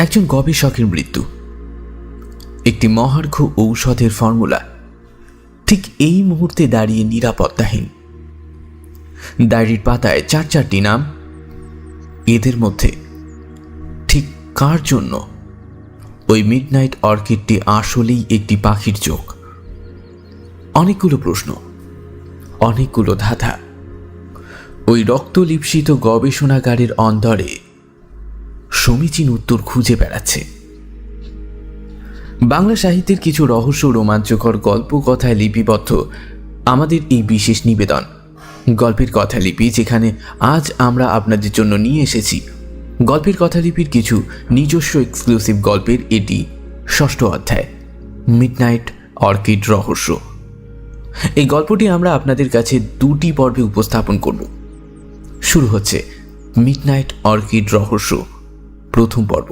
একজন গবেষকের মৃত্যু, একটি মহার্ঘ ঔষধের ফর্মুলা ঠিক এই মুহূর্তে দাঁড়িয়ে নিরাপত্তাহীন। ডায়েরির পাতায় 4টি নাম। এদের মধ্যে ঠিক কার জন্য ওই মিডনাইট অর্কিডটি আসলেই একটি পাখির চোখ? অনেকগুলো প্রশ্ন, অনেকগুলো ধাঁধা ওই রক্তলিপ্সিত গবেষণাগারের অন্দরে সমীচীন উত্তর খুঁজে বেড়াচ্ছে। বাংলা সাহিত্যের কিছু রহস্য রোমাঞ্চকর গল্প কথায় লিপিবদ্ধ আমাদের এই বিশেষ নিবেদন গল্পের কথালিপি, যেখানে আজ আমরা আপনাদের জন্য নিয়ে এসেছি গল্পের কথালিপির কিছু নিজস্ব এক্সক্লুসিভ গল্পের এটি 6ষ্ঠ অধ্যায়, মিডনাইট অর্কিড রহস্য। এই গল্পটি আমরা আপনাদের কাছে 2টি পর্বে উপস্থাপন করব। শুরু হচ্ছে মিডনাইট অর্কিড রহস্য প্রথম পর্ব।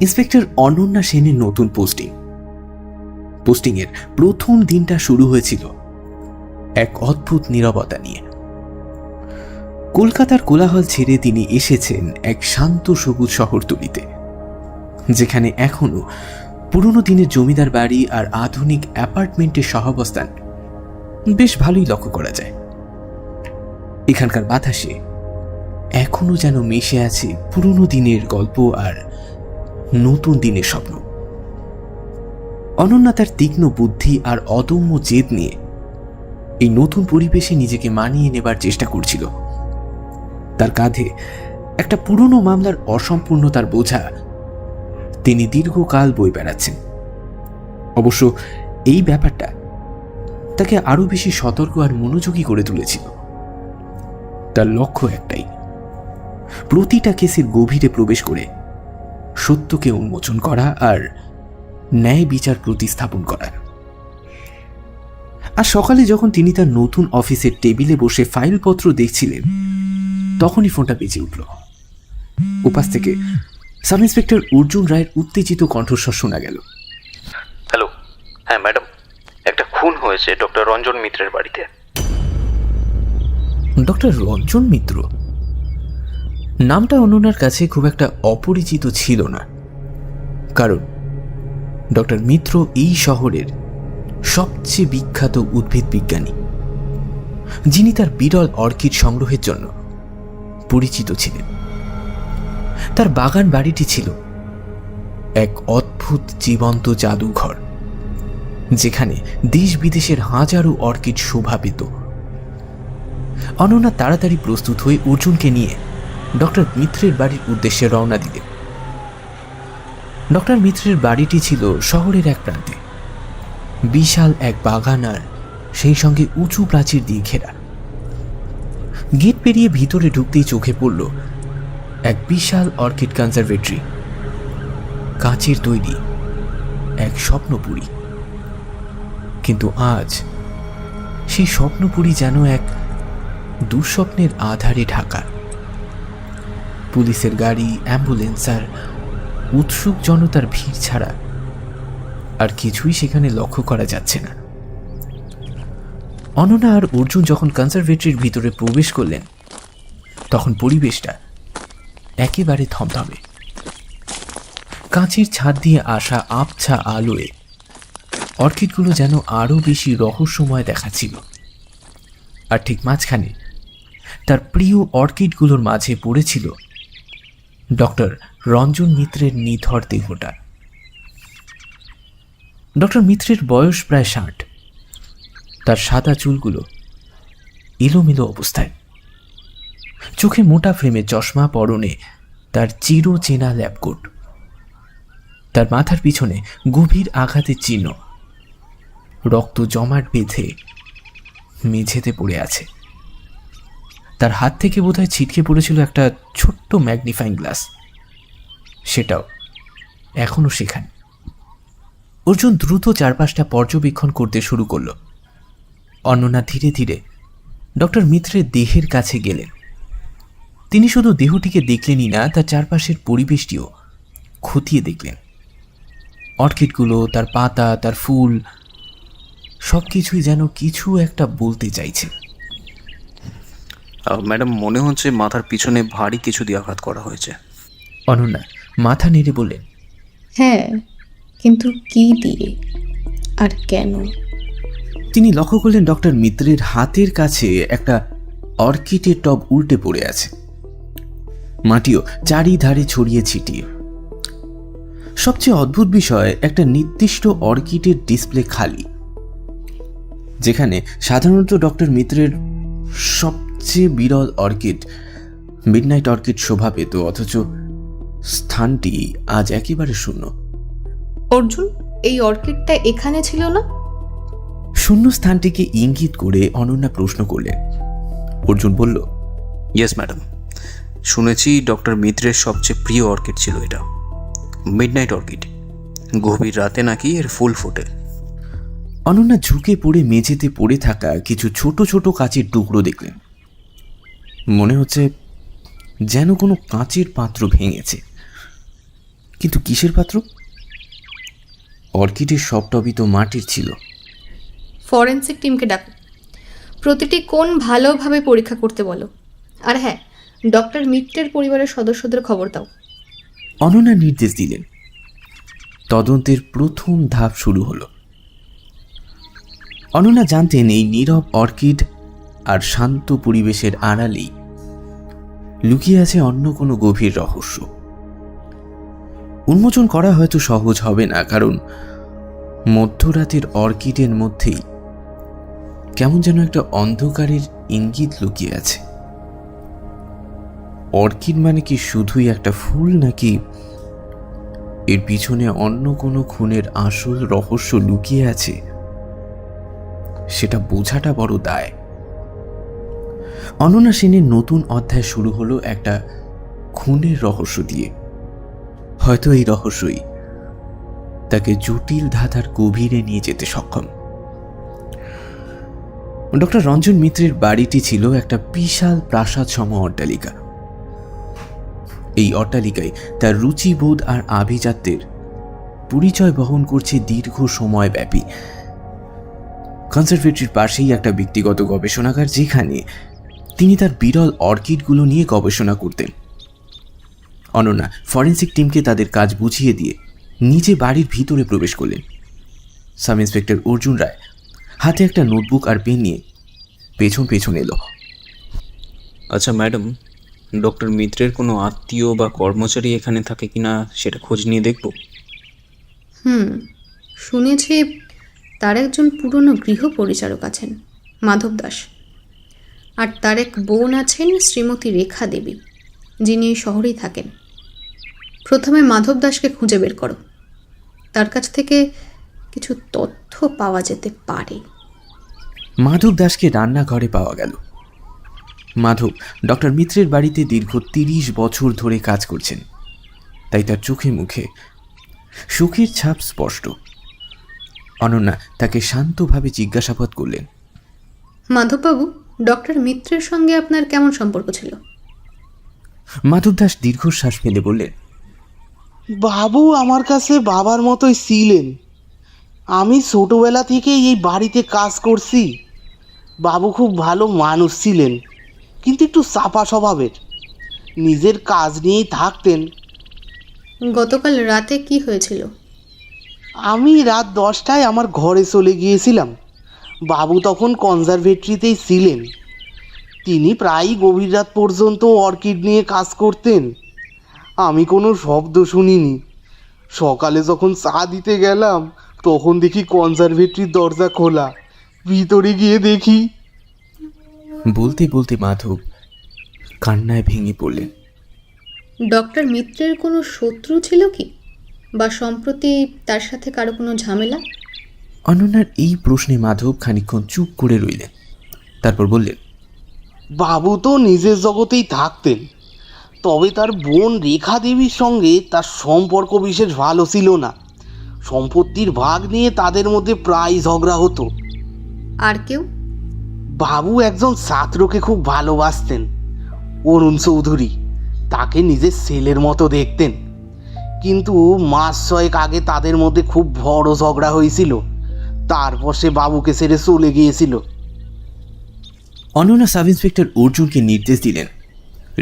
ইন্সপেক্টর অনন্যা সেনের নতুন পোস্টিংয়ের প্রথম দিনটা শুরু হয়েছিল এক অদ্ভুত নীরবতা নিয়ে। কলকাতার কোলাহল ছেড়ে তিনি এসেছেন এক শান্ত সবুজ শহরতলিতে, যেখানে এখনো পুরনো দিনের জমিদার বাড়ি আর আধুনিক অ্যাপার্টমেন্টের সহাবস্থান বেশ ভালোই লক্ষ্য করা যায়। এখানকার বাতাসে এখনো যেন মিশে আছে পুরনো দিনের গল্প আর নতুন দিনের স্বপ্ন। অনন্যা তার তীক্ষ্ণ বুদ্ধি আর অদম্য জেদ নিয়ে এই নতুন পরিবেশে নিজেকে মানিয়ে নেবার চেষ্টা করছিল। তার কাঁধে একটা পুরনো মামলার অসম্পূর্ণতার বোঝা তিনি দীর্ঘকাল বয়ে বেড়াচ্ছেন। অবশ্য এই ব্যাপারটা তাকে আরো বেশি সতর্ক আর মনোযোগী করে তুলেছিল। তার লক্ষ্য একটাই, প্রতিটা কেসের গভীরে প্রবেশ করে সত্যকে উন্মোচন করা আর ন্যায় বিচার প্রতিস্থাপন করা। আর সকালে যখন তিনি তার নতুন অফিসের টেবিলে বসে ফাইলপত্র দেখছিলেন, তখনই ফোনটা বেজে উঠল। উপাস থেকে সাব ইন্সপেক্টর অর্জুন রায়ের উত্তেজিত কণ্ঠস্বর শোনা গেল। হ্যালো, হ্যাঁ ম্যাডাম, একটা খুন হয়েছে ডক্টর রঞ্জন মিত্রের বাড়িতে। ডক্টর রঞ্জন মিত্র নামটা অনন্যার কাছে খুব একটা অপরিচিত ছিল না, কারণ ডক্টর মিত্র এই শহরের সবচেয়ে বিখ্যাত উদ্ভিদ বিজ্ঞানী, যিনি তার বিরল অর্কিড সংগ্রহের জন্য পরিচিত ছিলেন। তার বাগান বাড়িটি ছিল এক অদ্ভুত জীবন্ত জাদুঘর, যেখানে দেশ বিদেশের হাজারো অর্কিড শোভা পেত। অনন্যা তাড়াতাড়ি প্রস্তুত হয়ে অর্জুনকে নিয়ে ডক্টর মিত্রের বাড়ির উদ্দেশ্যে রওনা দিলেন। ডক্টর মিত্রের বাড়িটি ছিল শহরের এক প্রান্তে, বিশাল এক বাগান আর সেই সঙ্গে উঁচু প্রাচীর দিয়ে ঘেরা। গেট পেরিয়ে ভিতরে ঢুকতেই চোখে পড়ল এক বিশাল অর্কিড কনজারভেটরি, কাঁচের তৈরি এক স্বপ্নপুরী। কিন্তু আজ সেই স্বপ্নপুরী যেন এক দুঃস্বপ্নের আধারে ঢাকা। পুলিশের গাড়ি, অ্যাম্বুলেন্স আর উৎসুক জনতার ভিড় ছাড়া আর কিছুই সেখানে লক্ষ্য করা যাচ্ছে না। অনন্যা আর অর্জুন যখন কনজারভেটরির ভিতরে প্রবেশ করলেন, তখন পরিবেশটা একেবারে থমথমে। কাঁচের ছাদ দিয়ে আসা আবছা আলোয় অর্কিডগুলো যেন আরো বেশি রহস্যময় দেখাচ্ছিল। আর ঠিক মাঝখানে তার প্রিয় অর্কিডগুলোর মাঝে পড়েছিল ডক্টর রঞ্জন মিত্রের নিথর দেহটা। ডক্টর মিত্রের বয়স প্রায় 60। তার সাদা চুলগুলো এলোমেলো অবস্থায়, চোখে মোটা ফ্রেমের চশমা, পরনে তার চিরচেনা ল্যাবকোট। তার মাথার পিছনে গভীর আঘাতের চিহ্ন, রক্ত জমাট বেঁধে মেঝেতে পড়ে আছে। তার হাত থেকে বোধহয় ছিটকে পড়েছিল একটা ছোট্ট ম্যাগনিফাইং গ্লাস, সেটাও এখনো সেখানে। অর্জুন দ্রুত চারপাশটা পর্যবেক্ষণ করতে শুরু করল। অনন্যা ধীরে ধীরে ডক্টর মিত্রের দেহের কাছে গেলেন। তিনি শুধু দেহটিকে দেখলেনই না, তার চারপাশের পরিবেশটিও খতিয়ে দেখলেন। অর্কিডগুলো, তার পাতা, তার ফুল, সব কিছুই যেন কিছু একটা বলতে চাইছে। ম্যাডাম, মনে হচ্ছে মাথার পিছনে ভারী কিছু দিয়ে আঘাত করা হয়েছে। অনন্যা মাথা নেড়ে বললেন, হ্যাঁ, কিন্তু কি দিয়ে আর কেন? তিনি লক্ষ্য করলেন ডক্টর মিত্রের হাতের কাছে একটা অর্কিডের টব উল্টে পড়ে আছে, মাটিও চারিধারে ছড়িয়ে ছিটিয়ে। সবচেয়ে অদ্ভুত বিষয়, একটা নির্দিষ্ট অর্কিডের ডিসপ্লে খালি, যেখানে সাধারণত ডক্টর মিত্রের সবচেয়ে বিরল অর্কিড, মিডনাইট অর্কিড শোভা পেত, অথচ স্থানটি আজ একেবারে শূন্য। অর্জুন, এই অর্কিডটা এখানে ছিল না? শূন্য স্থানটিকে ইঙ্গিত করে অনন্যা প্রশ্ন করলেন। অর্জুন বলল, ইয়েস ম্যাডাম, শুনেছি ডক্টর মিত্রের সবচেয়ে প্রিয় অর্কিড ছিল এটা, মিডনাইট অর্কিড। গভীর রাতে নাকি এর ফুল ফোটে। অনন্যা ঝুঁকে পড়ে মেঝেতে পড়ে থাকা কিছু ছোট ছোট কাচের টুকরো দেখলেন। মনে হচ্ছে যেন কোনো কাঁচের পাত্র ভেঙেছে, কিন্তু কিসের পাত্র? অর্কিডের সব টবই তো মাটির ছিল। ফরেন্সিক টিমকে ডাকো, প্রতিটি কোণ ভালোভাবে পরীক্ষা করতে বলো। আর হ্যাঁ, ডক্টর মিত্রের পরিবারের সদস্যদের খবর দাও। অনন্যা নির্দেশ দিলেন। তদন্তের প্রথম ধাপ শুরু হলো। অনন্যা জানতেন এই নীরব অর্কিড আর শান্ত পরিবেশের আড়ালেই লুকিয়ে আছে অন্য কোনো গভীর রহস্য। উন্মোচন করা হয়তো সহজ হবে না, কারণ মধ্যরাতের অর্কিডের মধ্যেই কেমন যেন একটা অন্ধকারের ইঙ্গিত লুকিয়ে আছে। অর্কিড মানে কি শুধুই একটা ফুল, নাকি এর পিছনে অন্য কোনো খুনের আসল রহস্য লুকিয়ে আছে? সেটা বোঝাটা বড় দায়। অনন্যা সেনের নতুন অধ্যায় শুরু হলো একটা খুনের রহস্য দিয়ে। হয়তো এই রহস্যই তাকে জটিল ধাঁধার গভীরে নিয়ে যেতে সক্ষম। ডক্টর রঞ্জন মিত্রের বাড়িটি ছিল একটা বিশাল প্রাসাদ সম অট্টালিকা। এই অট্টালিকায় তার রুচিবোধ আর আভিজাত্যের পরিচয় বহন করছে দীর্ঘ সময় ব্যাপী। কনজারভেটরির পাশেই একটা ব্যক্তিগত গবেষণাগার, যেখানে তিনি তার বিরল অর্কিডগুলো নিয়ে গবেষণা করতেন। অনন্যা ফরেন্সিক টিমকে তাদের কাজ বুঝিয়ে দিয়ে নিজে বাড়ির ভিতরে প্রবেশ করলেন। সাব ইন্সপেক্টর অর্জুন রায় হাতে একটা নোটবুক আর পেন নিয়ে পেছন পেছন এলো। আচ্ছা ম্যাডাম, ডক্টর মিত্রের কোনো আত্মীয় বা কর্মচারী এখানে থাকে কিনা সেটা খোঁজ নিয়ে দেখব। শুনেছি তার একজন পুরনো গৃহ পরিচারক আছেন, মাধব দাস, আর তার এক বোন আছেন শ্রীমতী রেখা দেবী, যিনি এই শহরেই থাকেন। প্রথমে মাধব দাসকে খুঁজে বের করো, তার কাছ থেকে কিছু তথ্য পাওয়া যেতে পারে। মাধব দাসকে রান্নাঘরে পাওয়া গেল। মাধব ডক্টর মিত্রের বাড়িতে দীর্ঘ 30 বছর ধরে কাজ করছেন, তাই তার চোখে মুখে সুখের ছাপ স্পষ্ট। অনন্যা তাকে শান্তভাবে জিজ্ঞাসাবাদ করলেন, মাধববাবু, ডক্টর মিত্রের সঙ্গে আপনার কেমন সম্পর্ক ছিল? মাধব দাস দীর্ঘশ্বাস ফেলে বললেন, বাবু আমার কাছে বাবার মতোই ছিলেন। আমি ছোটবেলা থেকেই এই বাড়িতে কাজ করছি। বাবু খুব ভালো মানুষ ছিলেন, কিন্তু একটু চাপা স্বভাবের। নিজের কাজ নিয়েই থাকতেন। গতকাল রাতে কি হয়েছিল? আমি রাত 10টায় আমার ঘরে চলে গিয়েছিলাম। বাবু তখন কনজারভেটরিতেই ছিলেন। তিনি প্রায়ই গভীর রাত পর্যন্ত অর্কিড নিয়ে কাজ করতেন। আমি কোনো শব্দ শুনিনি। সকালে যখন চা দিতে গেলাম, তখন দেখি কনজারভেটরির দরজা খোলা। ভিতরে গিয়ে দেখি। বলতে বলতে মাধব কান্নায় ভেঙে পড়লেন। ডক্টর মিত্রের কোনো শত্রু ছিল কি, বা সম্প্রতি তার সাথে কারো কোনো ঝামেলা? অনন্যার এই প্রশ্নে মাধব খানিকক্ষণ চুপ করে রইলেন, তারপর বললেন, বাবু তো নিজের জগতেই থাকতেন, তবে তার বোন রেখা দেবীর সঙ্গে তার সম্পর্ক বিশেষ ভালো ছিল না। সম্পত্তির ভাগ নিয়ে তাদের মধ্যে প্রায় ঝগড়া হতো। আর কেউ? বাবু একজন ছাত্রকে খুব ভালোবাসতেন। অরুণ চৌধুরী, তাকে নিজের ছেলের মতো দেখতেন। কিন্তু মাস 6 আগে তাদের মধ্যে খুব বড় ঝগড়া হয়েছিল, তারপর সে বাবুকে ছেড়ে চলে গিয়েছিল। অনন্যা সাব ইন্সপেক্টর অর্জুনকে নির্দেশ দিলেন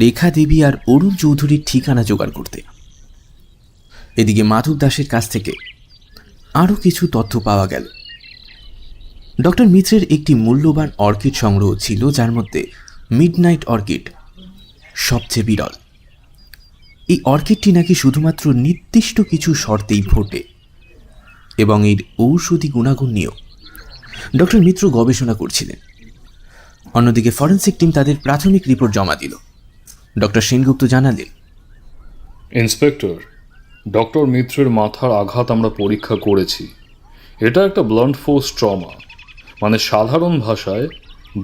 রেখা দেবী আর অরুণ চৌধুরীর ঠিকানা জোগাড় করতে। এদিকে মাধব দাসের কাছ থেকে আরও কিছু তথ্য পাওয়া গেল। ডক্টর মিত্রের একটি মূল্যবান অর্কিড সংগ্রহ ছিল, যার মধ্যে মিডনাইট অর্কিড সবচেয়ে বিরল। এই অর্কিডটি নাকি শুধুমাত্র নির্দিষ্ট কিছু শর্তেই ফোটে এবং এর ঔষধি গুণাগুণ নিয়েও ডক্টর মিত্র গবেষণা করছিলেন। অন্যদিকে ফরেন্সিক টিম তাদের প্রাথমিক রিপোর্ট জমা দিল। ডক্টর সেনগুপ্ত জানালেন, ইন্সপেক্টর, ডক্টর মিত্রের মাথার আঘাত আমরা পরীক্ষা করেছি। এটা একটা ব্লান্ট ফোর্স ট্রমা, মানে সাধারণ ভাষায়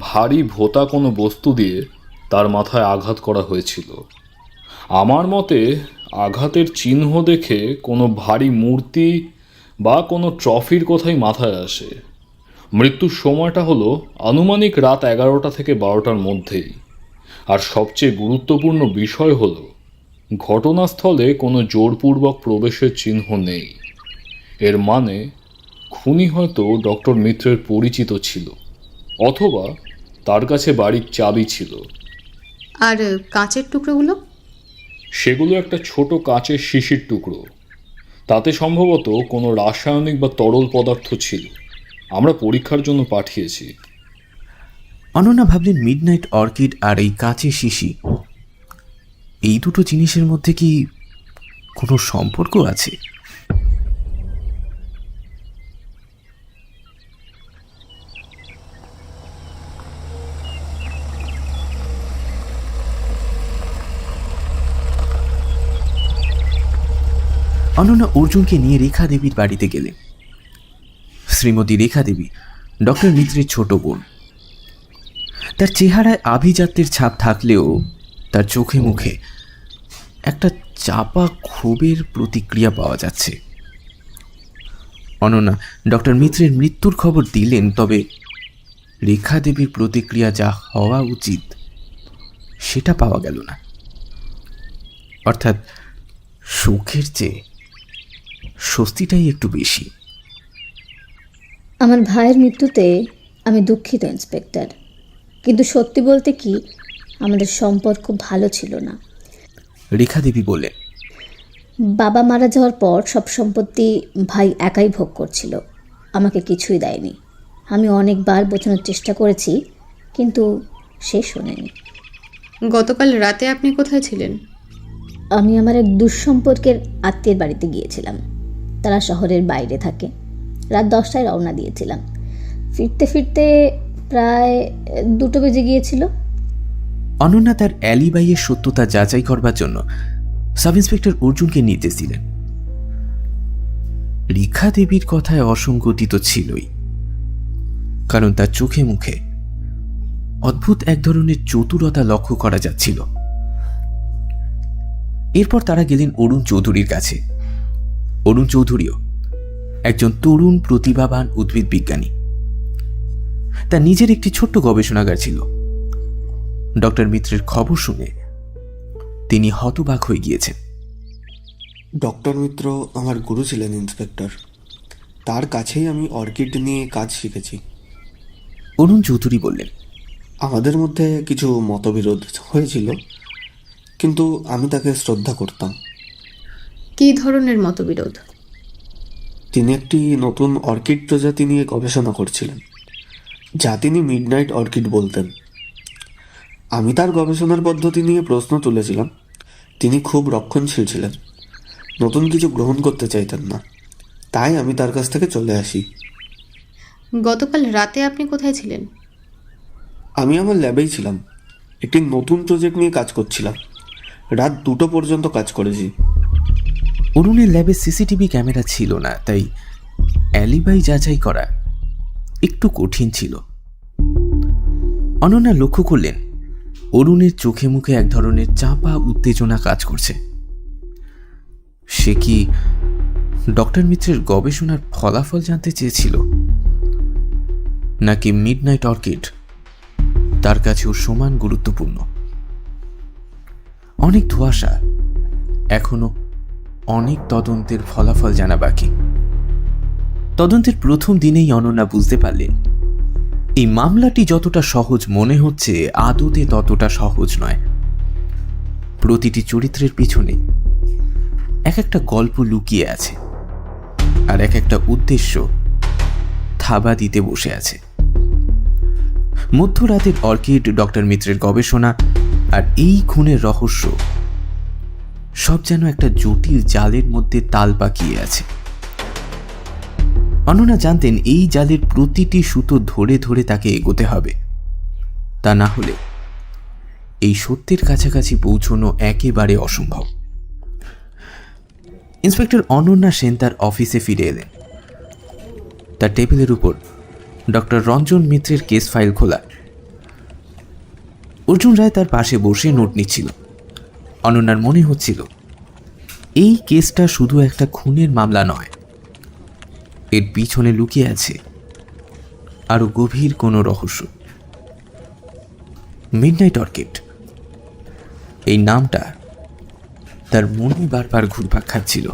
ভারী ভোঁতা কোনো বস্তু দিয়ে তার মাথায় আঘাত করা হয়েছিল। আমার মতে আঘাতের চিহ্ন দেখে কোনো ভারী মূর্তি বা কোনো ট্রফির কথাই মাথায় আসে। মৃত্যুর সময়টা হলো আনুমানিক রাত 11টা থেকে 12টার মধ্যেই। আর সবচেয়ে গুরুত্বপূর্ণ বিষয় হলো ঘটনাস্থলে কোনো জোরপূর্বক প্রবেশের চিহ্ন নেই। এর মানে খুনি হয়তো ডক্টর মিত্রের পরিচিত ছিল, অথবা তার কাছে বাড়ির চাবি ছিল। আর কাঁচের টুকরোগুলো? সেগুলো একটা ছোট কাঁচের শিশির টুকরো। তাতে সম্ভবত কোনো রাসায়নিক বা তরল পদার্থ ছিল। আমরা পরীক্ষার জন্য পাঠিয়েছি। অনন্যা ভাবলেন মিডনাইট অর্কিড আর এই কাঁচের শিশি, এই দুটো জিনিসের মধ্যে কি কোনো সম্পর্ক আছে? অনন্যা অর্জুনকে নিয়ে রেখা দেবীর বাড়িতে গেলেন। শ্রীমতী রেখা দেবী ডক্টর মিত্রের ছোট বোন। তার চেহারায় আভিজাত্যের ছাপ থাকলেও তার চোখে মুখে একটা চাপা ক্ষোভের প্রতিক্রিয়া পাওয়া যাচ্ছে। অনন্যা ডক্টর মিত্রের মৃত্যুর খবর দিলেন, তবে রেখা দেবীর প্রতিক্রিয়া যা হওয়া উচিত সেটা পাওয়া গেল না। অর্থাৎ সুখের চেয়ে স্বস্তিটাই একটু বেশি। আমার ভাইয়ের মৃত্যুতে আমি দুঃখিত ইন্সপেক্টর, কিন্তু সত্যি বলতে কি আমাদের সম্পর্ক ভালো ছিল না। রেখা দেবী বললেন, বাবা মারা যাওয়ার পর সব সম্পত্তি ভাই একাই ভোগ করছিল, আমাকে কিছুই দেয়নি। আমি অনেকবার বোঝানোর চেষ্টা করেছি, কিন্তু সে শোনেনি। গতকাল রাতে আপনি কোথায় ছিলেন? আমি আমার এক দুঃসম্পর্কের আত্মীয়ের বাড়িতে গিয়েছিলাম। তারা শহরের বাইরে থাকে। রাত 10টায় রওনা দিয়েছিলাম। ফিরতে ফিরতে প্রায় 2টো বেজে গিয়েছিল। অনন্যা তার অ্যালিবাইয়ের সত্যতা যাচাই করবার জন্য সাব ইন্সপেক্টর অর্জুনকে নির্দেশ দিলেন। রেখা দেবীর কথায় অসঙ্গতি তো ছিলই, কারণ তার চোখে মুখে অদ্ভুত এক ধরনের চতুরতা লক্ষ্য করা যাচ্ছিল। এরপর তারা গেলেন অরুণ চৌধুরীর কাছে। অরুণ চৌধুরীও একজন তরুণ প্রতিভাবান উদ্ভিদ বিজ্ঞানী। তার নিজের একটি ছোট্ট গবেষণাগার ছিল। ডক্টর মিত্রের খবর শুনে তিনি হতবাক হয়ে গিয়েছেন। ডক্টর মিত্র আমার গুরু ছিলেন ইন্সপেক্টর। তার কাছেই আমি অর্কিড নিয়ে কাজ শিখেছি। অরুণ চৌধুরী বললেন, আমাদের মধ্যে কিছু মতবিরোধ হয়েছিল, কিন্তু আমি তাকে শ্রদ্ধা করতাম। কী ধরনের মতবিরোধ? তিনি একটি নতুন অর্কিড প্রজাতি নিয়ে গবেষণা করছিলেন, যা তিনি মিডনাইট অর্কিড বলতেন। আমি তার গবেষণার পদ্ধতি নিয়ে প্রশ্ন তুলেছিলাম। তিনি খুব রক্ষণশীল ছিলেন, নতুন কিছু গ্রহণ করতে চাইতেন না। তাই আমি তার কাছ থেকে চলে আসি। গতকাল রাতে আপনি কোথায় ছিলেন? আমি আমার ল্যাবেই ছিলাম, একটি নতুন প্রজেক্ট নিয়ে কাজ করছিলাম। রাত 2টো পর্যন্ত কাজ করেছি। অরুণের ল্যাবে সিসিটিভি ক্যামেরা ছিল না, তাই অ্যালিবাই যাচাই করা একটু কঠিন ছিল। অনন্যা লক্ষ্য করলেন অরুণের চোখে মুখে এক ধরনের চাপা উত্তেজনা কাজ করছে। সে কি ডক্টর মিত্রের গবেষণার ফলাফল জানতে চেয়েছিল, নাকি মিডনাইট অর্কিড তার কাছেও সমান গুরুত্বপূর্ণ? অনেক ধোঁয়াশা, এখনো অনেক তদন্তের ফলাফল জানা বাকি। তদন্তের প্রথম দিনেই অনন্যা বুঝতে পারলেন এই মামলাটি যতটা সহজ মনে হচ্ছে আদতে ততটা সহজ নয়। প্রতিটি চরিত্রের পিছনে এক একটা গল্প লুকিয়ে আছে, আর এক একটা উদ্দেশ্য থাবা দিতে বসে আছে। মধ্যরাতের অর্কিড, ডক্টর মিত্রের গবেষণা আর এই খুনের রহস্য সব যেন একটা জটিল জালের মধ্যে তাল পাকিয়ে আছে। অনন্যা জানতেন এই জালের প্রতিটি সুতো ধরে ধরে তাকে এগোতে হবে, তা না হলে এই সত্যের কাছাকাছি পৌঁছানো একেবারে অসম্ভব। ইন্সপেক্টর অনন্যা সেন তার অফিসে ফিরে এলেন। তার টেবিলের উপর ডক্টর রঞ্জন মিত্রের কেস ফাইল খোলা। অর্জুন রায় তার পাশে বসে নোট নিচ্ছিল। অনন্যার মনে হচ্ছিল এই কেসটা শুধু একটা খুনের মামলা নয়, এর পিছনে লুকিয়ে আছে আরো গভীর কোনো রহস্য। মিডনাইট অর্কিড, এই নামটা তার মনে বারবার ঘুরপাক খাচ্ছিল।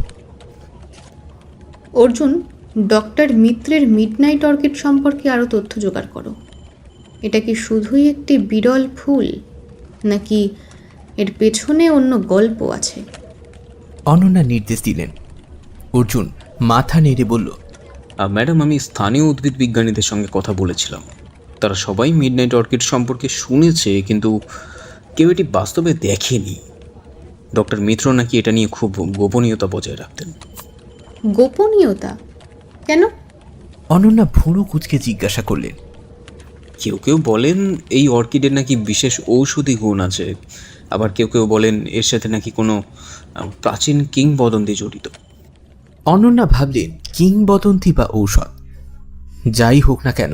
অর্জুন, ডক্টর মিত্রের মিডনাইট অর্কিড সম্পর্কে আরও তথ্য জোগাড় করো। এটা কি শুধুই একটি বিরল ফুল, নাকি এর পেছনে অন্য গল্প আছে? অনন্যা নির্দেশ দিলেন। অর্জুন মাথা নেড়ে বলল, ম্যাডাম, আমি স্থানীয় উদ্ভিদ বিজ্ঞানীদের সঙ্গে কথা বলেছিলাম। তারা সবাই মিডনাইট অর্কিড সম্পর্কে শুনেছে, কিন্তু কেউ এটি বাস্তবে দেখেনি। ডক্টর মিত্র নাকি এটা নিয়ে খুব গোপনীয়তা বজায় রাখতেন। গোপনীয়তা কেন? অনন্যা ভুরু কুঁচকে জিজ্ঞাসা করলেন। কেউ কেউ বলেন এই অর্কিডের নাকি বিশেষ ঔষধি গুণ আছে, আবার কেউ কেউ বলেন এর সাথে নাকি কোনো প্রাচীন কিংবদন্তি জড়িত। অনন্যা ভাবলেন, কিংবদন্তি বা ঔষধ যাই হোক না কেন,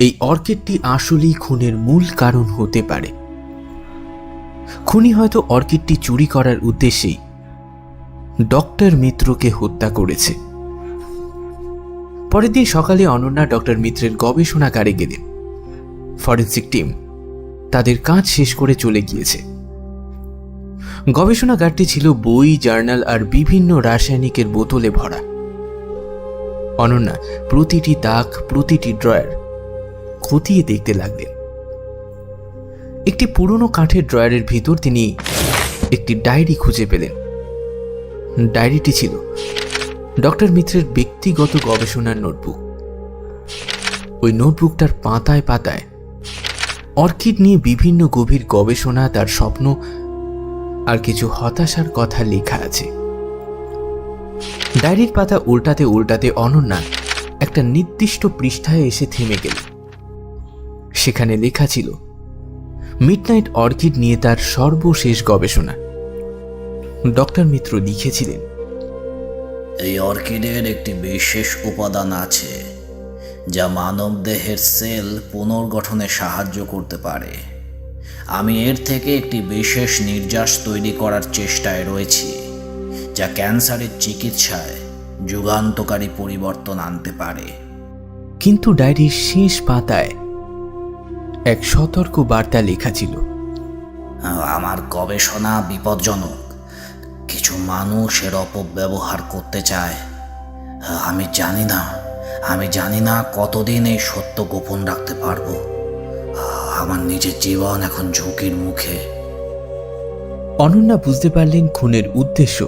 এই অর্কিডটি আসলেই খুনের মূল কারণ হতে পারে। খুনি হয়তো অর্কিডটি চুরি করার উদ্দেশ্যেই ডক্টর মিত্রকে হত্যা করেছে। পরের দিন সকালে অনন্যা ডক্টর মিত্রের গবেষণাগারে গেলেন। ফরেন্সিক টিম তাদের কাজ শেষ করে চলে গিয়েছে। গবেষণাগারটি ছিল বই, জার্নাল আর বিভিন্ন রাসায়নিকের বোতলে ভরা। অনন্যা প্রতিটি তাক, প্রতিটি ড্রয়ার খতিয়ে দেখতে লাগলেন। একটি পুরনো কাঠের ড্রয়ারের ভিতর তিনি একটি ডায়েরি খুঁজে পেলেন। ডায়েরিটি ছিল ডক্টর মিত্রের ব্যক্তিগত গবেষণার নোটবুক। ওই নোটবুকটার পাতায় পাতায় অর্কিড নিয়ে বিভিন্ন গভীর গবেষণা, তার স্বপ্ন আর কিছু হতাশার কথা লেখা আছে। ডায়েরির পাতা উল্টাতে উল্টাতে অনন্যা একটা নির্দিষ্ট পৃষ্ঠায় এসে থেমে গেল। সেখানে লেখা ছিল মিডনাইট অর্কিড নিয়ে তার সর্বশেষ গবেষণা। ডক্টর মিত্র লিখেছিলেন, এই অর্কিডের একটি বিশেষ উপাদান আছে যা মানবদেহের সেল পুনর্গঠনে সাহায্য করতে পারে। আমি এর থেকে একটি বিশেষ নির্যাস তৈরি করার চেষ্টায় রয়েছি, যা ক্যান্সারের চিকিৎসায় যুগান্তকারী পরিবর্তন আনতে পারে। কিন্তু ডায়েরির শেষ পাতায় এক সতর্ক বার্তা লেখা ছিল, আমার গবেষণা বিপজ্জনক। কিছু মানুষ এর অপব্যবহার করতে চায়। আমি জানি না কতদিন এই সত্য গোপন রাখতে পারবো। আমার নিজের জীবন এখন ঝুঁকির মুখে। অনন্যা বুঝতে পারলেন খুনের উদ্দেশ্য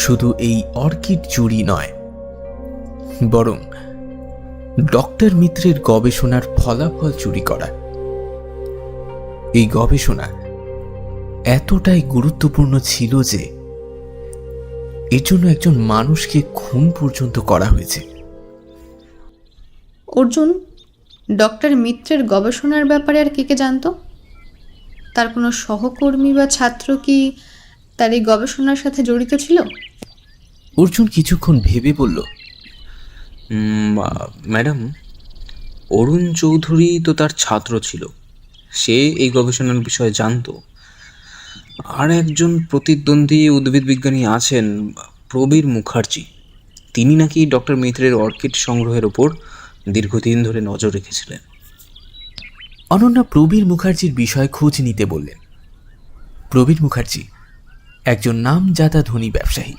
শুধু এই অর্কিড চুরি নয়, বরং ডক্টর মিত্রের গবেষণার ফলাফল চুরি করা। এই গবেষণা এতটাই গুরুত্বপূর্ণ ছিল যে এর জন্য একজন মানুষকে খুন পর্যন্ত করা হয়েছে। অর্জুন, ডক্টর মিত্রের গবেষণার ব্যাপারে আর কে জানতো? তার কোনো সহকর্মী বা ছাত্র কি তার এই গবেষণার সাথে জড়িত ছিল? অর্জুন কিছুক্ষণ ভেবে বলল, ম্যাডাম, অরুণ চৌধুরী তো তার ছাত্র ছিল, সে এই গবেষণার বিষয়ে জানতো। আর একজন প্রতিদ্বন্দ্বী উদ্ভিদ বিজ্ঞানী আছেন, প্রবীর মুখার্জি। তিনি নাকি ডক্টর মিত্রের অর্কিড সংগ্রহের ওপর দীর্ঘদিন ধরে নজর রেখেছিলেন। অনন্যা প্রবীর মুখার্জির বিষয়ে খোঁজ নিতে বললেন। প্রবীর মুখার্জি একজন নামজাদা ধনী ব্যবসায়ী।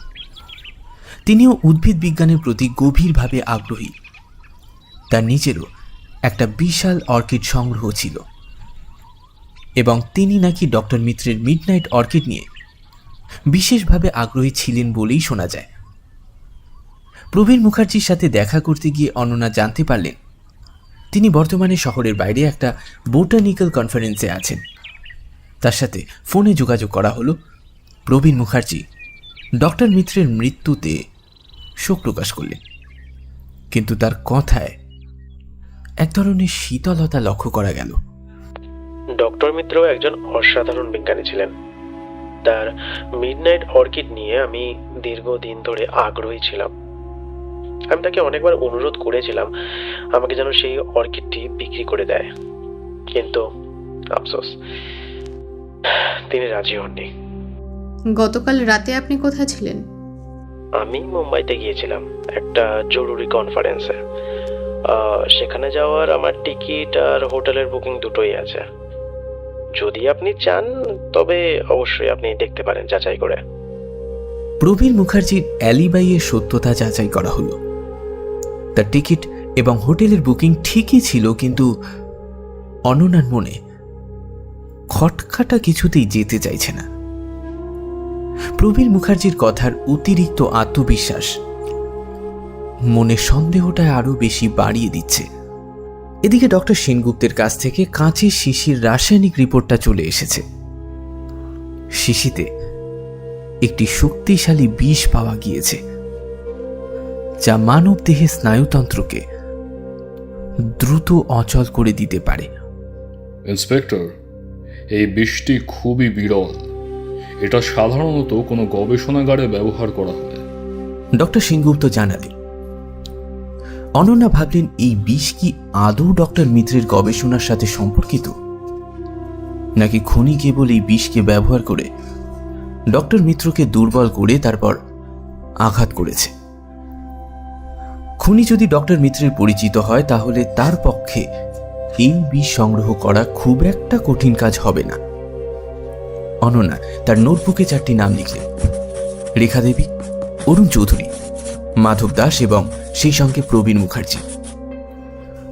তিনিও উদ্ভিদ বিজ্ঞানের প্রতি গভীরভাবে আগ্রহী। তার নিজেরও একটা বিশাল অর্কিড সংগ্রহ ছিল এবং তিনি নাকি ডক্টর মিত্রের মিডনাইট অর্কিড নিয়ে বিশেষভাবে আগ্রহী ছিলেন বলেই শোনা যায়। প্রবীর মুখার্জির সাথে দেখা করতে গিয়ে অনন্যা জানতে পারলেন তিনি বর্তমানে শহরের বাইরে একটা বোটানিক্যাল কনফারেন্সে আছেন। তার সাথে ফোনে যোগাযোগ করা হলো। প্রবীর মুখার্জি ডক্টর মিত্রের মৃত্যুতে শোক প্রকাশ করলেন, কিন্তু তার কথায় এক ধরনের শীতলতা লক্ষ্য করা গেল। ডক্টর মিত্র একজন অসাধারণ বিজ্ঞানী ছিলেন। তার মিডনাইট অর্কিড নিয়ে আমি দীর্ঘদিন ধরে আগ্রহী ছিলাম। আমি তাকে অনেকবার অনুরোধ করেছিলাম আমাকে যেন সেই অর্কিডটি বিক্রি করে দেয়, কিন্তু আফসোস তিনি রাজি হননি। গতকাল রাতে আপনি কোথায় ছিলেন? আমি মুম্বাইতে গিয়েছিলাম একটা জরুরি কনফারেন্সে। সেখানে যাওয়ার আমার টিকিট আর হোটেলের বুকিং দুটোই আছে। যদি আপনি চান তবে অবশ্যই আপনি দেখতে পারেন যাচাই করে। প্রবীর মুখার্জির অ্যালিবাইয়ের সত্যতা যাচাই করা হলো। তার টিকিট এবং হোটেলের বুকিং ঠিকই ছিল, কিন্তু অনন্যার মনে খটখাটা কিছুতেই যেতে চাইছে না। প্রবীর মুখার্জির কথার অতিরিক্ত আত্মবিশ্বাস মনে সন্দেহটা আরো বেশি বাড়িয়ে দিচ্ছে। এদিকে ডক্টর সেনগুপ্তের কাছ থেকে কাঁচের শিশির রাসায়নিক রিপোর্টটা চলে এসেছে। শিশিতে একটি শক্তিশালী বিষ পাওয়া গিয়েছে, যা মানব দেহের স্নায়ুতন্ত্রকে দ্রুত অচল করে দিতে পারে। ইন্সপেক্টর, এই বিষটি খুবই বিরল। এটা সাধারণত কোনো গবেষণাগারে ব্যবহার করা হয়। ডক্টর সেনগুপ্ত জানালেন। অনন্যা ভাবলেন এই বিষ কি আদৌ ডক্টর মিত্রের গবেষণার সাথে সম্পর্কিত, নাকি খুনি কেবল এই বিষকে ব্যবহার করে ডক্টর মিত্রকে দুর্বল করে তারপর আঘাত করেছে। খুনি যদি ডক্টর মিত্রের পরিচিত হয় তাহলে তার পক্ষে এই বিষ সংগ্রহ করা খুব একটা কঠিন কাজ হবে না। অনন্যা তার নোটবুকে 4টি নাম লিখলেন: রেখা দেবী, অরুণ চৌধুরী, মাধব দাস এবং সেই সঙ্গে প্রবীর মুখার্জি।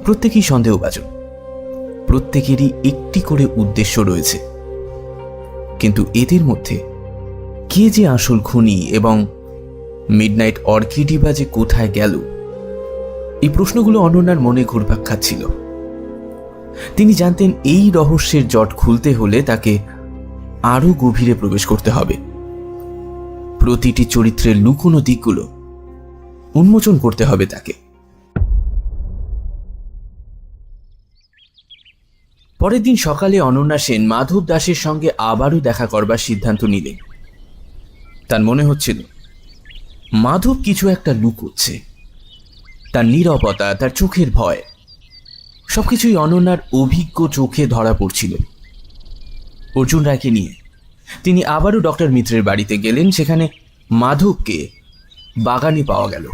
প্রত্যেকেই সন্দেহভাজন, প্রত্যেকেরই একটি করে উদ্দেশ্য রয়েছে, কিন্তু এদের মধ্যে কে যে আসল খুনি এবং মিডনাইট অর্কিডই বা যে কোথায় গেল, এই প্রশ্নগুলো অনন্যার মনে ঘুরপাক খাচ্ছিল। তিনি জানতেন এই রহস্যের জট খুলতে হলে তাকে আরো গভীরে প্রবেশ করতে হবে। প্রতিটি চরিত্রের লুকোনো দিকগুলো উন্মোচন করতে হবে তাকে। পরের দিন সকালে অনন্যা সেন মাধব দাসের সঙ্গে আবারও দেখা করবার সিদ্ধান্ত নিলেন। তার মনে হচ্ছিল মাধব কিছু একটা লুকোচ্ছে। তার নীরবতা, তার চোখের ভয়, সবকিছুই অনন্যার অভিজ্ঞ চোখে ধরা পড়ছিল। অর্জুন রায়কে নিয়ে তিনি আবারও ডক্টর মিত্রের বাড়িতে গেলেন। সেখানে মাধবকে বাগানে পাওয়া গেল।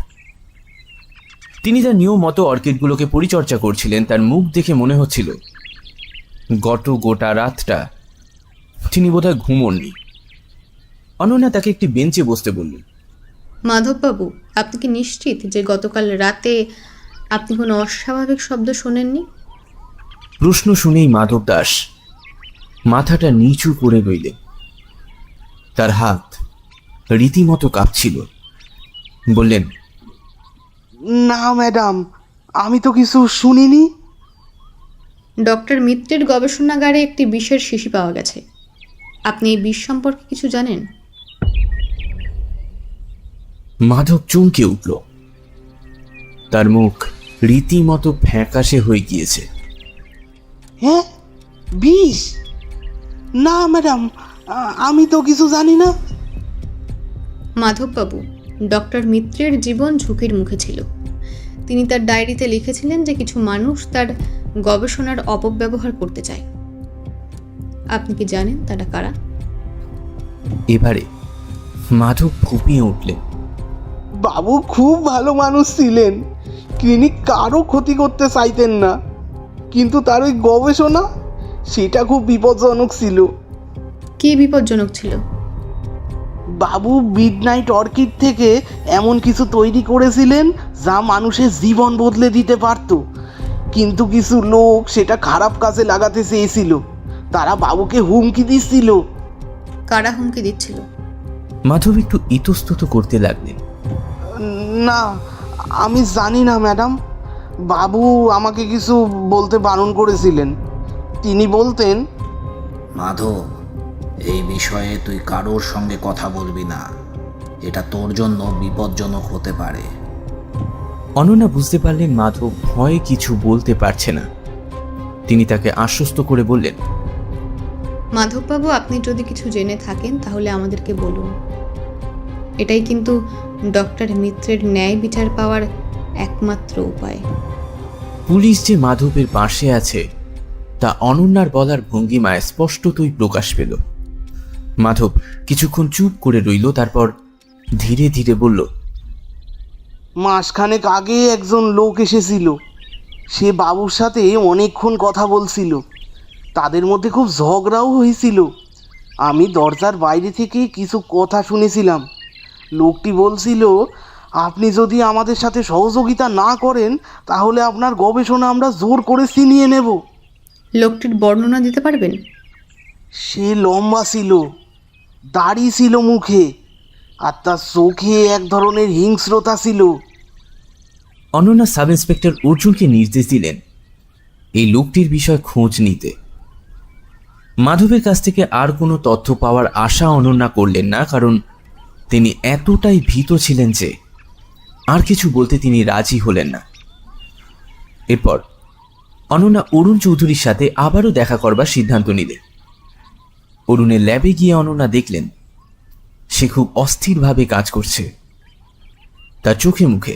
তিনি তার নিয়ম মতো অর্কিডগুলোকে পরিচর্যা করছিলেন। তার মুখ দেখে মনে হচ্ছিল গোটা রাতটা তিনি বোধহয় ঘুমোননি। অনন্যা তাকে একটি বেঞ্চে বসতে বললেন। মাধববাবু, আপনি কি নিশ্চিত যে গতকাল রাতে আপনি কোনো অস্বাভাবিক শব্দ শোনেননি? প্রশ্ন শুনেই মাধব দাস মাথাটা নিচু করে রইলেন। তার হাত রীতিমতো কাঁপছিল। বললেন, না ম্যাডাম, আমি তো কিছু শুনিনি। ডক্টর মিত্রের গবেষণাগারে একটি বিষের শিশি পাওয়া গেছে। আপনি এই বিষ সম্পর্কে কিছু জানেন? মাধব চমকে উঠল। তার মুখ রীতিমতো ফ্যাকাশে হয়ে গিয়েছে। হ্যাঁ, বিষ? না ম্যাডাম, আমি তো কিছু জানি না। মাধববাবু, ডক্টর মিত্রের জীবন ঝুঁকির মুখে ছিল। তিনি তার ডায়েরিতে লিখেছিলেন যে কিছু মানুষ তার গবেষণার অপব্যবহার করতে চায়। আপনি কি জানেন তারা কারা? এবারে মাধব ফুঁপিয়ে উঠলেন। বাবু খুব ভালো মানুষ ছিলেন। ক্লিনিক কারো ক্ষতি করতে চাইতেন না, কিন্তু তার ওই গবেষণা, সেটা খুব বিপজ্জনক ছিল। কি বিপজ্জনক ছিল? বাবু মিডনাইট অর্কিড থেকে এমন কিছু তৈরি করেছিলেন যা মানুষের জীবন বদলে দিতে পারত, কিন্তু কিছু লোক সেটা খারাপ কাজে লাগাতে চেয়েছিল। তারা বাবুকে হুমকি দিচ্ছিল। কারা হুমকি দিচ্ছিল? মাধব একটু ইতস্তত করতে লাগলেন। না, আমি জানি না ম্যাডাম। বাবু আমাকে কিছু বলতে বারণ করেছিলেন। তিনি বলতেন, মাধব, এই বিষয়ে তুই কারোর সঙ্গে কথা বলবি না, এটা তোর জন্য বিপজ্জনক হতে পারে। অনন্যা বুঝতে পারলেন মাধব ভয়ে কিছু বলতে পারছে না। তিনি তাকে আশ্বস্ত করে বললেন, মাধববাবু, আপনি যদি কিছু জেনে থাকেন তাহলে আমাদেরকে বলুন। এটাই কিন্তু ডক্টর মিত্রের ন্যায় বিচার পাওয়ার একমাত্র উপায়। পুলিশ যে মাধবের পাশে আছে তা অনন্যার বলার ভঙ্গিমায় স্পষ্টতই প্রকাশ পেল। মাধব কিছুক্ষণ চুপ করে রইল, তারপর ধীরে ধীরে বলল, মাসখানেক আগে একজন লোক এসেছিল। সে বাবুর সাথে অনেকক্ষণ কথা বলছিল। তাদের মধ্যে খুব ঝগড়াও হয়েছিল। আমি দরজার বাইরে থেকে কিছু কথা শুনেছিলাম। লোকটি বলছিল, আপনি যদি আমাদের সাথে সহযোগিতা না করেন তাহলে আপনার গবেষণা আমরা জোর করে ছিনিয়ে নেব। লোকটির বর্ণনা দিতে পারবেন? সে লম্বা ছিল, দাড়ি ছিল মুখে, আর তার চোখে এক ধরনের হিংস্রতা ছিল। অনন্যা সাব ইন্সপেক্টর অর্জুনকে নির্দেশ দিলেন এই লোকটির বিষয় খোঁজ নিতে। মাধবের কাছ থেকে আর কোনো তথ্য পাওয়ার আশা অনন্যা করলেন না, কারণ তিনি এতটাই ভীত ছিলেন যে আর কিছু বলতে তিনি রাজি হলেন না। এরপর অনন্যা অরুণ চৌধুরীর সাথে আবারও দেখা করবার সিদ্ধান্ত নিলেন। অরুণের ল্যাবে গিয়ে অনন্যা দেখলেন সে খুব অস্থিরভাবে কাজ করছে। তার চোখে মুখে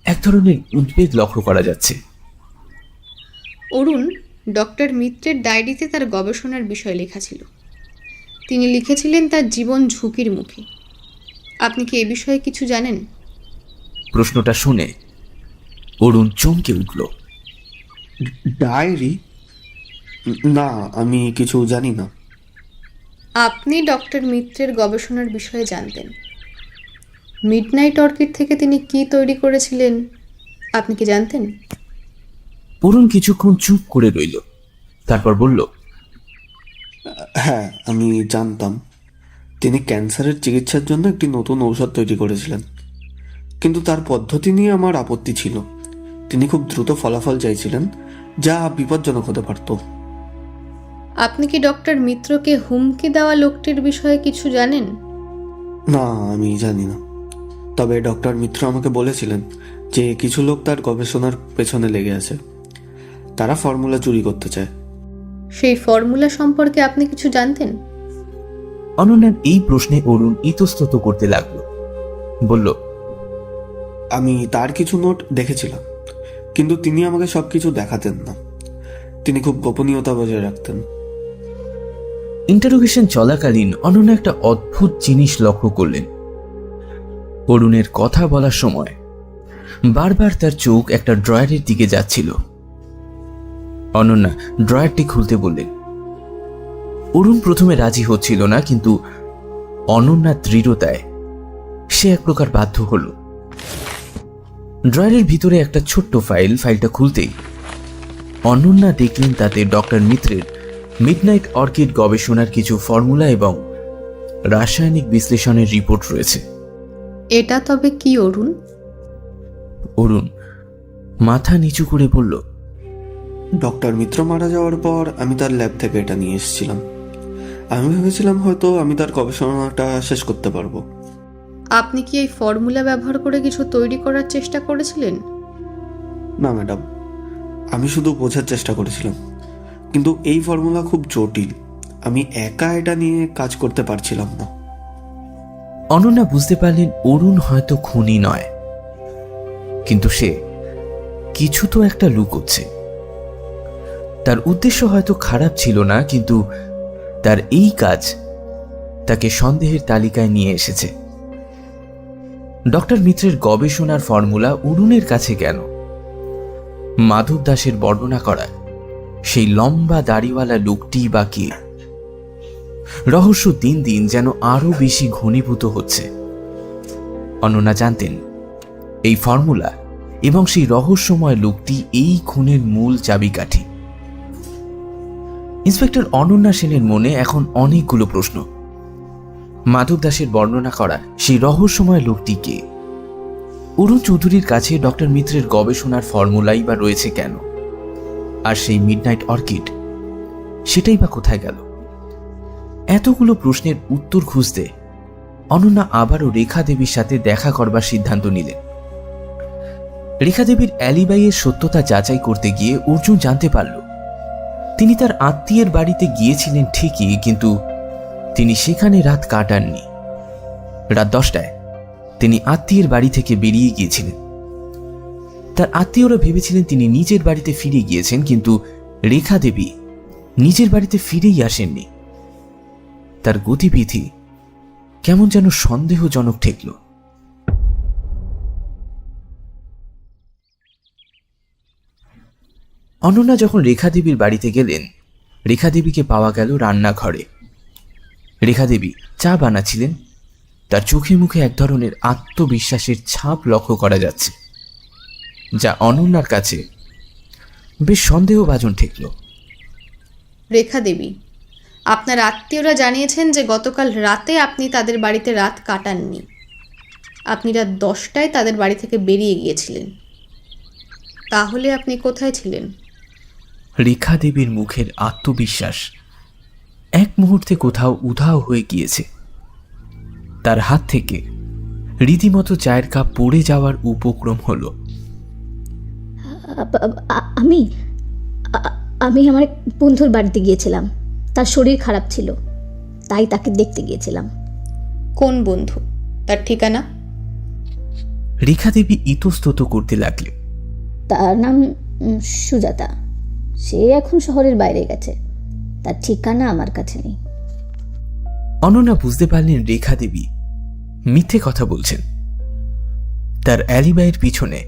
এক ধরনের উদ্বেগ লক্ষ্য করা যাচ্ছে। অরুণ ডক্টর মিত্রের ডায়েরিতে তার গবেষণার বিষয় লেখা ছিল। তিনি লিখেছিলেন তার জীবন ঝুঁকির মুখে। আপনি কি এ বিষয়ে কিছু জানেন? প্রশ্নটা শুনে অরুণ চমকে উঠল। ডায়েরি? না, আমি কিছু জানি না। আপনি ডক্টর মিত্রের গবেষণার বিষয়ে জানতেন। মিডনাইট অর্কিড থেকে তিনি কি তৈরি করেছিলেন আপনি কি জানতেন? অরুণ কিছুক্ষণ চুপ করে রইল, তারপর বলল, হ্যাঁ, আমি জানতাম। তিনি ক্যান্সারের চিকিৎসার জন্য একটি নতুন ঔষধ তৈরি করেছিলেন, কিন্তু তার পদ্ধতি নিয়ে আমার আপত্তি ছিল। তিনি খুব দ্রুত ফলাফল চাইছিলেন, যা বিপজ্জনক হতে পারত। আপনি কি ডক্টর মিত্রকে হুমকি দেওয়া লোকটির বিষয়ে কিছু জানেন? না, আমি জানি না। তবে ডক্টর মিত্র আমাকে বলেছিলেন যে কিছু লোক তার গবেষণার পেছনে লেগে আছে। তারা ফর্মুলা চুরি করতে চায়। সেই ফর্মুলা সম্পর্কে আপনি কিছু জানতেন? অনন্যার এই প্রশ্নে অরুণ ইতস্তত করতে লাগল। বলল, আমি তার কিছু নোট দেখেছিলাম, কিন্তু তিনি আমাকে সবকিছু দেখাতেন না। তিনি খুব গোপনীয়তা বজায় রাখতেন। ইন্টারোগেশন চলাকালীন অনন্যা একটা অদ্ভুত জিনিস লক্ষ্য করলেন। অরুণের কথা বলার সময় বারবার তার চোখ একটা ড্রয়ারের দিকে যাচ্ছিল। অনন্যা ড্রয়ারটি খুলতে বললেন। অরুণ প্রথমে রাজি হচ্ছিল না, কিন্তু অনন্যার দৃঢ়তায় সে এক প্রকার বাধ্য হল। ড্রয়ারের ভিতরে একটা ছোট্ট ফাইলটা খুলতেই অনন্যা দেখলেন তাতে ডক্টর মিত্রের মিডনাইট অর্কিড গবেষণার কিছু ফর্মুলা এবং রাসায়নিক বিশ্লেষণের রিপোর্ট রয়েছে। এটা তবে কি অরুণ? অরুণ মাথা নিচু করে বলল, ডক্টর মিত্র মারা যাওয়ার পর আমি তার ল্যাব থেকে এটা নিয়ে এসেছিলাম। আমি ভেবেছিলাম হয়তো আমি তার গবেষণাটা শেষ করতে পারবো। আপনি কি এই ফর্মুলা ব্যবহার করে কিছু তৈরি করার চেষ্টা করেছিলেন? না ম্যাডাম, আমি শুধু বোঝার চেষ্টা করেছিলাম। কিন্তু এই ফর্মুলা খুব জটিল, আমি একা এটা নিয়ে কাজ করতে পারছিলাম না। অনন্যা বুঝতে পারলেন অরুণ হয়তো খুনি নয়, কিন্তু সে কিছু তো একটা লুকোচ্ছে। তার উদ্দেশ্য হয়তো খারাপ ছিল না, কিন্তু তার এই কাজ তাকে সন্দেহের তালিকায় নিয়ে এসেছে। ডক্টর মিত্রের গবেষণার ফর্মুলা অরুণের কাছে কেন? মাধব দাসের বর্ণনা করা সেই লম্বা দাড়িওয়ালা লোকটি বা কে? রহস্য দিন দিন যেন আরো বেশি ঘনীভূত হচ্ছে। অনন্যা জানতেন এই ফর্মুলা এবং সেই রহস্যময় লোকটি এই খুনের মূল চাবিকাঠি। ইন্সপেক্টর অনন্যা সেনের মনে এখন অনেকগুলো প্রশ্ন। মাধব দাসের বর্ণনা করা সেই রহস্যময় লোকটি কে? অরুণ চৌধুরীর কাছে ডক্টর মিত্রের গবেষণার ফর্মুলাই বা রয়েছে কেন? আর সেই মিডনাইট অর্কিড সেটাই বা কোথায় গেল? এতগুলো প্রশ্নের উত্তর খুঁজতে অনন্যা আবারও রেখা দেবীর সাথে দেখা করবার সিদ্ধান্ত নিলেন। রেখা দেবীর অ্যালিবাইয়ের সত্যতা যাচাই করতে গিয়ে অর্জুন জানতে পারল তিনি তার আত্মীয়ের বাড়িতে গিয়েছিলেন ঠিকই, কিন্তু তিনি সেখানে রাত কাটাননি। রাত 10টায় তিনি আত্মীয়ের বাড়ি থেকে বেরিয়ে গিয়েছিলেন। তার আত্মীয়রা ভেবেছিলেন তিনি নিজের বাড়িতে ফিরে গিয়েছেন, কিন্তু রেখা দেবী নিজের বাড়িতে ফিরেই আসেননি। তার গতিবিধি কেমন যেন সন্দেহজনক ঠেকল। অনন্যা যখন রেখা দেবীর বাড়িতে গেলেন, রেখা দেবীকে পাওয়া গেল রান্নাঘরে। রেখা দেবী চা বানাচ্ছিলেন। তার চোখে মুখে এক ধরনের আত্মবিশ্বাসের ছাপ লক্ষ্য করা যাচ্ছে, যা অনন্যার কাছে বেশ সন্দেহভাজন ঠেকল। রেখা দেবী, আপনার আত্মীয়রা জানিয়েছেন যে গতকাল রাতে আপনি তাদের বাড়িতে রাত কাটাননি। আপনি রাত 10টায় তাদের বাড়ি থেকে বেরিয়ে গিয়েছিলেন। তাহলে আপনি কোথায় ছিলেন? রেখা দেবীর মুখের আত্মবিশ্বাস এক মুহূর্তে কোথাও উধাও হয়ে গিয়েছে। তার হাত থেকে রীতিমতো চায়ের কাপ পড়ে যাওয়ার উপক্রম হলো। আমি আমি আমার এক বন্ধুর বাড়িতে গিয়েছিলাম। তার শরীর খারাপ ছিল, তাই তাকে দেখতে গিয়েছিলাম। কোন বন্ধু? তার ঠিকানা? রেখা দেবী ইতস্তত করতে লাগলেন। তার নাম সুজাতা। সে এখন শহরের বাইরে গেছে। তার ঠিকানা আমার কাছে নেই। অনন্যা বুঝতে পারলেন রেখা দেবী মিথ্যে কথা বলছেন। তার অ্যালিবাইয়ের পিছনে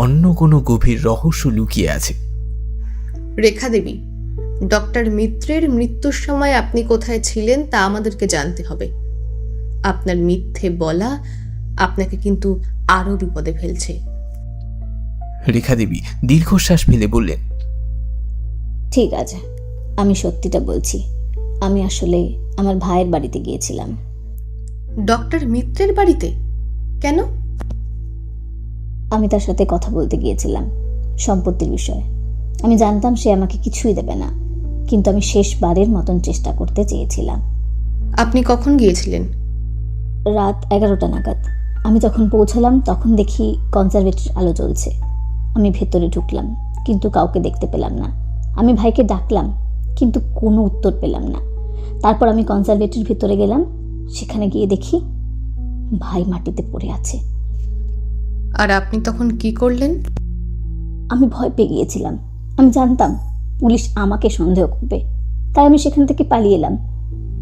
অন্য কোনো গভীর রহস্য লুকিয়ে আছে। রেখা দেবী, ডক্টর মিত্রের মৃত্যুর সময় আপনি কোথায় ছিলেন তা আমাদেরকে জানতে হবে। আপনার মিথ্যে বলা আপনাকে কিন্তু আরো বিপদে ফেলছে। রেখা দেবী দীর্ঘশ্বাস ফেলে বললেন, ঠিক আছে, আমি সত্যিটা বলছি। আমি আসলে আমার ভাইয়ের বাড়িতে গিয়েছিলাম। ডক্টর মিত্রের বাড়িতে কেন? আমি তার সাথে কথা বলতে গিয়েছিলাম সম্পত্তির বিষয়ে। আমি জানতাম সে আমাকে কিছুই দেবে না, কিন্তু আমি শেষবারের মতন চেষ্টা করতে চেয়েছিলাম। আপনি কখন গিয়েছিলেন? রাত 11টা নাগাদ। আমি যখন পৌঁছলাম তখন দেখি কনজারভেটরির আলো জ্বলছে। আমি ভেতরে ঢুকলাম, কিন্তু কাউকে দেখতে পেলাম না। আমি ভাইকে ডাকলাম, কিন্তু কোনো উত্তর পেলাম না। তারপর আমি কনজারভেটরির ভিতরে গেলাম। সেখানে গিয়ে দেখি ভাই মাটিতে পড়ে আছে। আর আপনি তখন কি করলেন? আমি ভয় পেয়ে গিয়েছিলাম। আমি জানতাম পুলিশ আমাকে সন্দেহ করবে, তাই আমি সেখান থেকে পালিয়ে এলাম।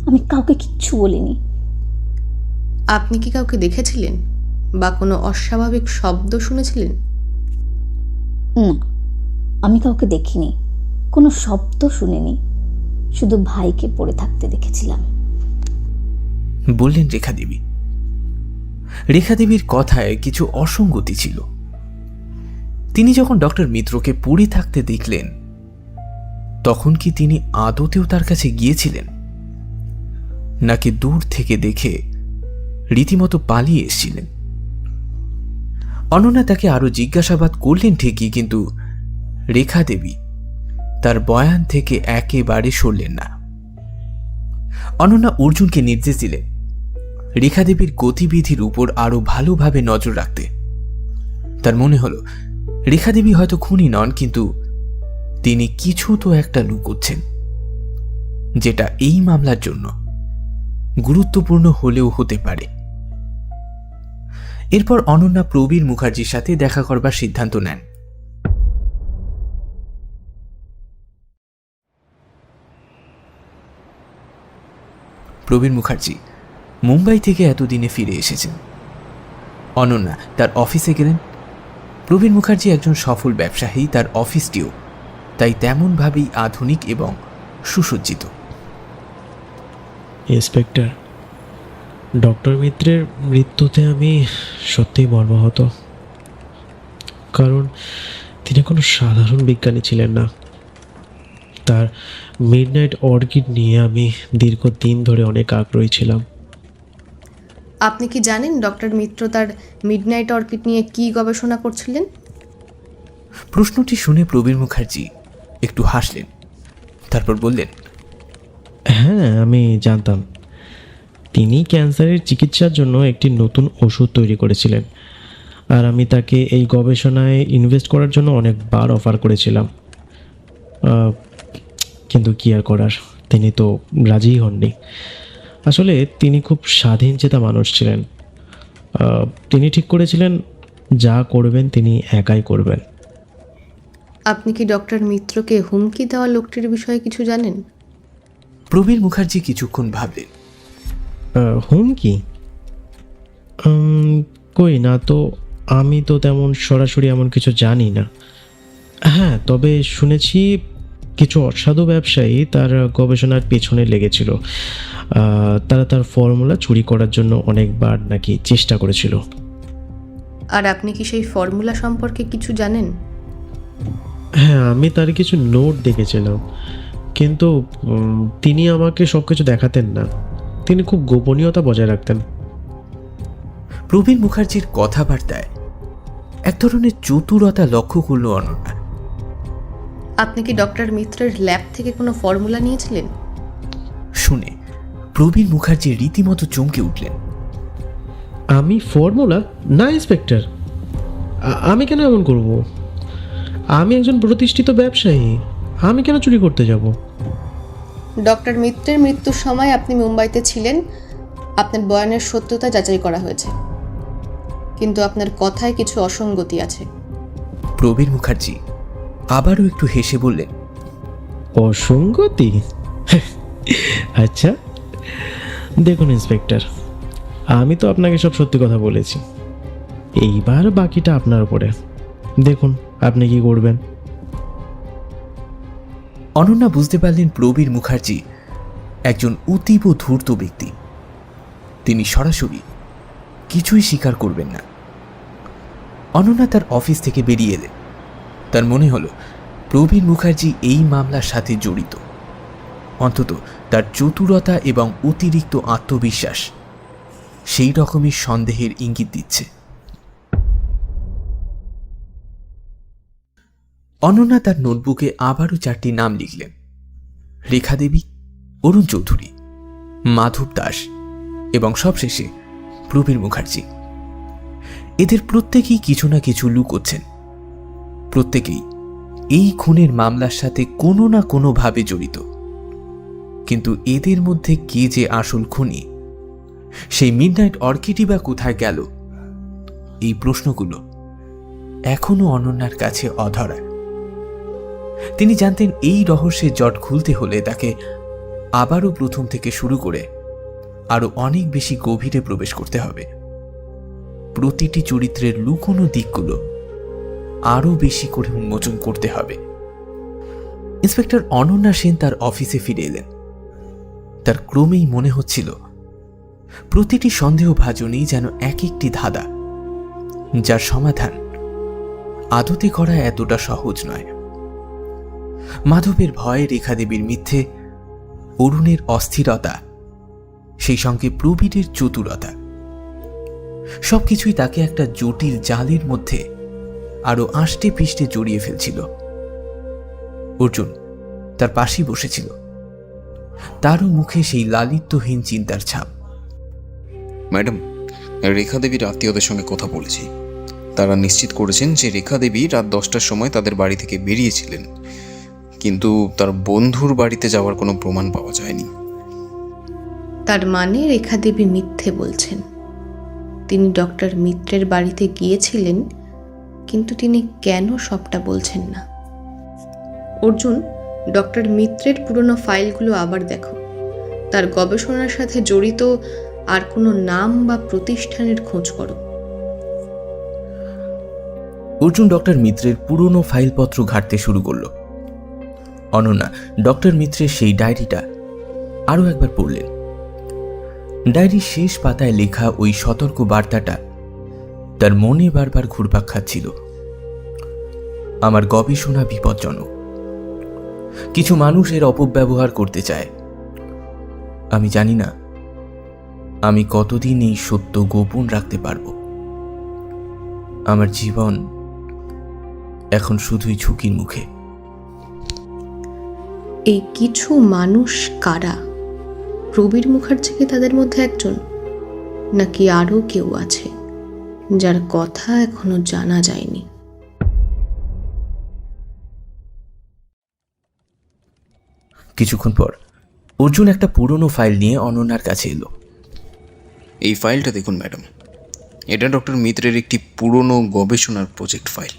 আমি কাউকে কিচ্ছু বলিনি। আপনি কি কাউকে দেখেছিলেন বা কোনো অস্বাভাবিক শব্দ শুনেছিলেন? না, আমি কাউকে দেখিনি, কোনো শব্দ শুনিনি। শুধু ভাইকে পড়ে থাকতে দেখেছিলাম, বললেন রেখা দেবী। রেখা দেবীর কথায় কিছু অসঙ্গতি ছিল। তিনি যখন ডক্টর মিত্রকে পড়ে থাকতে দেখলেন, তখন কি তিনি আদতেও তার কাছে গিয়েছিলেন, নাকি দূর থেকে দেখে রীতিমতো পালিয়ে এসেছিলেন? অনন্যা তাকে আরো জিজ্ঞাসাবাদ করলেন ঠিকই, কিন্তু রেখা দেবী তার বয়ান থেকে একেবারে সরলেন না। অনন্যা অর্জুনকে নির্দেশ দিলেন রেখা দেবীর গতিবিধির উপর আরো ভালোভাবে নজর রাখতে। তার মনে হলো রেখা দেবী হয়তো খুনি নন, কিন্তু তিনি কিছু তো একটা লুকোচ্ছেন, যেটা এই মামলার জন্য গুরুত্বপূর্ণ হলেও হতে পারে। এরপর অনন্যা প্রবীর মুখার্জির সাথে দেখা করবার সিদ্ধান্ত নেন। প্রবীর মুখার্জি মুম্বাই থেকে এতদিনে ফিরে এসেছেন। অনন্যা তার অফিসে গেলেন। প্রবীর মুখার্জি একজন সফল ব্যবসায়ী, তার অফিসটিও তাই তেমনভাবেই আধুনিক এবং সুসজ্জিত। ইন্সপেক্টর, ডক্টর মিত্রের মৃত্যুতে আমি সত্যিই মর্মাহত। কারণ তিনি কোনো সাধারণ বিজ্ঞানী ছিলেন না। তার মিডনাইট অর্কিড নিয়ে আমি দীর্ঘদিন ধরে অনেক আগ্রহী ছিলাম। আপনি কি জানেন ডক্টর মিত্র তার মিডনাইট অর্কিড নিয়ে কী গবেষণা করছিলেন? প্রশ্নটি শুনে প্রবীর মুখার্জি একটু হাসলেন, তারপর বললেন, হ্যাঁ, আমি জানতাম। তিনি ক্যান্সারের চিকিৎসার জন্য একটি নতুন ওষুধ তৈরি করেছিলেন, আর আমি তাকে এই গবেষণায় ইনভেস্ট করার জন্য অনেকবার অফার করেছিলাম। কিন্তু কী আর করার, তিনি তো রাজিই হননি। আসলে তিনি খুব স্বাধীনচেতা মানুষ ছিলেন। তিনি ঠিক করেছিলেন যা করবেন তিনি একাই করবেন। আপনি কি ডক্টর মিত্রকে হুমকি দেওয়া লোকটির বিষয়ে কিছু জানেন? প্রবীর মুখার্জি কিছুক্ষণ ভাবলেন। হুমকি? কই না তো, আমি তো তেমন সরাসরি এমন কিছু জানি না। হ্যাঁ, তবে শুনেছি কিছু অসাধু ব্যবসায়ী তার গবেষণার পেছনে লেগেছিল। তারা তার ফর্মুলা চুরি করার জন্য অনেকবার নাকি চেষ্টা করেছিল। আর আপনি কি সেই ফর্মুলা সম্পর্কে কিছু জানেন? হ্যাঁ, আমি তার কিছু নোট দেখেছিলাম, কিন্তু তিনি আমাকে সব কিছু দেখাতেন না। তিনি খুব গোপনীয়তা বজায় রাখতেন। প্রবীর মুখার্জির কথাবার্তায় এক ধরনের চতুরতা লক্ষ্য করল অনন্যা। আপনি কি ডক্টর মিত্রের ল্যাব থেকে কোনো ফর্মুলা নিয়েছিলেন? শুনে প্রবীর মুখার্জি রীতিমতো চমকে উঠলেন। আমি ফর্মুলা? না ইন্সপেক্টর, আমি কেন এমন করব? আমি একজন প্রতিষ্ঠিত ব্যবসায়ী, আমি কেন চুরি করতে যাব? ডক্টর মিত্রের মৃত্যুর সময় আপনি মুম্বাইতে ছিলেন। আপনার বয়ানের সত্যতা যাচাই করা হয়েছে, কিন্তু আপনার কথায় কিছু অসঙ্গতি আছে। প্রবীর মুখার্জি আবারও একটু হেসে বললেন, অসঙ্গতি? আচ্ছা, দেখুন ইন্সপেক্টর, আমি তো আপনাকে সব সত্যি কথা বলেছি। এইবার বাকিটা আপনার উপরে, দেখুন আপনি কি করবেন। অনন্যা বুঝতে পারলেন প্রবীর মুখার্জি একজন অতীব ধূর্ত ব্যক্তি। তিনি সরাসরি কিছুই স্বীকার করবেন না। অনন্যা তার অফিস থেকে বেরিয়ে এলেন। তার মনে হলো প্রবীর মুখার্জি এই মামলার সাথে জড়িত। অন্তত তার চতুরতা এবং অতিরিক্ত আত্মবিশ্বাস সেই রকমই সন্দেহের ইঙ্গিত দিচ্ছে। অনন্যা তার নোটবুকে আবারও 4টি নাম লিখলেন: রেখা দেবী, অরুণ চৌধুরী, মাধব দাস এবং সবশেষে প্রবীর মুখার্জি। এদের প্রত্যেকেই কিছু না কিছু লুকোচ্ছেন। প্রত্যেকেই এই খুনের মামলার সাথে কোনো না কোনোভাবে জড়িত। কিন্তু এদের মধ্যে কে যে আসল খুনি, সেই মিডনাইট অর্কিডই বা কোথায় গেল, এই প্রশ্নগুলো এখনো অনন্যার কাছে অধরা। তিনি জানতেন এই রহস্যের জট খুলতে হলে তাকে আবারও প্রথম থেকে শুরু করে আরো অনেক বেশি গভীরে প্রবেশ করতে হবে। প্রতিটি চরিত্রের লুকোনো দিকগুলো আরো বেশি করে উন্মোচন করতে হবে। ইন্সপেক্টর অনন্যা সেন তার অফিসে ফিরে এলেন। তার ক্রমেই মনে হচ্ছিল প্রতিটি সন্দেহভাজনই যেন এক একটি ধাঁধা, যার সমাধান আদতে করা এতটা সহজ নয়। মাধবের ভয়, রেখা দেবীর মিথ্যে, অরুণের অস্থিরতা, সেই সঙ্গে প্রবীরের চতুরতা, সবকিছুই তাকে একটা জটিল জালের মধ্যে আরো আষ্টে পৃষ্ঠে জড়িয়ে ফেলছিল। অর্জুন তার পাশেই বসেছিল, তারও মুখে সেই লালিত্যহীন চিন্তার ছাপ। ম্যাডাম, রেখা দেবীর আত্মীয়দের সঙ্গে কথা বলেছি। তারা নিশ্চিত করেছেন যে রেখা দেবী রাত 10টার সময় তাদের বাড়ি থেকে বেরিয়েছিলেন, কিন্তু তার বন্ধুর বাড়িতে যাওয়ার কোনো প্রমাণ পাওয়া যায়নি। তার মানে রেখা দেবী মিথ্যে বলছেন। তিনি ডক্টর মিত্রের বাড়িতে গিয়েছিলেন, কিন্তু তিনি কেন সবটা বলছেন না? অর্জুন, ডক্টর মিত্রের পুরনো ফাইলগুলো আবার দেখো। তার গবেষণার সাথে জড়িত আর কোনো নাম বা প্রতিষ্ঠানের খোঁজ করো। অর্জুন ডক্টর মিত্রের পুরনো ফাইলপত্র ঘাঁটতে শুরু করল। অনন্যা ডক্টর মিত্রের সেই ডায়েরিটা আরও একবার পড়লেন। ডায়েরির শেষ পাতায় লেখা ওই সতর্ক বার্তাটা তার মনে বারবার ঘুরপাক খাচ্ছিল। আমার গবেষণা বিপজ্জনক, কিছু মানুষ এর অপব্যবহার করতে চায়। আমি জানি না আমি কতদিন এই সত্য গোপন রাখতে পারব। আমার জীবন এখন শুধুই ঝুঁকির মুখে। এই কিছু মানুষ কারা? প্রবীর মুখার্জি কি তাদের মধ্যে একজন, নাকি আরও কেউ আছে যার কথা এখনো জানা যায়নি? কিছুক্ষণ পর অর্জুন একটা পুরনো ফাইল নিয়ে অনন্যার কাছে এলো। এই ফাইলটা দেখুন ম্যাডাম, এটা ডক্টর মিত্রের একটি পুরনো গবেষণার প্রজেক্ট ফাইল,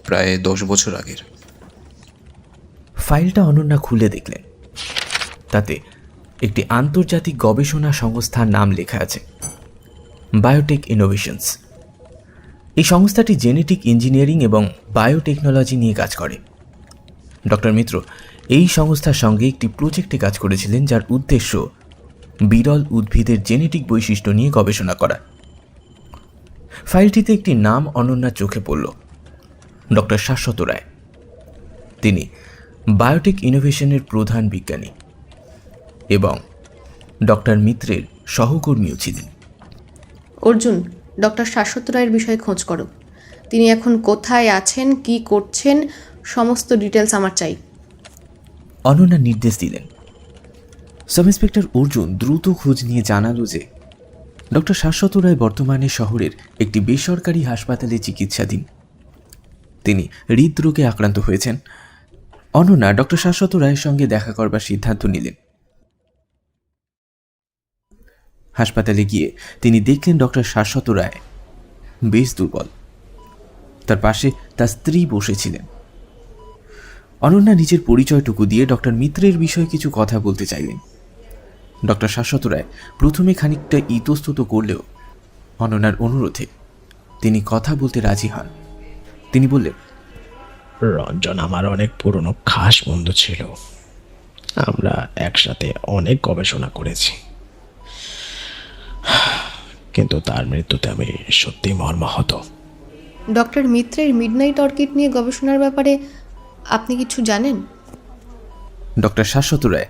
প্রায় 10 বছর আগের। ফাইলটা অনন্যা খুলে দেখলেন। তাতে একটি আন্তর্জাতিক গবেষণা সংস্থার নাম লেখা আছে, বায়োটেক ইনোভেশনস। এই সংস্থাটি জেনেটিক ইঞ্জিনিয়ারিং এবং বায়োটেকনোলজি নিয়ে কাজ করে। ডক্টর মিত্র এই সংস্থার সঙ্গে একটি প্রজেক্টে কাজ করেছিলেন, যার উদ্দেশ্য বিরল উদ্ভিদের জেনেটিক বৈশিষ্ট্য নিয়ে গবেষণা করা। ফাইলটিতে একটি নাম অনন্যার চোখে পড়ল, ডক্টর শাশ্বত রায়। তিনি বায়োটেক ইনোভেশনের প্রধান বিজ্ঞানী এবং ডক্টর মিত্রের সহকর্মীও ছিলেন। অর্জুন, ডক্টর শাশ্বত রায়ের বিষয়ে খোঁজ করো। তিনি এখন কোথায় আছেন, কি করছেন, সমস্ত ডিটেলস আমার চাই। অনন্যা নির্দেশ দিলেন। সাব ইন্সপেক্টর অর্জুন দ্রুত খোঁজ নিয়ে জানালো যে ডক্টর শাশ্বত রায় বর্তমানে শহরের একটি বেসরকারি হাসপাতালে চিকিৎসাধীন। তিনি হৃদরোগে আক্রান্ত হয়েছেন। অনন্যা ডক্টর শাশ্বত রায়ের সঙ্গে দেখা করবার সিদ্ধান্ত নিলেন। হাসপাতালে গিয়ে তিনি দেখলেন ডক্টর শাশ্বত রায় বেশ দুর্বল। তার পাশে তার স্ত্রী বসেছিলেন। অনন্যা নিজের পরিচয়টুকু দিয়ে ডক্টর মিত্রের বিষয়ে কিছু কথা বলতে চাইলেন। ডক্টর শাশ্বত রায় প্রথমে খানিকটা ইতস্তত করলেও অনন্যার অনুরোধে তিনি কথা বলতে রাজি হন। তিনি বললেন, রঞ্জন আমার অনেক পুরনো খাস বন্ধু ছিল। আমরা একসাথে অনেক গবেষণা করেছি, কিন্তু তার মৃত্যুতে আমি সত্যিই মর্মাহত। ডক্টর মিত্রের মিডনাইট অর্কিড নিয়ে গবেষণার ব্যাপারে আপনি কিছু জানেন? ডক্টর শাশ্বত রায়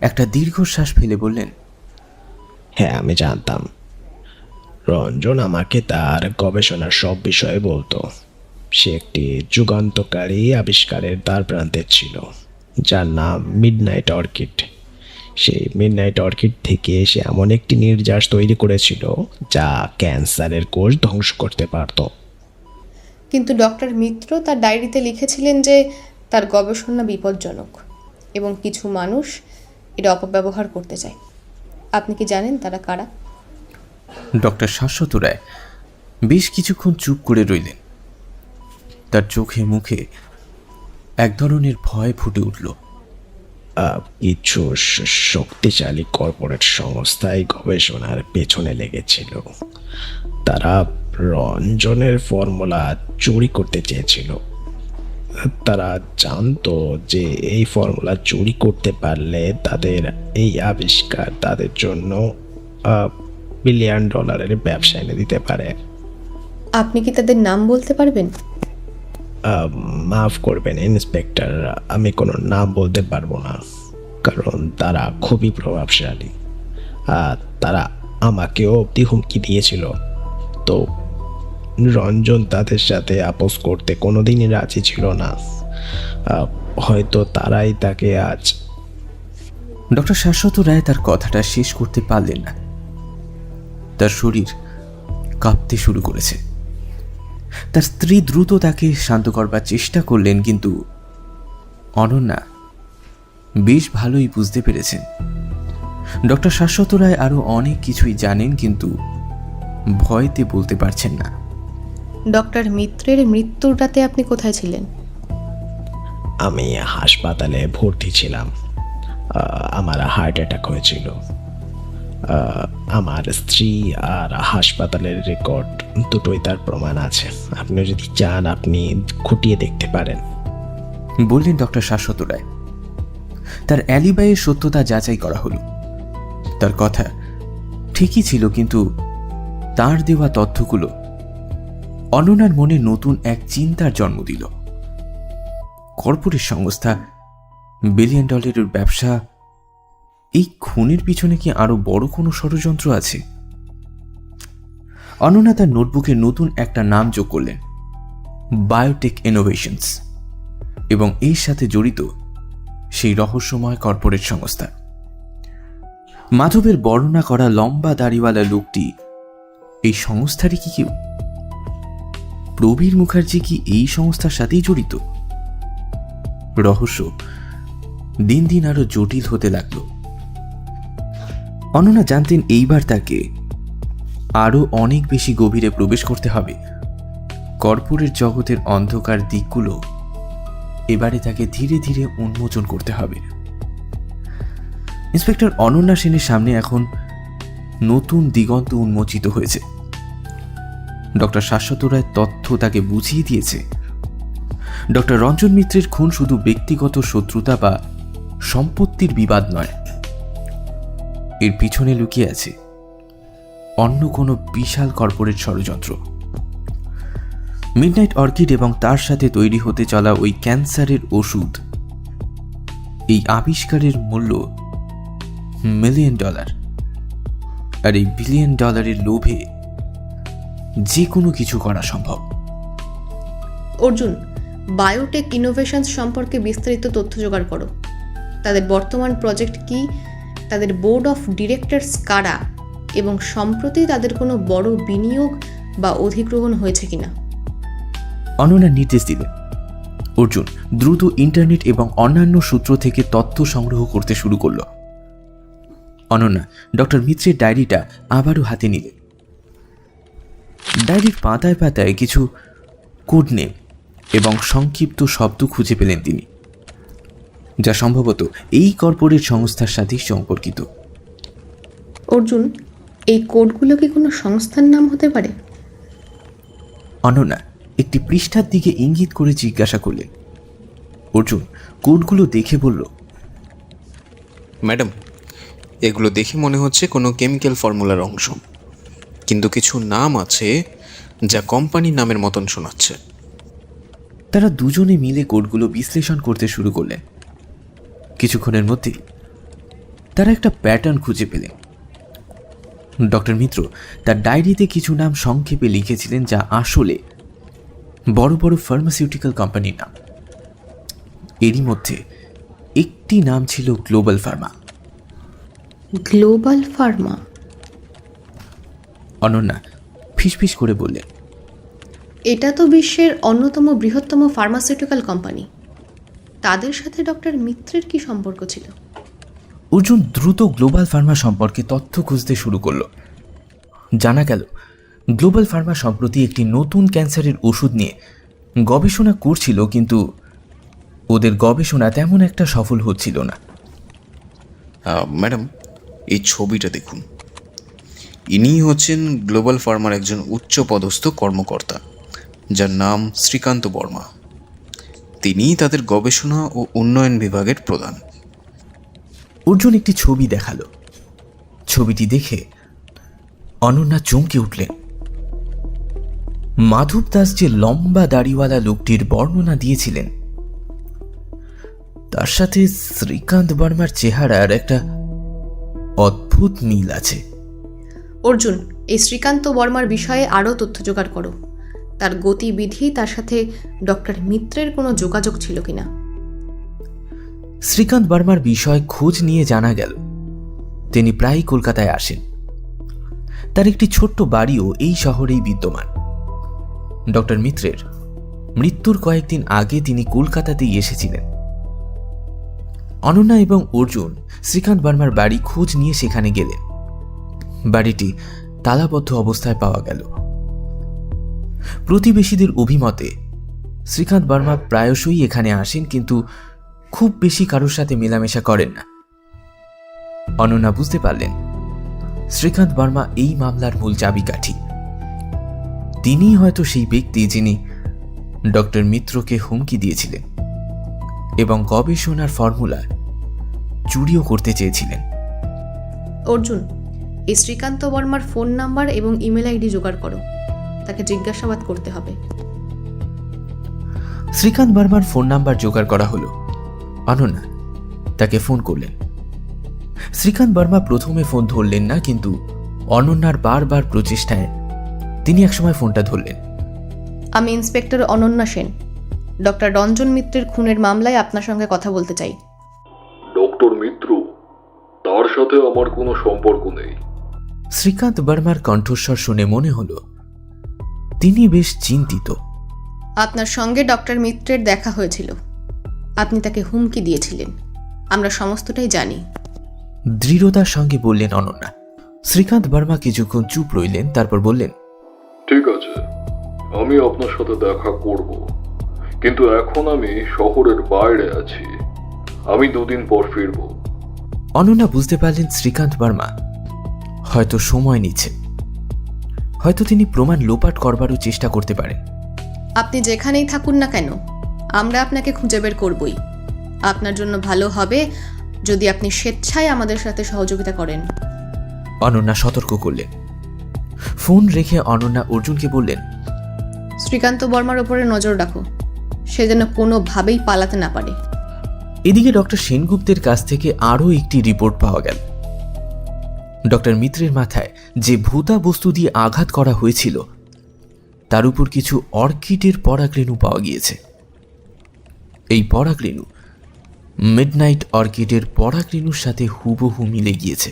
একটা দীর্ঘশ্বাস ফেলে বললেন, হ্যাঁ, আমি জানতাম। রঞ্জন আমাকে তার গবেষণার সব বিষয়ে বলতো। সে একটি যুগান্তকারী আবিষ্কারের দ্বার প্রান্তে ছিল, যার নাম মিডনাইট অর্কিড। সেই মিডনাইট অর্কিড থেকে সে এমন একটি নির্যাস তৈরি করেছিল যা ক্যান্সারের কোষ ধ্বংস করতে পারত। কিন্তু ডক্টর মিত্র তার ডায়েরিতে লিখেছিলেন যে তার গবেষণা বিপজ্জনক এবং কিছু মানুষ এটা অপব্যবহার করতে চায়। আপনি কি জানেন তারা কারা? ডক্টর শাশ্বত রায় বেশ কিছুক্ষণ চুপ করে রইলেন। তার চোখে মুখে এক ধরনের ভয় ফুটে উঠল। কিছু শক্তিশালী কর্পোরেট সংস্থায় গবেষণার পেছনে লেগেছিল। তারা রঞ্জনের ফর্মুলা চুরি করতে চেয়েছিল। তারা জানতো যে এই ফর্মুলা চুরি করতে পারলে তাদের এই আবিষ্কার তাদের জন্য $1 বিলিয়ন ব্যবসা এনে দিতে পারে। আপনি কি তাদের নাম বলতে পারবেন? মাফ করবেন ইন্সপেক্টর, আমি কোনো নাম বলতে পারবো না, কারণ তারা খুবই প্রভাবশালী। তারা আমাকেও অব্দি হুমকি দিয়েছিল। তো রঞ্জন তাদের সাথে আপোস করতে কোনোদিনই রাজি ছিল না। হয়তো তারাই তাকে আজ। ডক্টর শাশ্বত রায় তার কথাটা শেষ করতে পারলেন না। তার শরীর কাঁপতে শুরু করেছে। তার স্ত্রী দ্রুত তাকে শান্ত করবার চেষ্টা করলেন, কিন্তু অনন্যা বেশ ভালোই বুঝতে পেরেছেন ডক্টর শাশ্বত রায় আরো অনেক কিছুই জানেন, কিন্তু ভয়তে বলতে পারছেন না। ডক্টর মিত্রের মৃত্যুর রাতে আপনি কোথায় ছিলেন? আমি হাসপাতালে ভর্তি ছিলাম। আমার হার্ট অ্যাটাক হয়েছিল। আমার স্ত্রী আর হাসপাতালের রেকর্ড দুটোই তার প্রমাণ আছে। আপনি যদি চান আপনি খুঁটিয়ে দেখতে পারেন, বললেন ডক্টর শাশ্বত রায়। তার অ্যালিবাইয়ের সত্যতা যাচাই করা হলো। তার কথা ঠিকই ছিল, কিন্তু তার দেওয়া তথ্যগুলো অনন্যার মনে নতুন এক চিন্তার জন্ম দিল। কর্পোরেট সংস্থা, বিলিয়ন ডলারের ব্যবসা, এই খুনের পিছনে কি আরো বড় কোনো ষড়যন্ত্র আছে? অনন্যা তার নোটবুকে নতুন একটা নাম যোগ করলেন, বায়োটেক ইনোভেশনস, এবং এর সাথে জড়িত সেই রহস্যময় কর্পোরেট সংস্থা। মাধবের বর্ণনা করা লম্বা দাড়িওয়ালা লোকটি এই সংস্থারই কি কেউ? প্রবীর মুখার্জি কি এই সংস্থার সাথেই জড়িত? রহস্য দিন দিন আরো জটিল হতে লাগল। অনন্যা জানতেন এইবার তাকে আরো অনেক বেশি গভীরে প্রবেশ করতে হবে। কর্পোরেট জগতের অন্ধকার দিকগুলো এবারে তাকে ধীরে ধীরে উন্মোচন করতে হবে। ইন্সপেক্টর অনন্যা সেনের সামনে এখন নতুন দিগন্ত উন্মোচিত হয়েছে। ডক্টর শাশ্বত রায় তথ্য তাকে বুঝিয়ে দিয়েছে ডক্টর রঞ্জন মিত্রের খুন শুধু ব্যক্তিগত শত্রুতা বা সম্পত্তির বিবাদ নয়, এর পিছনে লুকিয়ে আছে অন্য কোনো বিশাল কর্পোরেট ষড়যন্ত্র। মিডনাইট অর্কিড এবং তার সাথে তৈরি হতে চলা ওই ক্যান্সারের ওষুধ, এই আবিষ্কারের মূল্য $1 মিলিয়ন, আর এই $1 বিলিয়ন লোভে যে কোনো কিছু করা সম্ভব। অর্জুন, বায়োটেক ইনোভেশনস সম্পর্কে বিস্তারিত তথ্য জোগাড় করো। তাদের বর্তমান প্রজেক্ট কি, তাদের বোর্ড অফ ডিরেক্টরস কারা, এবং সম্প্রতি তাদের কোনো বড় বিনিয়োগ বা অধিগ্রহণ হয়েছে কিনা। অনন্যা নির্দেশ দিলেন। অর্জুন দ্রুত ইন্টারনেট এবং অন্যান্য সূত্র থেকে তথ্য সংগ্রহ করতে শুরু করল। অনন্যা ডক্টর মিত্রের ডায়েরিটা আবারও হাতে নিলেন। ডায়েরির পাতায় পাতায় কিছু কোড নেম এবং সংক্ষিপ্ত শব্দ খুঁজে পেলেন তিনি, যা সম্ভবত এই কর্পোরেট সংস্থার সাথেই সম্পর্কিত। অর্জুন, এই কোডগুলো কি কোনো সংস্থার নাম হতে পারে? অনন্যা একটি পৃষ্ঠার দিকে ইঙ্গিত করে জিজ্ঞাসা করলেন। অর্জুন কোডগুলো দেখে বলল, ম্যাডাম, এগুলো দেখে মনে হচ্ছে কোনো কেমিক্যাল ফর্মুলার অংশ, কিন্তু কিছু নাম আছে যা কোম্পানির নামের মতন শোনাচ্ছে। তারা দুজনে মিলে কোডগুলো বিশ্লেষণ করতে শুরু করলেন। কিছুক্ষণের মধ্যে তারা একটা প্যাটার্ন খুঁজে পেলেন। ডক্টর মিত্র তার ডায়েরিতে কিছু নাম সংক্ষেপে লিখেছিলেন, যা আসলে বড় বড় ফার্মাসিউটিক্যাল কোম্পানির নাম। এরই মধ্যে একটি নাম ছিল global Pharma. Global Pharma? Ananya ফিসফিস করে বললেন, এটা তো বিশ্বের অন্যতম বৃহত্তম ফার্মাসিউটিক্যাল কোম্পানি। তাদের সাথে ডক্টর মিত্রের কি সম্পর্ক ছিল? অর্জুন দ্রুত গ্লোবাল ফার্মা সম্পর্কে তথ্য খুঁজতে শুরু করল। জানা গেল গ্লোবাল ফার্মা সম্প্রতি একটি নতুন ক্যান্সারের ওষুধ নিয়ে গবেষণা করছিল, কিন্তু ওদের গবেষণা তেমন একটা সফল হচ্ছিল না। ম্যাডাম, এই ছবিটা দেখুন। ইনি হচ্ছেন গ্লোবাল ফার্মার একজন উচ্চপদস্থ কর্মকর্তা, যার নাম শ্রীকান্ত বর্মা। তিনি তাদের গবেষণা ও উন্নয়ন বিভাগের প্রধান। অর্জুন একটি ছবি দেখালো। ছবিটি দেখে অনন্যা চমকে উঠলেন। মাধব দাস যে লম্বা দাড়িওয়ালা লোকটির বর্ণনা দিয়েছিলেন, তার সাথে শ্রীকান্ত বর্মার চেহারার একটা অদ্ভুত মিল আছে। অর্জুন, এই শ্রীকান্ত বর্মার বিষয়ে আরও তথ্য জোগাড় করো। তার গতিবিধি, তার সাথে ডক্টর মিত্রের কোনো যোগাযোগ ছিল কিনা। শ্রীকান্ত বর্মার বিষয় খোঁজ নিয়ে জানা গেল তিনি প্রায়ই কলকাতায় আসেন। তার একটি ছোট্ট বাড়িও এই শহরেই বিদ্যমান। ডক্টর মিত্রের মৃত্যুর কয়েকদিন আগে তিনি কলকাতাতেই এসেছিলেন। অনন্যা এবং অর্জুন শ্রীকান্ত বর্মার বাড়ি খোঁজ নিয়ে সেখানে গেলেন। বাড়িটি তালাবদ্ধ অবস্থায় পাওয়া গেল। প্রতিবেশীদের অভিমতে শ্রীকান্ত বর্মা প্রায়শই এখানে আসেন, কিন্তু খুব বেশি কারোর সাথে মেলামেশা করেন না। অনন্যা বুঝতে পারলেন শ্রীকান্ত বর্মা এই মামলার মূল চাবিকাঠি। তিনিই হয়তো সেই ব্যক্তি যিনি ডক্টর মিত্রকে হুমকি দিয়েছিলেন এবং গবেষণার ফর্মুলা চুরিও করতে চেয়েছিলেন। অর্জুন, এই শ্রীকান্ত বর্মার ফোন নাম্বার এবং ইমেল আইডি জোগাড় করো, তাকে জিজ্ঞাসাবাদ করতে হবে। শ্রীকান্ত বর্মার ফোন নাম্বার জোগাড় করা হলো। অনন্যা তাকে ফোন করলেন। শ্রীকান্ত বর্মা প্রথমে ফোন ধরলেন না, কিন্তু অনন্যার বারবার প্রচেষ্টায় তিনি একসময় ফোনটা ধরলেন। আমি ইন্সপেক্টর অনন্যা সেন, ডক্টর রঞ্জন মিত্রের খুনের মামলায় আপনার সঙ্গে কথা বলতে চাই। ডক্টর মিত্র, তার সাথে আমার কোনো সম্পর্ক নেই। শ্রীকান্ত বর্মার কণ্ঠস্বর শুনে মনে হলো তিনি বেশ চিন্তিত। আপনার সঙ্গে ডক্টর মিত্রের দেখা হয়েছিল, আপনি তাকে হুমকি দিয়েছিলেন, আমরা সমস্তটাই জানি। দৃঢ়তার সঙ্গে বললেন অনন্যা। শ্রীকান্ত বর্মা কিছুক্ষণ চুপ রইলেন, তারপর বললেন, ঠিক আছে, আমি আপনার সাথে দেখা করব, কিন্তু এখন আমি শহরের বাইরে আছি। আমি 2 দিন পর ফিরব। অনন্যা বুঝতে পারলেন শ্রীকান্ত বর্মা হয়তো সময় নিচ্ছে, হয়তো তিনি প্রমাণ লোপাট করবারও চেষ্টা করতে পারেন। আপনি যেখানেই থাকুন না কেন, আমরা আপনাকে খুঁজে বের করবই। আপনার জন্য ভালো হবে যদি আপনি স্বেচ্ছায় আমাদের সাথে সহযোগিতা করেন। অনন্যা সতর্ক করলেন। ফোন রেখে অনন্যা অর্জুনকে বললেন, শ্রীকান্ত বর্মার ওপরে নজর রাখো, সে যেন কোনোভাবেই পালাতে না পারে। এদিকে ডক্টর সেনগুপ্তের কাছ থেকে আরও একটি রিপোর্ট পাওয়া গেল। ডক্টর মিত্রের মাথায় যে ভূতা বস্তু দিয়ে আঘাত করা হয়েছিল তার উপর কিছু অর্কিডের পরাগরেণু পাওয়া গিয়েছে। এই পরাগরেণু মিডনাইট অর্কিডের পরাগরেণুর সাথে হুবহু মিলে গিয়েছে।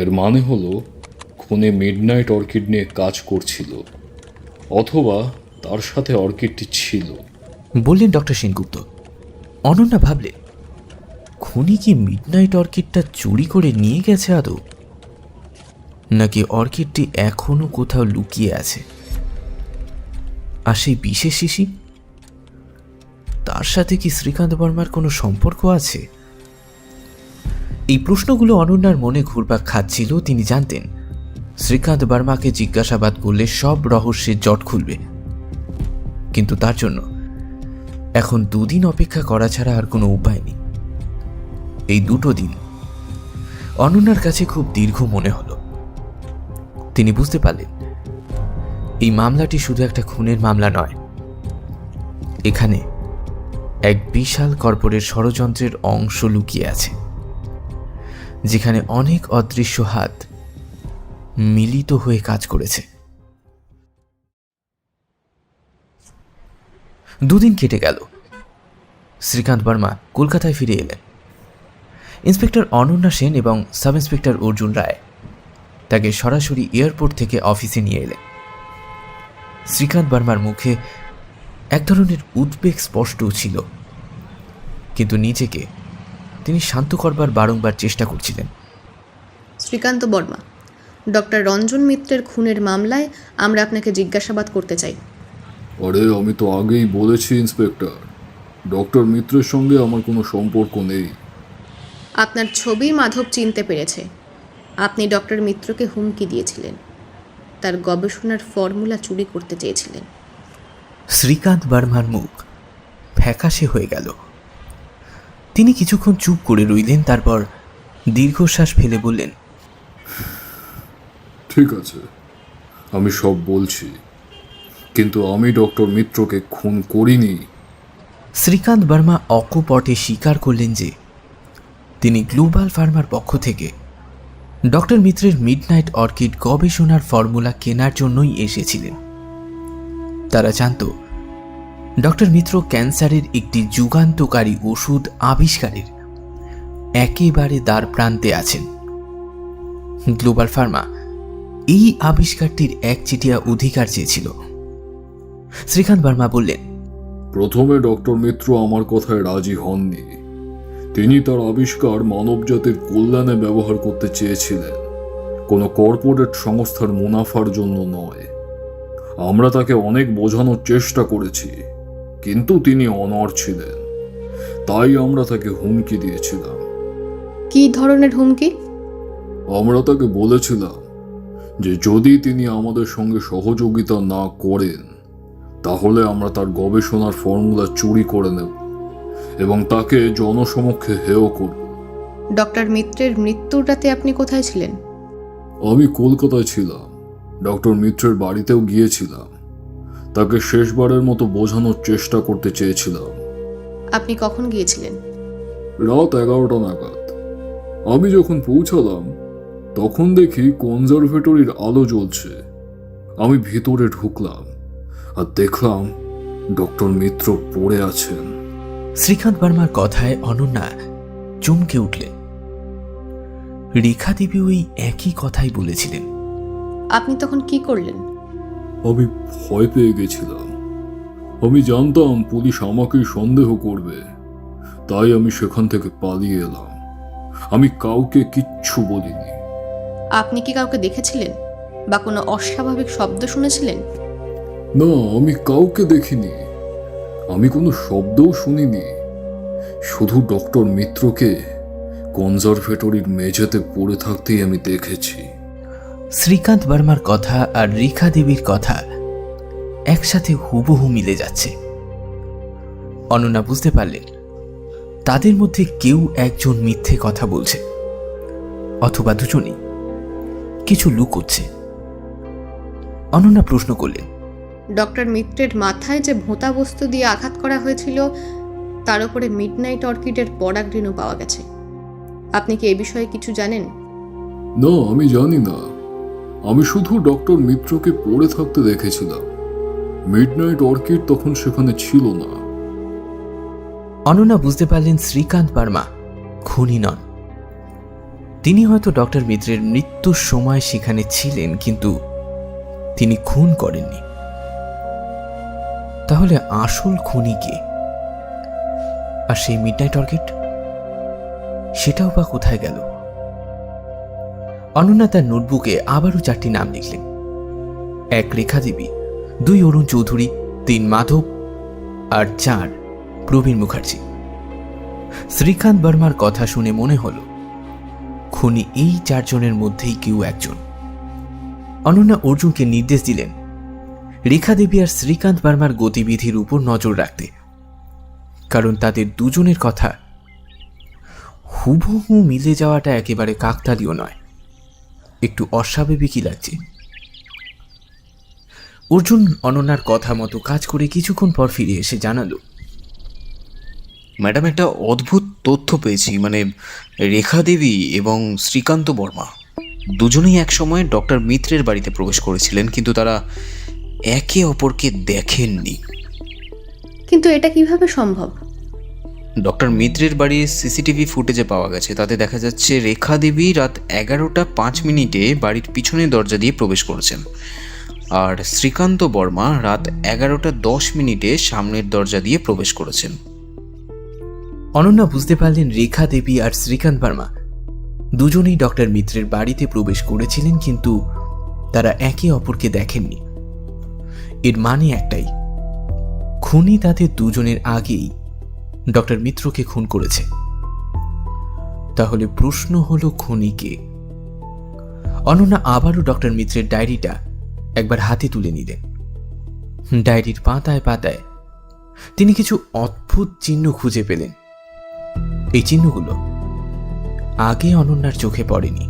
এর মানে হলো খুনে মিডনাইট অর্কিড নিয়ে কাজ করছিল, অথবা তার সাথে অর্কিডটি ছিল, বললেন ডক্টর সেনগুপ্ত। অনন্যা ভাবলেন, খুনি কি মিডনাইট অর্কিডটা চুরি করে নিয়ে গেছে আদৌ, নাকি অর্কিডটি এখনো কোথাও লুকিয়ে আছে? আর সেই বিশেষ শিশি, তার সাথে কি শ্রীকান্ত বর্মার কোনো সম্পর্ক আছে? এই প্রশ্নগুলো অনন্যার মনে ঘুরপাক খাচ্ছিল। তিনি জানতেন শ্রীকান্ত বর্মাকে জিজ্ঞাসাবাদ করলে সব রহস্যের জট খুলবে, কিন্তু তার জন্য এখন 2 দিন অপেক্ষা করা ছাড়া আর কোনো উপায় নেই। এই 2টো দিন অনন্যার কাছে খুব দীর্ঘ মনে হলো। তিনি বুঝতে পারলেন এই মামলাটি শুধু একটা খুনের মামলা নয়, এখানে এক বিশাল কর্পোরেট ষড়যন্ত্রের অংশ লুকিয়ে আছে, যেখানে অনেক অদৃশ্য হাত মিলিত হয়ে কাজ করেছে। 2 দিন কেটে গেল। শ্রীকান্ত বর্মা কলকাতায় ফিরে এলেন। ইন্সপেক্টর অনন্যা সেন এবং সাব ইন্সপেক্টর অর্জুন রায় তাকে সরাসরি এয়ারপোর্ট থেকে অফিসে নিয়ে এলেন। শ্রীকান্ত বর্মার মুখে এক ধরনের উদ্বেগ স্পষ্ট ছিল, কিন্তু নিজেকে তিনি শান্ত করবার বারংবার চেষ্টা করছিলেন। শ্রীকান্ত বর্মা, ডক্টর রঞ্জন মিত্রের খুনের মামলায় আমরা আপনাকে জিজ্ঞাসাবাদ করতে চাই। আরে, আমি তো আগেই বলেছি ইন্সপেক্টর, ডক্টর মিত্রের সঙ্গে আমার কোনো সম্পর্ক নেই। আপনার ছবি মাধব চিনতে পেরেছে। আপনি ডক্টর মিত্রকে হুমকি দিয়েছিলেন, তার গবেষণার ফর্মুলা চুরি করতে চেয়েছিলেন। শ্রীকান্ত বর্মার মুখ ফ্যাকাশে হয়ে গেল। তিনি কিছুক্ষণ চুপ করে রইলেন, তারপর দীর্ঘশ্বাস ফেলে বললেন, ঠিক আছে, আমি সব বলছি, কিন্তু আমি ডক্টর মিত্রকে খুন করিনি। শ্রীকান্ত বর্মা অকপটে স্বীকার করলেন যে তিনি গ্লোবাল ফার্মার পক্ষ থেকে ডক্টর মিত্রের মিডনাইট অর্কিড গবেষণার ফর্মুলা কেনার জন্যই এসেছিলেন। তারা জানত ডক্টর মিত্র ক্যান্সারের একটি যুগান্তকারী ওষুধ আবিষ্কারের একেবারে দ্বার প্রান্তে আছেন। গ্লোবাল ফার্মা এই আবিষ্কারটির একচেটিয়া অধিকার চেয়েছিল। শ্রীকান্ত বর্মা বললেন, প্রথমে ডক্টর মিত্র আমার কথায় রাজি হননি। তিনি তার আবিষ্কার মানবজাতির কল্যাণে ব্যবহার করতে চেয়েছিলেন, কোনো কর্পোরেট সংস্থার মুনাফার জন্য নয়। আমরা তাকে অনেক বোঝানোর চেষ্টা করেছি, কিন্তু তিনি অনড় ছিলেন। তাই আমরা তাকে হুমকি দিয়েছিলাম। কী ধরনের হুমকি? আমরা তাকে বলেছিলাম যে যদি তিনি আমাদের সঙ্গে সহযোগিতা না করেন তাহলে আমরা তার গবেষণার ফর্মুলা চুরি করে নেব এবং তাকে জনসমক্ষে হেয় করব। ডক্টর মিত্রের মৃত্যুর রাতে আপনি কোথায় ছিলেন? আমি কলকাতায় ছিলাম, ডক্টর মিত্রের বাড়িতেও গিয়েছিলাম। তাকে শেষবারের মতো বোঝানোর চেষ্টা করতে চেয়েছিলাম। আপনি কখন গিয়েছিলেন? রাত 11টা নাগাদ। আমি যখন পৌঁছালাম তখন দেখি কনজারভেটরির আলো জ্বলছে। আমি ভিতরে ঢুকলাম আর দেখলাম ডক্টর মিত্র পড়ে আছেন। শ্রীকান্ত বর্মার কথায় অনন্যা চমকে উঠলেন। রেখা দেবী ওই একই কথাই বলেছিলেন। আপনি তখন কি করলেন? আমি ভয় পেয়ে গেছিলাম। আমি জানতাম পুলিশ আমাকেই সন্দেহ করবে, তাই আমি সেখান থেকে পালিয়ে এলাম। আমি কাউকে কিচ্ছু বলিনি। আপনি কি কাউকে দেখেছিলেন বা কোনো অস্বাভাবিক শব্দ শুনেছিলেন? না, আমি কাউকে দেখিনি। আমি কোনো শব্দও শুনিনি। শুধু ডক্টর মিত্রকে কনজারভেটরির মেঝেতে পড়ে থাকতেই আমি দেখেছি। শ্রীকান্ত বর্মার কথা আর রেখা দেবীর কথা একসাথে হুবহু মিলে যাচ্ছে। অনন্যা বুঝতে পারলেন তাদের মধ্যে কেউ একজন মিথ্যে কথা বলছে, অথবা দুজনই কিছু লুকোচ্ছে। অনন্যা প্রশ্ন করলেন, ডক্টর মিত্রের মাথায় যে ভোঁতা বস্তু দিয়ে আঘাত করা হয়েছিল তার উপরে মিডনাইট অর্কিডের পরাগরেণু পাওয়া গেছে। আপনি কি এ বিষয়ে কিছু জানেন? না, আমি জানি না। আমি শুধু ডক্টর মিত্রকে পড়ে থাকতে দেখেছিলাম। মিডনাইট অর্কিড তখন সেখানে ছিল না। অনন্যা বুঝতে পারলেন শ্রীকান্ত বর্মা খুনি নন। তিনি হয়তো ডক্টর মিত্রের মৃত্যুর সময় সেখানে ছিলেন, কিন্তু তিনি খুন করেননি। তাহলে আসল খুনি কে? আর সেই মিডনাইট অর্কিড, সেটাও বা কোথায় গেল? অনন্যা তার নোটবুকে আবারও 4টি নাম লিখলেন। 1 রেখা দেবী, 2 অরুণ চৌধুরী, 3 মাধব আর 4 প্রবীণ মুখার্জি। শ্রীকান্ত বর্মার কথা শুনে মনে হল খুনি এই 4 জনের মধ্যেই কেউ একজন। অনন্যা অর্জুনকে নির্দেশ দিলেন রেখা দেবী আর শ্রীকান্ত বর্মার গতিবিধির উপর নজর রাখতে, কারণ তাদের দুজনের কথা হুবহু মিলে যাওয়াটা একেবারে কাকতালীয় নয়, একটু অস্বাভাবিকই লাগছে। অর্জুন অনন্যার কথা মতো কাজ করে কিছুক্ষণ পর ফিরে এসে জানালো, ম্যাডাম, একটা অদ্ভুত তথ্য পেয়েছি। রেখা দেবী এবং শ্রীকান্ত বর্মা দুজনেই একসময় ডক্টর মিত্রের বাড়িতে প্রবেশ করেছিলেন, কিন্তু তারা একে অপরকে দেখেননি। কিন্তু এটা কিভাবে সম্ভব? ডক্টর মিত্রের বাড়ির সিসিটিভি ফুটেজে পাওয়া গেছে, তাতে দেখা যাচ্ছে রেখা দেবী রাত 11টা 5 মিনিটে বাড়ির পিছনের দরজা দিয়ে প্রবেশ করেছেন, আর শ্রীকান্ত বর্মা রাত 11টা 10 মিনিটে সামনের দরজা দিয়ে প্রবেশ করেছেন। অনন্যা বুঝতে পারলেন রেখা দেবী আর শ্রীকান্ত বর্মা দুজনেই ডক্টর মিত্রের বাড়িতে প্রবেশ করেছিলেন, কিন্তু তারা একে অপরকে দেখেননি। এর মানে একটাই, খুনি তাদের দুজনের আগেই ডক্টর মিত্রকে খুন করেছে। তাহলে প্রশ্ন হলো খুনি কে? অনন্যা আবারও ডক্টর মিত্রের ডায়েরিটা একবার হাতে তুলে নিলেন। ডায়েরির পাতায় পাতায় তিনি কিছু অদ্ভুত চিহ্ন খুঁজে পেলেন। এই চিহ্নগুলো আগে অনন্যার চোখে পড়েনি।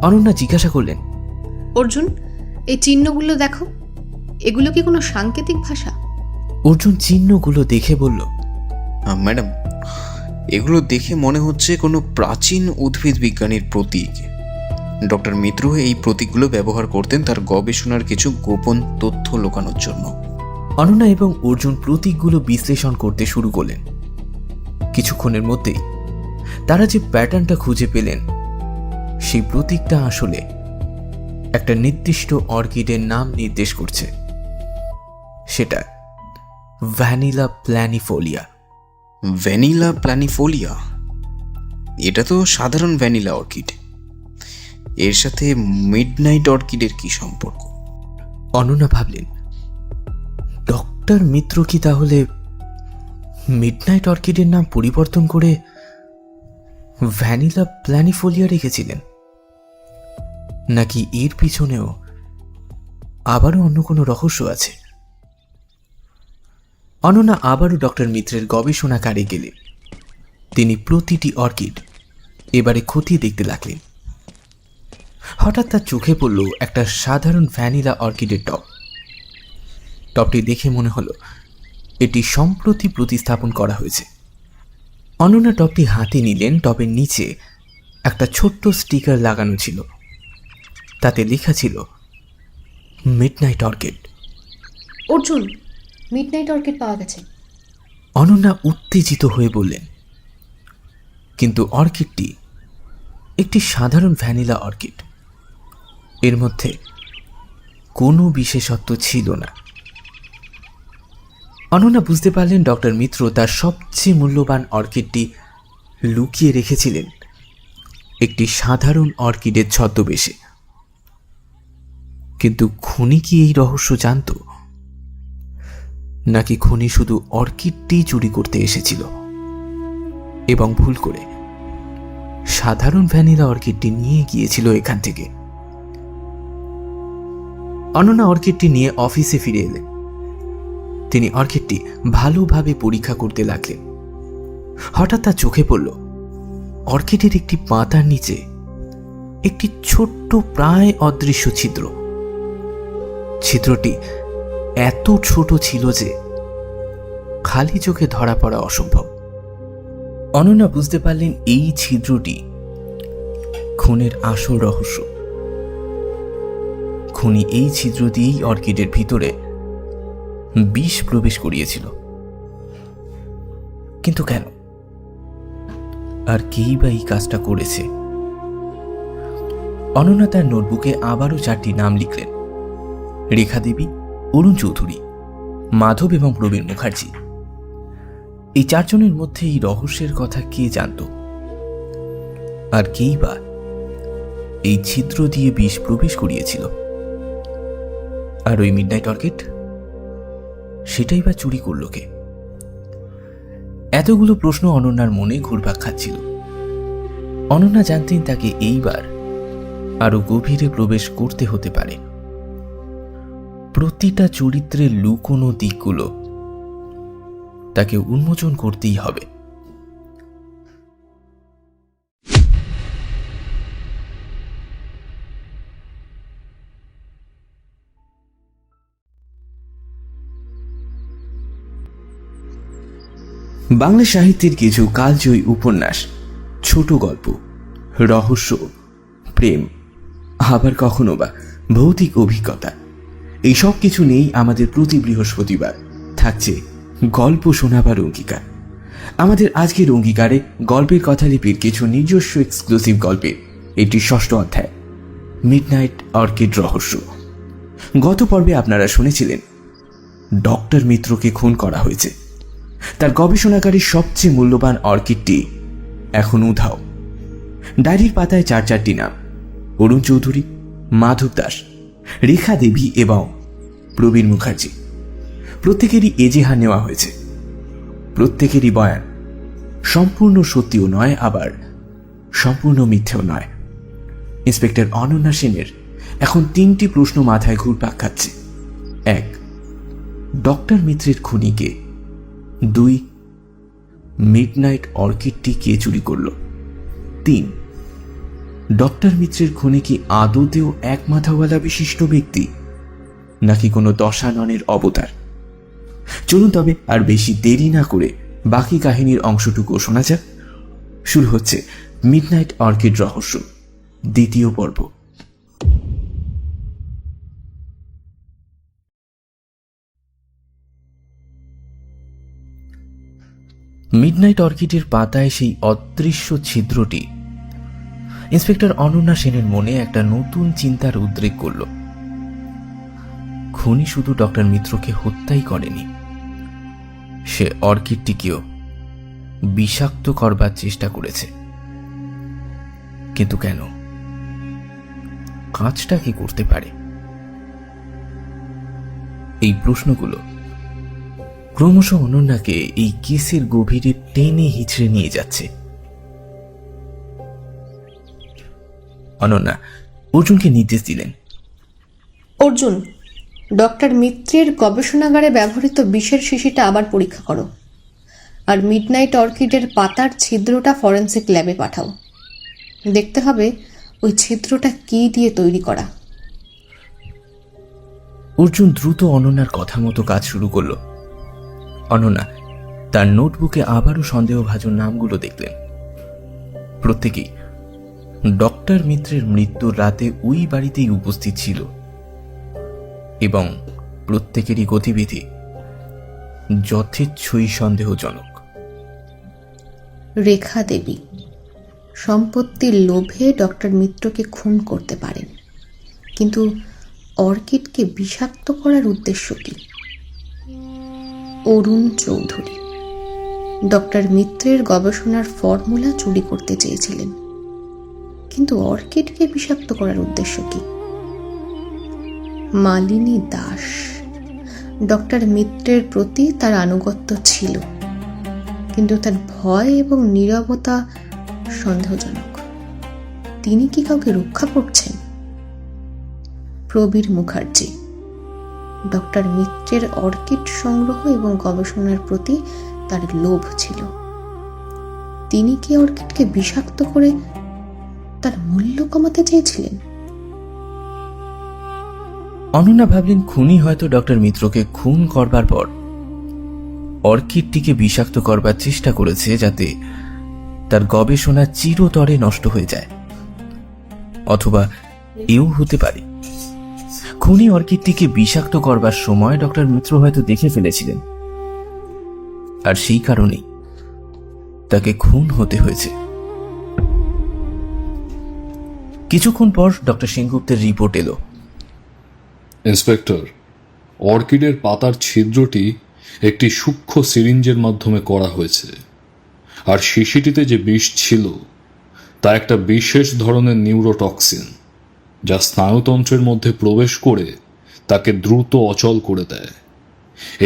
অনন্যা জিজ্ঞাসা করলেন, অর্জুন, এই চিহ্নগুলো দেখো, এগুলো কি কোনো সাংকেতিক ভাষা? অর্জুন চিহ্নগুলো দেখে বলল, ম্যাডাম, এগুলো দেখে মনে হচ্ছে কোনো প্রাচীন উদ্ভিদ বিজ্ঞানীর প্রতীক। ডক্টর মিত্র এই প্রতীকগুলো ব্যবহার করতেন তার গবেষণার কিছু গোপন তথ্য লুকানোর জন্য। অনন্যা এবং অর্জুন প্রতীকগুলো বিশ্লেষণ করতে শুরু করলেন। কিছুক্ষণের মধ্যেই তারা যে প্যাটার্নটা খুঁজে পেলেন, সেই প্রতীকটা আসলে একটা নির্দিষ্ট অর্কিডের নাম নির্দেশ করছে। সেটা ভ্যানিলা প্ল্যানিফোলিয়া। ভ্যানিলা প্ল্যানিফোলিয়া? এটা তো সাধারণ ভ্যানিলা অর্কিড। এর সাথে মিডনাইট অর্কিডের কি সম্পর্ক? অনন্যা ভাবলেন, ডক্টর মিত্র কি তাহলে মিডনাইট অর্কিডের নাম পরিবর্তন করে ভ্যানিলা প্ল্যানিফোলিয়া রেখেছিলেন, নাকি এর পিছনেও আবারও অন্য কোনো রহস্য আছে? অনন্যা আবারও ডক্টর মিত্রের গবেষণাগারে গেলেন। তিনি প্রতিটি অর্কিড এবারে খতিয়ে দেখতে লাগলেন। হঠাৎ তার চোখে পড়ল একটা সাধারণ ভ্যানিলা অর্কিডের টব। টবটি দেখে মনে হলো এটি সম্প্রতি প্রতিস্থাপন করা হয়েছে। অনন্যা টবটি হাতে নিলেন। টবের নিচে একটা ছোট্ট স্টিকার লাগানো ছিল, তাতে লেখা ছিল midnight orchid. Arjun, midnight orchid পাওয়া গেছে। অনন্যা উত্তেজিত হয়ে বললেন, কিন্তু অর্কিডটি একটি সাধারণ ভ্যানিলা অর্কিড, এর মধ্যে কোনো বিশেষত্ব ছিল না। অনন্যা বুঝতে পারলেন ডক্টর মিত্র তার সবচেয়ে মূল্যবান অর্কিডটি লুকিয়ে রেখেছিলেন একটি সাধারণ অর্কিডের ছদ্মবেশে। কিন্তু খুনি কি এই রহস্য জানত, নাকি খুনি শুধু অর্কিডটি চুরি করতে এসেছিল এবং ভুল করে সাধারণ ভ্যানিলা অর্কিডটি নিয়ে গিয়েছিল এখান থেকে? অনন্যা অর্কিডটি নিয়ে অফিসে ফিরে এলেন। তিনি অর্কিডটি ভালোভাবে পরীক্ষা করতে লাগলেন। হঠাৎ তার চোখে পড়ল অর্কিডের একটি পাতার নিচে একটি ছোট্ট প্রায় অদৃশ্য ছিদ্র। ছিদ্রটি এত ছোট ছিল যে খালি চোখে ধরা পড়া অসম্ভব। অনন্যা বুঝতে পারলেন এই ছিদ্রটি খুনের আসল রহস্য। খুনি এই ছিদ্র দিয়েই অর্কিডের ভিতরে বিষ প্রবেশ করিয়েছিল। কিন্তু কেন, আর কেই বা এই কাজটা করেছে? অনন্যা তার নোটবুকে আবারও 4টি নাম লিখলেন: রেখা দেবী, অরুণ চৌধুরী, মাধব এবং প্রবীণ মুখার্জি। এই 4 জনের মধ্যে এই রহস্যের কথা কে জানত, আর কেই বা এই ছিদ্র দিয়ে বিষ প্রবেশ করিয়েছিল? আর ওই মিডনাইট অর্কিড, সেটাই বা চুরি করল কে? এতগুলো প্রশ্ন অনন্যার মনে ঘুরপাক খাচ্ছিল। অনন্যা জানতেন তাকে এইবার আরো গভীরে প্রবেশ করতে হতে পারে। প্রতিটা চরিত্রের লুকোনো দিকগুলো তাকে উন্মোচন করতেই হবে। বাংলা সাহিত্যের কিছু কালজয়ী উপন্যাস, ছোট গল্প, রহস্য, প্রেম, আবার কখনো বা ভৌতিক অভিজ্ঞতা, এই সব কিছু নিয়েই আমাদের প্রতি বৃহস্পতিবার থাকছে গল্প শোনাবার অঙ্গীকার। আমাদের আজকের অঙ্গীকারে গল্পের কথালিপির কিছু নিজস্ব এক্সক্লুসিভ গল্পের এটি 6ষ্ঠ অধ্যায়, মিডনাইট অর্কিড রহস্য। গত পর্বে আপনারা শুনেছিলেন ডক্টর মিত্রকে খুন করা হয়েছে। তার গবেষণাগারের সবচেয়ে মূল্যবান অর্কিডটি এখন উধাও। ডায়েরির পাতায় 4টি নাম: অরুণ চৌধুরী, মাধব দাস, রেখা দেবী এবং প্রবীণ মুখার্জি। প্রত্যেকেরই এজেহার নেওয়া হয়েছে। প্রত্যেকেরই বয়ান সম্পূর্ণ সত্যিও নয়, আবার সম্পূর্ণ মিথ্যেও নয়। ইন্সপেক্টর অনন্যা সেনের এখন 3টি প্রশ্ন মাথায় ঘুরপাক খাচ্ছে। 1. ডক্টর মিত্রের খুনি কে? 2. মিডনাইট অর্কিডটি কে চুরি করল? 3. ডক্টর মিত্রের খুনি কি আদতেও এক মাথাওয়ালা বিশিষ্ট ব্যক্তি, নাকি কোনো দশাননের অবতার? চলুন তবে আর বেশি দেরি না করে বাকি কাহিনীর অংশটুকু শোনা যাক। শুরু হচ্ছে মিডনাইট অর্কিড রহস্য, 2য় পর্ব। মিডনাইট অর্কিডের পাতায় সেই অদৃশ্য ছিদ্রটি ইন্সপেক্টর অনন্যা সেনের মনে একটা নতুন চিন্তার উদ্রেক করল। খুনি শুধু ডক্টর মিত্রকে হত্যাই করেনি, সে অর্কিডটিকেও বিষাক্ত করবার চেষ্টা করেছে। কিন্তু কেন? কাজটা কি করতে পারে? এই প্রশ্নগুলো ক্রমশ অনন্যাকে এই কেসের গভীরে টেনে হিচড়ে নিয়ে যাচ্ছে। অনন্যা অর্জুনকে নির্দেশ দিলেন, অর্জুন, ডক্টর মিত্রের গবেষণাগারে ব্যবহৃত বিষের শিশিটা আবার পরীক্ষা করো। আর মিডনাইট অর্কিডের পাতার ছিদ্রটা ফরেন্সিক ল্যাবে পাঠাও। দেখতে হবে ওই ছিদ্রটা কী দিয়ে তৈরি করা। অর্জুন দ্রুত অনন্যার কথা মতো কাজ শুরু করল। অনন্যা তার নোটবুকে আবারও সন্দেহভাজন নামগুলো দেখলেন। প্রত্যেকেই ডক্টর মিত্রের মৃত্যুর রাতে ওই বাড়িতেই উপস্থিত ছিল এবং প্রত্যেকেরই গতিবিধি যথেচ্ছই সন্দেহজনক। রেখা দেবী সম্পত্তির লোভে ডক্টর মিত্রকে খুন করতে পারেন, কিন্তু অর্কিডকে বিষাক্ত করার উদ্দেশ্য কি? অরুণ চৌধুরী ডক্টর মিত্রের গবেষণার ফর্মুলা চুরি করতে চেয়েছিলেন, কিন্তু অর্কিডকে বিষাক্ত করার উদ্দেশ্য কি? মালিনী দাস ডক্টর মিত্রের প্রতি তার আনুগত্য ছিল, কিন্তু তার ভয় এবং নীরবতা সন্দেহজনক। তিনি কি কাউকে রক্ষা করছেন? প্রবীর মুখার্জি ডক্টর মিত্রের অর্কিড সংগ্রহ এবং গবেষণার প্রতি তার লোভ ছিল। তিনি কি অর্কিডকে বিষাক্ত করে তার মূল্য কমাতে চেয়েছিলেন? অনন্যা ভাবলেন খুনি হয়তো ডক্টর মিত্রকে খুন করবার পর অর্কিডটিকে বিষাক্ত করবার চেষ্টা করেছে, যাতে তার গবেষণা চিরতরে নষ্ট হয়ে যায়। অথবা এও হতে পারে খুনি অর্কিডটিকে বিষাক্ত করবার সময় ডক্টর মিত্র হয়তো দেখে ফেলেছিলেন, আর সেই কারণেই তাকে খুন হতে হয়েছে। কিছুক্ষণ পর ডক্টর সেনগুপ্তের রিপোর্ট এলো। ইন্সপেক্টর, অর্কিডের পাতার ছিদ্রটি একটি সূক্ষ্ম সিরিঞ্জের মাধ্যমে করা হয়েছে, আর শিশিটিতে যে বিষ ছিল তা একটা বিশেষ ধরনের নিউরোটক্সিন, যা স্নায়ুতন্ত্রের মধ্যে প্রবেশ করে তাকে দ্রুত অচল করে দেয়।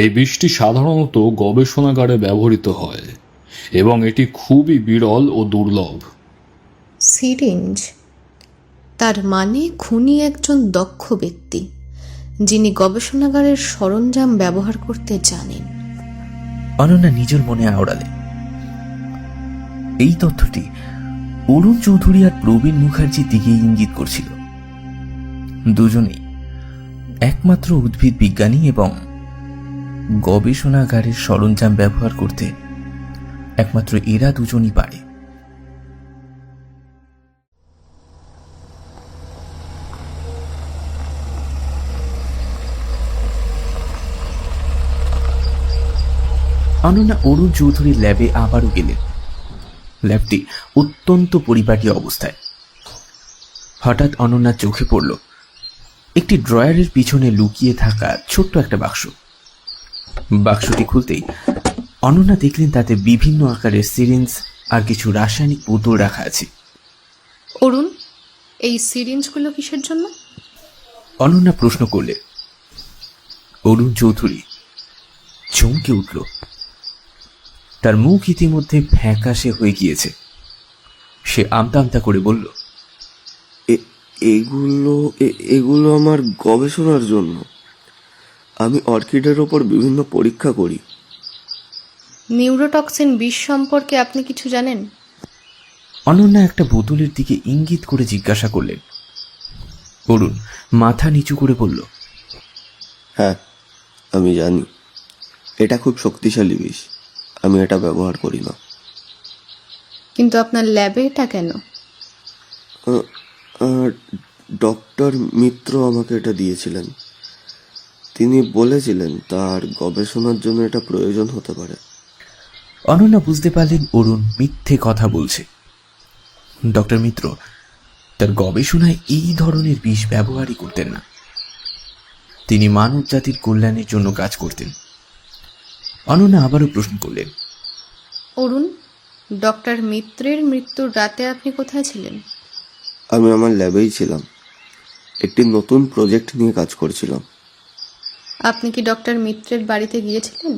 এই বিষটি সাধারণত গবেষণাগারে ব্যবহৃত হয় এবং এটি খুবই বিরল ও দুর্লভ। সিরিঞ্জ, তার মানে খুনি একজন দক্ষ ব্যক্তি যিনি গবেষণাগারের সরঞ্জাম ব্যবহার করতে জানেন। অনন্যা নিজের মনে আওড়ালেন। এই তথ্যটি অরুণ চৌধুরী আর প্রবীণ মুখার্জির দিকে ইঙ্গিত করছিল। দুজনেই একমাত্র উদ্ভিদ বিজ্ঞানী এবং গবেষণাগারের সরঞ্জাম ব্যবহার করতে একমাত্র এরা দুজনই পারে। অনন্যা অরুণ চৌধুরীর ল্যাবে আবারও গেলেন। ল্যাবটি অত্যন্ত পরিপাটি অবস্থায়। হঠাৎ অনন্যার চোখে পড়ল একটি ড্রয়ারের পিছনে লুকিয়ে থাকা ছোট্ট একটা বাক্স। বাক্সটি খুলতেই অনন্যা দেখলেন তাতে বিভিন্ন আকারের সিরিঞ্জ আর কিছু রাসায়নিক বোতল রাখা আছে। অরুণ, এই সিরিঞ্জগুলো কিসের জন্য? অনন্যা প্রশ্ন করলেন। অরুণ চৌধুরী চমকে উঠল। তার মুখ ইতিমধ্যে ফ্যাকাশে হয়ে গিয়েছে। সে আমতা আমতা করে বলল, এগুলো আমার গবেষণার জন্য। আমি অর্কিডের ওপর বিভিন্ন পরীক্ষা করি। নিউরোটক্সিন বিষ সম্পর্কে আপনি কিছু জানেন? অনন্যা একটা বোতলের দিকে ইঙ্গিত করে জিজ্ঞাসা করলেন। অরুণ মাথা নিচু করে বলল, হ্যাঁ, আমি জানি। এটা খুব শক্তিশালী বিষ। আমি এটা ব্যবহার করি না। কিন্তু আপনার ল্যাবে এটা কেন? ডক্টর মিত্র আমাকে এটা দিয়েছিলেন। তিনি বলেছিলেন তার গবেষণার জন্য এটা প্রয়োজন হতে পারে। অনন্যা বুঝতে পারলেন অরুণ মিথ্যে কথা বলছে। ডক্টর মিত্র তার গবেষণায় এই ধরনের বিষ ব্যবহারই করতেন না। তিনি মানব জাতির কল্যাণের জন্য কাজ করতেন। অনন্যা আবারও প্রশ্ন করলেন, অরুণ, ডক্টর মিত্রের মৃত্যুর রাতে আপনি কোথায় ছিলেন? আমি আমার ল্যাবেই ছিলাম। একটি নতুন প্রজেক্ট নিয়ে কাজ করছিলাম। আপনি কি ডক্টর মিত্রের বাড়িতে গিয়েছিলেন?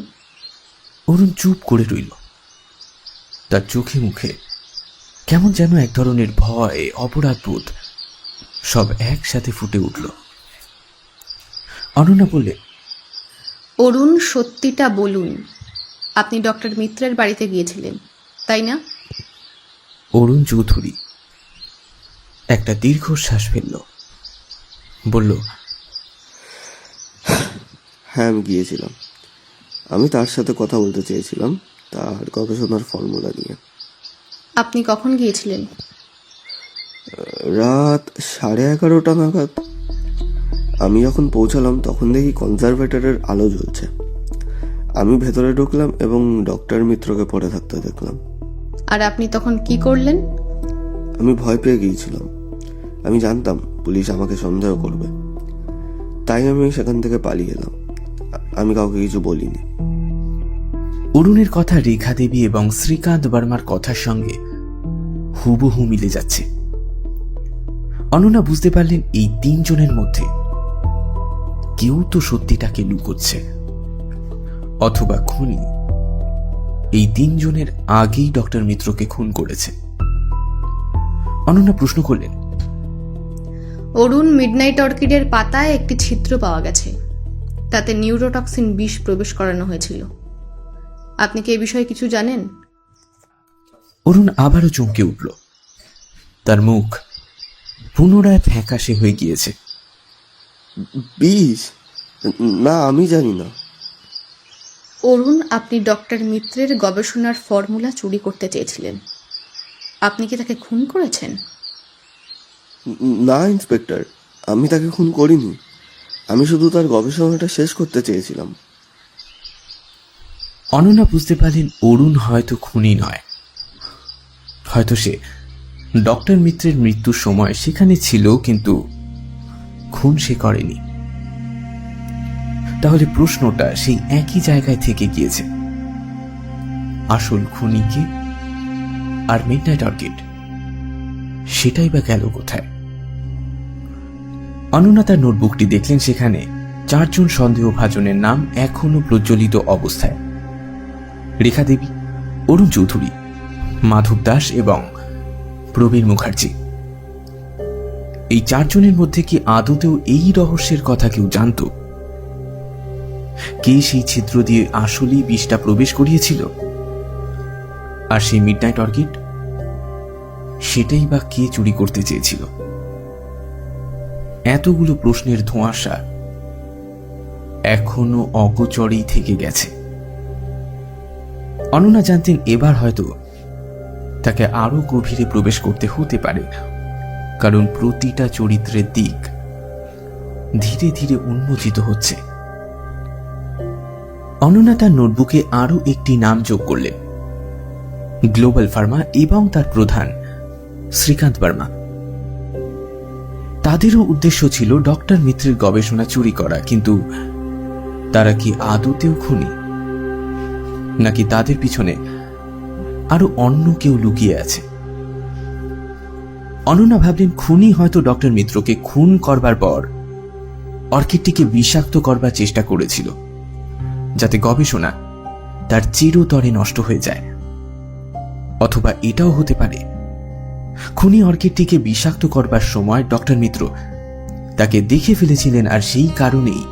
অরুণ চুপ করে রইল। তার চোখে মুখে কেমন যেন এক ধরনের ভয়, অপরাধবোধ সব একসাথে ফুটে উঠল। অনন্যা বললেন, অরুণ, সত্যিটা বলুন। আপনি ডক্টর মিত্রের বাড়িতে গিয়েছিলেন, তাই না? অরুণ চৌধুরী একটা দীর্ঘশ্বাস ফেলল, বলল, হ্যাঁ, আমি গিয়েছিলাম। আমি তার সাথে কথা বলতে চেয়েছিলাম তার গবেষণার ফর্মুলা নিয়ে। আপনি কখন গিয়েছিলেন? রাত 11:30 নাগাদ। আমি যখন পৌঁছালাম তখন দেখি কনজারভেটরের আলো জ্বলছে। আমি ভেতরে ঢুকলাম এবং ডক্টর মিত্রকে পড়ে থাকতে দেখলাম। আর আপনি তখন কি করলেন? আমি ভয় পেয়ে গিয়েছিলাম। আমি জানতাম পুলিশ আমাকে সন্দেহ করবে, তাই আমি সেখান থেকে পালিয়ে এলাম। আমি কাউকে কিছু বলিনি। অরুণের কথা রেখা দেবী এবং শ্রীকান্ত বর্মার কথার সঙ্গে হুবহু মিলে যাচ্ছে। অনন্যা বুঝতে পারলেন এই তিনজনের মধ্যে কেউ তো সত্যিটাকে লুকোচ্ছে, অথবা খুনি এই তিনজনের আগেই ডক্টর মিত্রকে খুন করেছে। অনন্যা প্রশ্ন করলেন, অরুণ মিডনাইট অর্কিডের পাতায় একটি ছিদ্র পাওয়া গেছে, তাতে নিউরোটক্সিন বিষ প্রবেশ করানো হয়েছিল। আপনি কি এই বিষয়ে কিছু জানেন? অরুণ আবারও চমকে উঠল। তার মুখ পুনরায় ফ্যাকাশে হয়ে গিয়েছে। বিষ? না, আমি জানি না। অরুণ, আপনি ডক্টর মিত্রের গবেষণার ফর্মুলা চুরি করতে চেয়েছিলেন। আপনি কি তাকে খুন করেছেন? না ইন্সপেক্টর, আমি তাকে খুন করিনি। আমি শুধু তার গবেষণাটা শেষ করতে চেয়েছিলাম। অনন্যা বুঝতে পারলেন অরুণ হয়তো খুনি নয়, হয়তো সে ডক্টর মিত্রের মৃত্যুর সময় সেখানে ছিল, কিন্তু খুন সে করেনি। তাহলে প্রশ্নটা সেই একই জায়গায় থেকে গিয়েছে। আসল খুনি কে আর মিডনাইট অর্কিড সেটাই বা গেল কোথায়? অনন্যা তার নোটবুকটি দেখলেন, সেখানে 4 জন সন্দেহভাজনের নাম এখনো প্রজ্বলিত অবস্থায়। রেখা দেবী, অরুণ চৌধুরী, মাধব দাস এবং প্রবীর মুখার্জি। এই 4 জনের মধ্যে কি আদতেও এই রহস্যের কথা কেউ জানত? কে সেই ছিদ্র দিয়ে আসলেই বিষটা প্রবেশ করিয়েছিল? আর সেই মিডনাইট অর্কিড সেটাই বা কে চুরি করতে চেয়েছিল? এতগুলো প্রশ্নের ধোঁয়াশা এখনো অগোচরেই থেকে গেছে। অনন্যা জানতেন এবার হয়তো তাকে আরো গভীরে প্রবেশ করতে হতে পারে, কারণ প্রতিটা চরিত্রের দিক ধীরে ধীরে উন্মোচিত হচ্ছে। অনন্যা তার নোটবুকে আরো একটি নাম যোগ করলেন, গ্লোবাল ফার্মা এবং তার প্রধান শ্রীকান্ত বর্মা। তাদেরও উদ্দেশ্য ছিল ডক্টর মিত্রের গবেষণা চুরি করা, কিন্তু তারা কি আদতেও খুনি, নাকি তাদের পিছনে আরো অন্য কেউ লুকিয়ে আছে? অনন্যা ভাবলেন খুনি হয়তো ডক্টর মিত্রকে খুন করবার পর অর্কিডটিকে বিষাক্ত করবার চেষ্টা করেছিল, যাতে গবেষণা তার চিরতরে নষ্ট হয়ে যায়। অথবা এটাও হতে পারে খুনি অর্কিডটিকে বিষাক্ত করবার সময় ডক্টর মিত্র তাকে দেখে ফেলেছিলেন, আর সেই কারণেই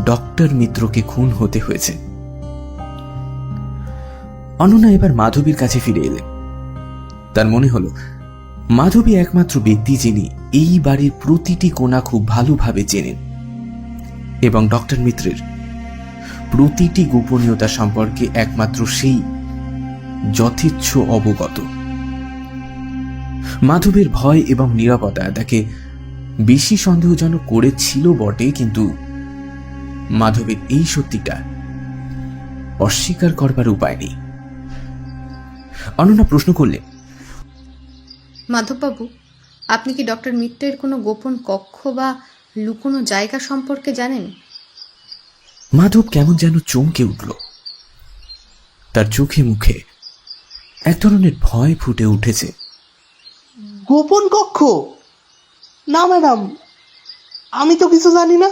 ডক্টর মিত্রকে খুন হতে হয়েছে। অনন্যা এবার মাধবীর কাছে ফিরে এলেন। তার মনে হলো মাধবী একমাত্র ব্যক্তি যিনি এই বাড়ির প্রতিটি কোণা খুব ভালোভাবে চেনেন এবং ডক্টর মিত্রের প্রতিটি গোপনীয়তা সম্পর্কে একমাত্র সেই যথেচ্ছ অবগত। মাধবের ভয় এবং নীরবতা তাকে বেশি সন্দেহজনক করেছিল বটে, কিন্তু মাধবের এই সত্যিটা অস্বীকার করবার উপায় নেই। অনন্যা প্রশ্ন করলেন, মাধববাবু, আপনি কি ডক্টর মিত্রের কোনো গোপন কক্ষ বা লুকোনো জায়গা সম্পর্কে জানেন? মাধব কেমন যেন চমকে উঠল। তার চোখে মুখে এক ধরনের ভয় ফুটে উঠেছে। গোপন কক্ষ? না ম্যাডাম, আমি তো কিছু জানি না।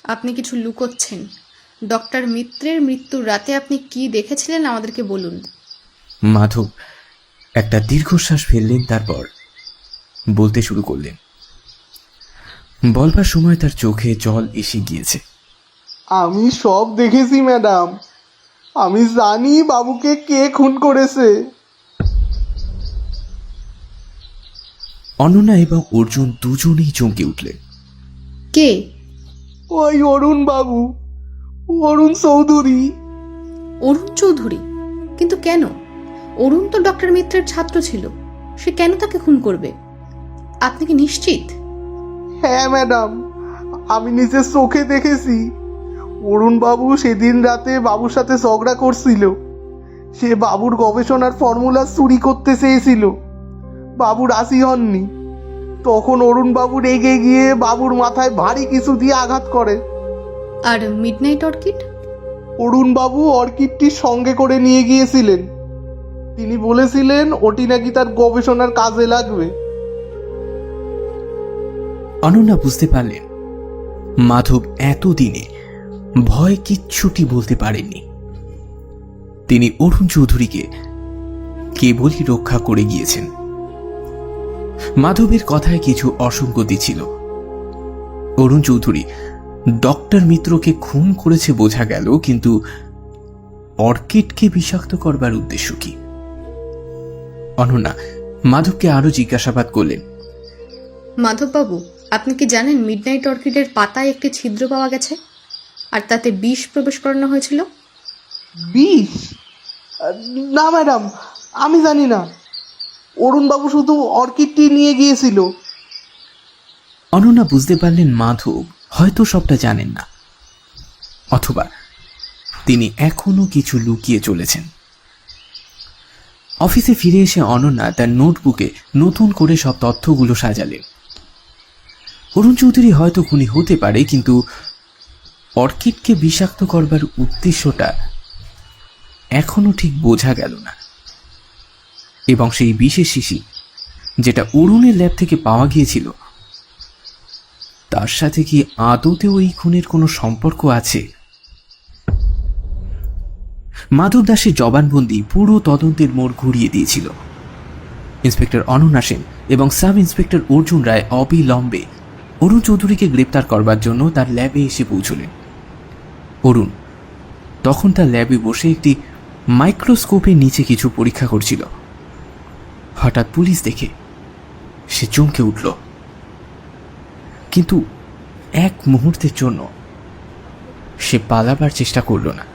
আপনি কিছু লুকোচ্ছেন। ডক্টর মিত্রের মৃত্যুর রাতে আপনি কি দেখেছিলেন আমাদেরকে বলুন। মাধব একটা দীর্ঘশ্বাস ফেললেন, তারপর বলতে শুরু করলেন। বলবার সময় তার চোখে জল এসে গিয়েছে। আমি সব দেখেছি ম্যাডাম। আমি জানি বাবুকে কে খুন করেছে। অনন্যা এবং অর্জুন দুজনেই চমকে উঠলেন। কে? ওই অরুণ বাবু, অরুণ চৌধুরী। অরুণ চৌধুরী? কিন্তু কেন? অরুণ তো ডক্টর মিত্রের ছাত্র ছিল, সে কেন তাকে খুন করবে? আপনি কি নিশ্চিত? হ্যাঁ ম্যাডাম, আমি নিজের চোখে দেখেছি। অরুণ বাবু সেদিন রাতে বাবুর সাথে ঝগড়া করছিল। সে বাবুর গবেষণার ফর্মুলা চুরি করতে চেয়েছিল। বাবু রাজি হননি। তখন অরুণ বাবু রেগে গিয়ে বাবুর মাথায় ভারী কিছু দিয়ে আঘাত করে। আর মিডনাইট অর্কিড? অরুণ বাবু অর্কিডটি সঙ্গে করে নিয়ে গিয়েছিলেন। তিনি বলেছিলেন ওটি নাকি তার গবেষণার কাজে লাগবে। অনন্যা বুঝতে পারলেন মাধব এতদিনে ভয় কিচ্ছুটি বলতে পারেননি। তিনি অরুণ চৌধুরীকে কেবলই রক্ষা করে গিয়েছেন। মাধবের কথায় কিছু অসঙ্গতি ছিল। অরুণ চৌধুরী ডক্টর মিত্রকে খুন করেছে বোঝা গেল, কিন্তু অর্কিডকে বিষাক্ত করবার উদ্দেশ্য কি? অনন্যা মাধবকে আরো জিজ্ঞাসাবাদ করলেন। মাধববাবু, আপনি কি জানেন মিডনাইট অর্কিডের পাতায় একটি ছিদ্র পাওয়া গেছে, আর তাতে বিষ প্রবেশ করানো হয়েছিল? বিষ? না ম্যাডাম, আমি জানি না। অরুণ বাবু শুধু অর্কিডটি নিয়ে গিয়েছিল। অনন্যা বুঝতে পারলেন মাধব হয়তো সবটা জানেন না, অথবা তিনি এখনো কিছু লুকিয়ে চলেছেন। অফিসে ফিরে এসে অনন্যা তার নোটবুকে নতুন করে সব তথ্যগুলো সাজালেন। অরুণ চৌধুরী হয়তো খুনি হতে পারে, কিন্তু অর্কিডকে বিষাক্ত করবার উদ্দেশ্যটা এখনো ঠিক বোঝা গেল না। এবং সেই বিশেষ শিশি যেটা অরুণের ল্যাব থেকে পাওয়া গিয়েছিল, তার সাথে কি আদতেও এই খুনের কোনো সম্পর্ক আছে? মাধব দাসের জবানবন্দি পুরো তদন্তের মোড় ঘুরিয়ে দিয়েছিল। ইন্সপেক্টর অনন্যা সেন এবং সাব ইন্সপেক্টর অর্জুন রায় অবিলম্বে অরুণ চৌধুরীকে গ্রেপ্তার করবার জন্য তার ল্যাবে এসে পৌঁছলেন। অরুণ তখন তার ল্যাবে বসে একটি মাইক্রোস্কোপের নিচে কিছু পরীক্ষা করছিল। হঠাৎ পুলিশ দেখে সে চমকে উঠল, কিন্তু এক মুহূর্তের জন্য সে পালাবার চেষ্টা করল না।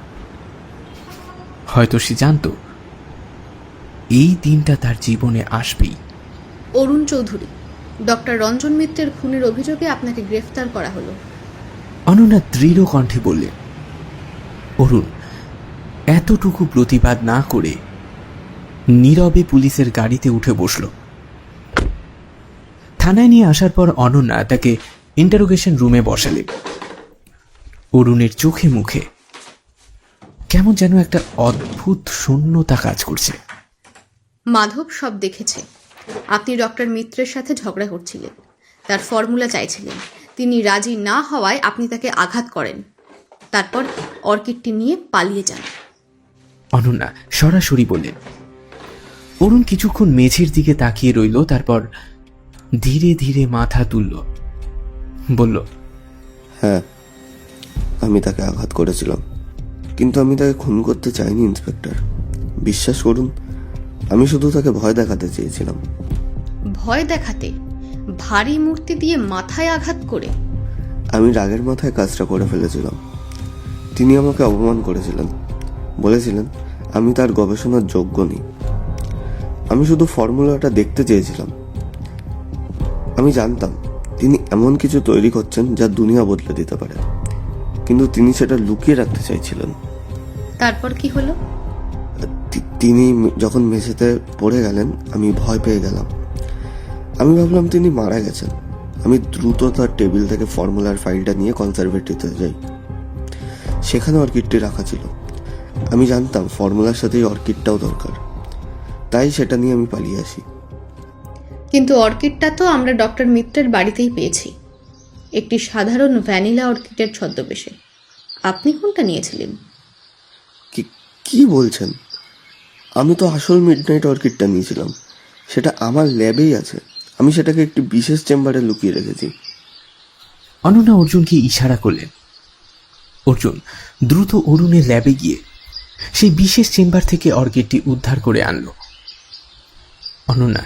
হয়তো সে জানত এই দিনটা তার জীবনে আসবেই। অরুণ চৌধুরী, ডক্টর রঞ্জন মিত্রের খুনের অভিযোগে আপনাকে গ্রেফতার করা হলো। অনন্যা দৃঢ় কণ্ঠে বললেন। অরুণ এতটুকু প্রতিবাদ না করে নীরবে পুলিশের গাড়িতে উঠে বসল। থানায় নিয়ে আসার পর অনন্যা তাকে ইন্টারোগেশন রুমে বসালেন। অরুণের চোখে মুখে কেমন যেন একটা অদ্ভুত শূন্যতা কাজ করছে। মাধব সব দেখেছে। আপনি ডক্টর মিত্রের সাথে ঝগড়া করছিলেন, তার ফর্মুলা চাইছিলেন। তিনি রাজি না হওয়ায় আপনি তাকে আঘাত করেন, তারপর অর্কিডটি নিয়ে পালিয়ে যান। অনন্যা সরাসরি বললেন। অরুণ কিছুক্ষণ মেঝের দিকে তাকিয়ে রইল, তারপর ধীরে ধীরে মাথা তুলল, বলল, হ্যাঁ, আমি তাকে আঘাত করেছিলাম, কিন্তু আমি তাকে খুন করতে চাইনি ইন্সপেক্টর। বিশ্বাস করুন, আমি শুধু তাকে ভয় দেখাতে চেয়েছিলাম। ভয় দেখাতে? ভারী মূর্তি দিয়ে মাথায় আঘাত করে? আমি রাগের মাথায় কাজটা করে ফেলেছিলাম। তিনি আমাকে অপমান করেছিলেন, বলেছিলেন আমি তার গবেষণার যোগ্য নই। আমি শুধু ফর্মুলাটা দেখতে চেয়েছিলাম। আমি জানতাম তিনি এমন কিছু তৈরি করছেন যা দুনিয়া বদলে দিতে পারে, কিন্তু তিনি সেটা লুকিয়ে রাখতে চাইছিলেন। তারপর কি হলো? তিনি যখন মেঝেতে পড়ে গেলেন, আমি ভয় পেয়ে গেলাম। আমি ভাবলাম তিনি মারা গেছেন। আমি দ্রুত তার টেবিল থেকে ফর্মুলার ফাইলটা নিয়ে কনজারভেটরিতে যাই। সেখানে অর্কিডটি রাখা ছিল। আমি জানতাম ফর্মুলার সাথেই অর্কিডটাও দরকার, তাই সেটা নিয়ে আমি পালিয়ে আসি। কিন্তু অর্কিডটা তো আমরা ডক্টর মিত্রের বাড়িতেই পেয়েছি, একটি সাধারণ ভ্যানিলা অর্কিডের ছদ্মবেশে। আপনি কোনটা নিয়েছিলেন? কি বলছেন? আমি তো আসল মিডনাইট অর্কিডটা নিয়েছিলাম। সেটা আমার ল্যাবেই আছে। আমি সেটাকে একটি বিশেষ চেম্বারে লুকিয়ে রেখেছি। অনন্যা অর্জুনকে ইশারা করলেন। অর্জুন দ্রুত অরুণের ল্যাবে গিয়ে সেই বিশেষ চেম্বার থেকে অর্কিডটি উদ্ধার করে আনল। অনন্যা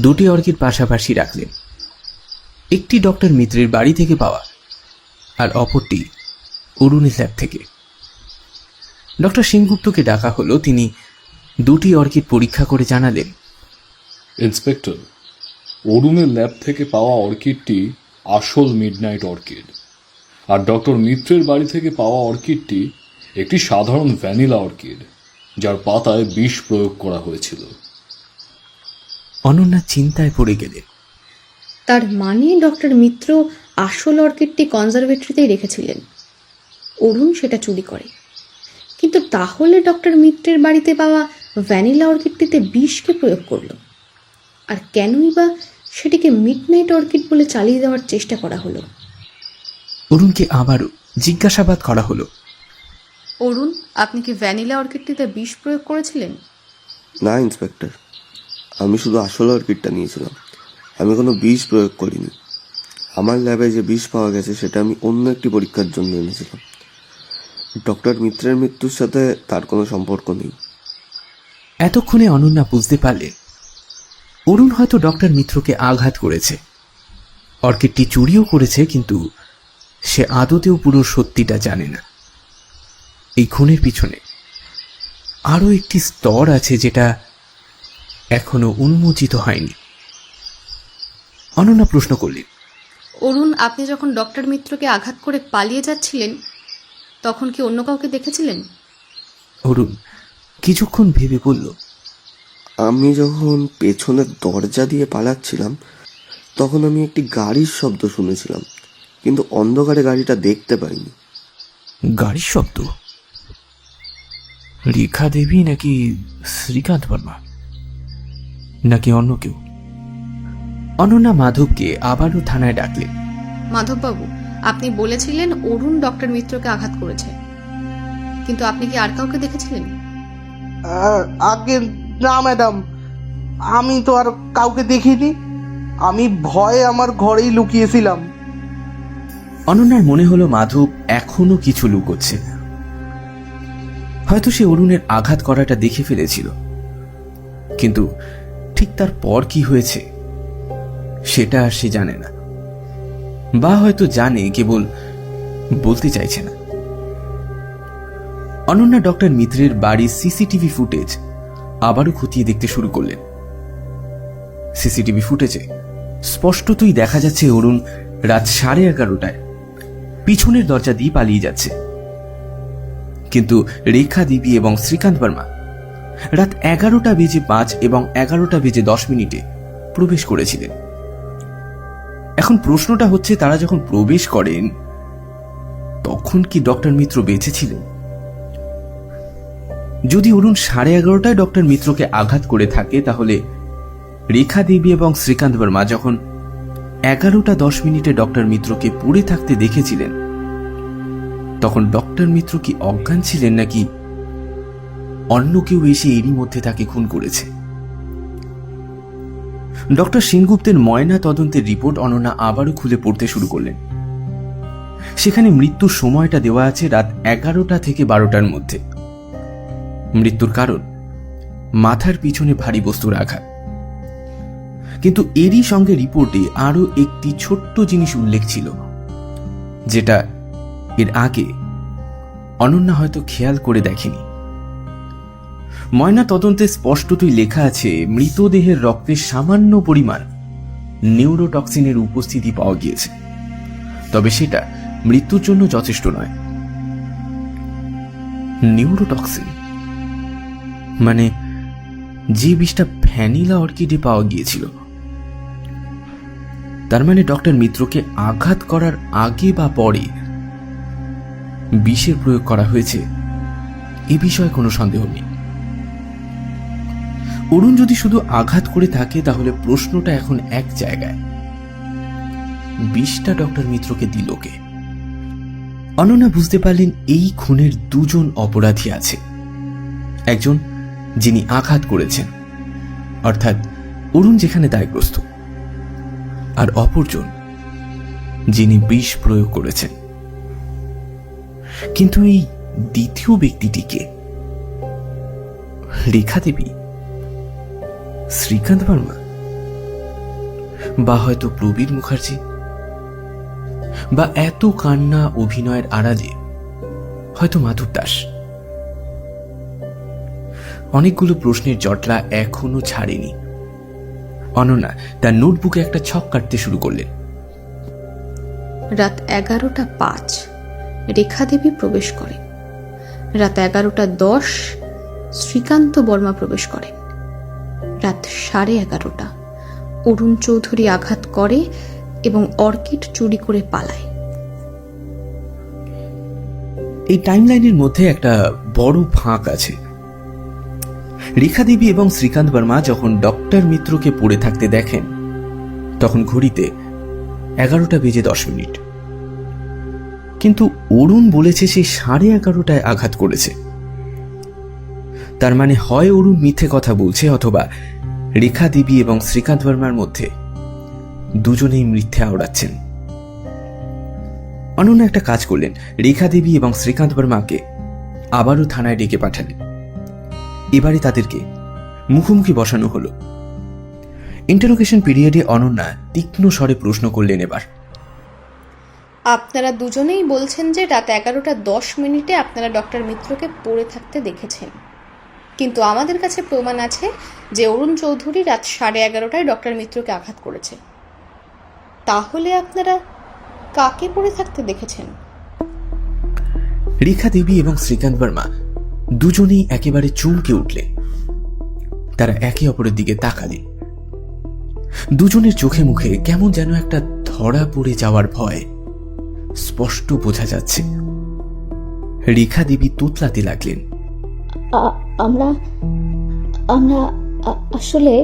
দুটি অর্কিড পাশাপাশি রাখলেন, একটি ডক্টর মিত্রের বাড়ি থেকে পাওয়া আর অপরটি অরুণের ল্যাব থেকে। ডক্টর সেনগুপ্তকে ডাকা হলো। তিনি দুটি অর্কিড পরীক্ষা করে জানালেন, ইন্সপেক্টর, অরুণের ল্যাব থেকে পাওয়া অর্কিডটি আসল মিডনাইট অর্কিড, আর ডক্টর মিত্রের বাড়ি থেকে পাওয়া অর্কিডটি একটি সাধারণ ভ্যানিলা অর্কিড, যার পাতায় বিষ প্রয়োগ করা হয়েছিল। অনন্যা চিন্তায় পড়ে গেলেন। তার মানে ডক্টর মিত্র আসল অর্কিডটি কনজারভেটরিতেই রেখেছিলেন, অরুণ সেটা চুরি করে। কিন্তু তাহলে ডক্টর মিত্রের বাড়িতে পাওয়া ভ্যানিলা অর্কিডটিতে বিষকে প্রয়োগ করলো, আর কেনই বা সেটিকে মিডনাইট অর্কিড বলে চালিয়ে দেওয়ার চেষ্টা করা হলো? অরুণকে আবারও জিজ্ঞাসাবাদ করা হলো। অরুণ, আপনি কি ভ্যানিলা অর্কিডটিতে বিষ প্রয়োগ করেছিলেন? না ইন্সপেক্টর, আমি শুধু আসল অর্কিডটা নিয়েছিলাম, আমি কোনো বিষ প্রয়োগ করিনি। আমার ল্যাবে যে বিষ পাওয়া গেছে সেটা আমি অন্য একটি পরীক্ষার জন্য এনেছিলাম। ডক্টর মিত্রের মৃত্যুর সাথে তার কোনো সম্পর্ক নেই। এতক্ষণে অনন্যা বুঝতে পারলেন অরুণ হয়তো ডক্টর মিত্রকে আঘাত করেছে, অর্কিডটি চুরিও করেছে, কিন্তু সে আদতেও পুরো সত্যিটা জানে না। এই খুনের পিছনে আরও একটি স্তর আছে যেটা এখনো উন্মোচিত হয়নি। অনন্যা প্রশ্ন করলেন, অরুণ, আপনি যখন ডক্টর মিত্রকে আঘাত করে পালিয়ে যাচ্ছিলেন তখন কি অন্য কাউকে দেখেছিলেন? অরুণ কিছুক্ষণ ভেবে বলল, আমি যখন পেছনের দরজা দিয়ে পালাচ্ছিলাম তখন আমি একটি গাড়ির শব্দ শুনেছিলাম, কিন্তু অন্ধকারে গাড়িটা দেখতে পাইনি। গাড়ির শব্দ? রেখা দেবী নাকি শ্রীকান্ত বর্মা, নাকি অন্য কেউ? অনন্যা মাধবকে আবারও থানায় ডাকলেন। মাধববাবু, আপনি বলেছিলেন অরুণ ডক্টর মিত্রকে আঘাত করেছে, কিন্তু আপনি কি আর কাউকে দেখেছিলেন? আগে না ম্যাডাম, আমি তো আর কাউকে দেখিনি। আমি ভয়ে আমার ঘরেই লুকিয়েছিলাম। অনন্যার মনে হলো মাধব এখনো কিছু লুকোচ্ছে। হয়তো সে অরুণের আঘাত করাটা দেখে ফেলেছিল, কিন্তু ঠিক তার পর কি হয়েছে সেটা আর সে জানে না, বা হয়তো জানে, কেবল বলতে চাইছে না। অনন্যা ডক্টর মিত্রের বাড়ির সিসিটিভি ফুটেজ আবারও খতিয়ে দেখতে শুরু করলেন। সিসিটিভি ফুটেজে স্পষ্টতই দেখা যাচ্ছে অরুণ রাত 11:30টায় পিছনের দরজা দিয়ে পালিয়ে যাচ্ছে, কিন্তু রেখা দেবী এবং শ্রীকান্ত বর্মা রাত 11:05 এবং 11:10 প্রবেশ করেছিলেন। এখন প্রশ্নটা হচ্ছে, তারা যখন প্রবেশ করেন তখন কি ডক্টর মিত্র বেঁচে ছিলেন? যদি অরুণ 11:30টায় ডক্টর মিত্রকে আঘাত করে থাকে, তাহলে রেখা দেবী এবং শ্রীকান্ত বর্মা যখন 11:10 ডক্টর মিত্রকে পড়ে থাকতে দেখেছিলেন, তখন ডক্টর মিত্র কি অজ্ঞান ছিলেন, নাকি অন্য কেউ এসে এরই মধ্যে তাকে খুন করেছে? ডক্টর সেনগুপ্তের ময়না তদন্তের রিপোর্ট অনন্যা আবারও খুলে পড়তে শুরু করলেন। সেখানে মৃত্যুর সময়টা দেওয়া আছে রাত 11টা থেকে 12টার মধ্যে। মৃত্যুর কারণ মাথার পিছনে ভারী বস্তুর আঘাত, কিন্তু এরই সঙ্গে রিপোর্টে আরো একটি ছোট্ট জিনিস উল্লেখ ছিল, যেটা এর আগে অনন্যা হয়তো খেয়াল করে দেখেনি। ময়না তদন্তে স্পষ্টতই লেখা আছে মৃতদেহের রক্তে সামান্য পরিমাণ নিউরোটক্সিনের উপস্থিতি পাওয়া গিয়েছে, তবে সেটা মৃত্যুর জন্য যথেষ্ট নয়। নিউরোটক্সিন মানে যে বিষটা ভ্যানিলা অর্কিডে পাওয়া গিয়েছিল। তার মানে ডক্টর মিত্রকে আঘাত করার আগে বা পরে বিষের প্রয়োগ করা হয়েছে, এ বিষয়ে কোনো সন্দেহ নেই। অরুণ যদি শুধু আঘাত করে থাকে, তাহলে প্রশ্নটা এখন এক জায়গায়, বিষটা ডক্টর মিত্রকে দিল কে? অনন্যা বুঝতে পারলেন এই খুনের দুজন অপরাধী আছে। একজন যিনি আঘাত করেছেন, অর্থাৎ অরুণ যেখানে দায়গ্রস্ত, আর অপরজন যিনি বিষ প্রয়োগ করেছেন। কিন্তু এই দ্বিতীয় ব্যক্তিটিকে রেখা দেবী, শ্রীকান্ত বর্মা, বা হয়তো প্রবীর মুখার্জি, বা এত কান্না অভিনয়ের আড়ালে হয়তো মাধব দাস। অনেকগুলো প্রশ্নের জটলা এখনো ছাড়েনি। অনন্যা তার নোটবুকে একটা ছক কাটতে শুরু করলেন। রাত 11:05 রেখা দেবী প্রবেশ করেন। রাত 11:10 শ্রীকান্ত বর্মা প্রবেশ করেন। রাত 11:30 অরুণ চৌধুরী আঘাত করে এবং অর্কিড চুরি করে পালায়। এই টাইমলাইনের মধ্যে একটা বড় ফাঁক আছে। রেখা দেবী এবং শ্রীকান্ত বর্মা যখন ডক্টর মিত্রকে পড়ে থাকতে দেখেন তখন ঘড়িতে 11:10 কিন্তু অরুণ বলেছে সে 11:30 আঘাত করেছে। তার মানে হয় অরুণ মিথ্যে কথা বলছে অথবা রেখা দেবী এবং শ্রীকান্ত বর্মার মধ্যে দুজনেই মিথ্যে আওড়াচ্ছেন। অনন্যা একটা কাজ করলেন, রেখা দেবী এবং শ্রীকান্ত বর্মাকে আবারও থানায় ডেকে পাঠালেন। এবারে তাদেরকে মুখোমুখি বসানো হলো। ইন্টারোগেশন পিরিয়ডে অনন্যা তীক্ষ্ণ স্বরে প্রশ্ন করলেন, এবার আপনারা দুজনেই বলছেন যে রাত 11:10 আপনারা ডক্টর মিত্রকে পড়ে থাকতে দেখেছেন, কিন্তু আমাদের কাছে প্রমাণ আছে যে অরুণ চৌধুরী রাত 11:30 ডক্টর মিত্রকে আঘাত করেছে। তাহলে আপনারা কাকে পড়ে থাকতে দেখেছেন? রেখা দেবী এবং শ্রীকান্ত বর্মা দুজনেই একেবারে চমকে উঠলেন। তারা একে অপরের দিকে তাকালেন। দুজনের চোখে মুখে কেমন যেন একটা ধরা পড়ে যাওয়ার ভয় স্পষ্ট বোঝা যাচ্ছে। রেখা দেবী তোতলাতে লাগলেন, আমরা আমরা আসলে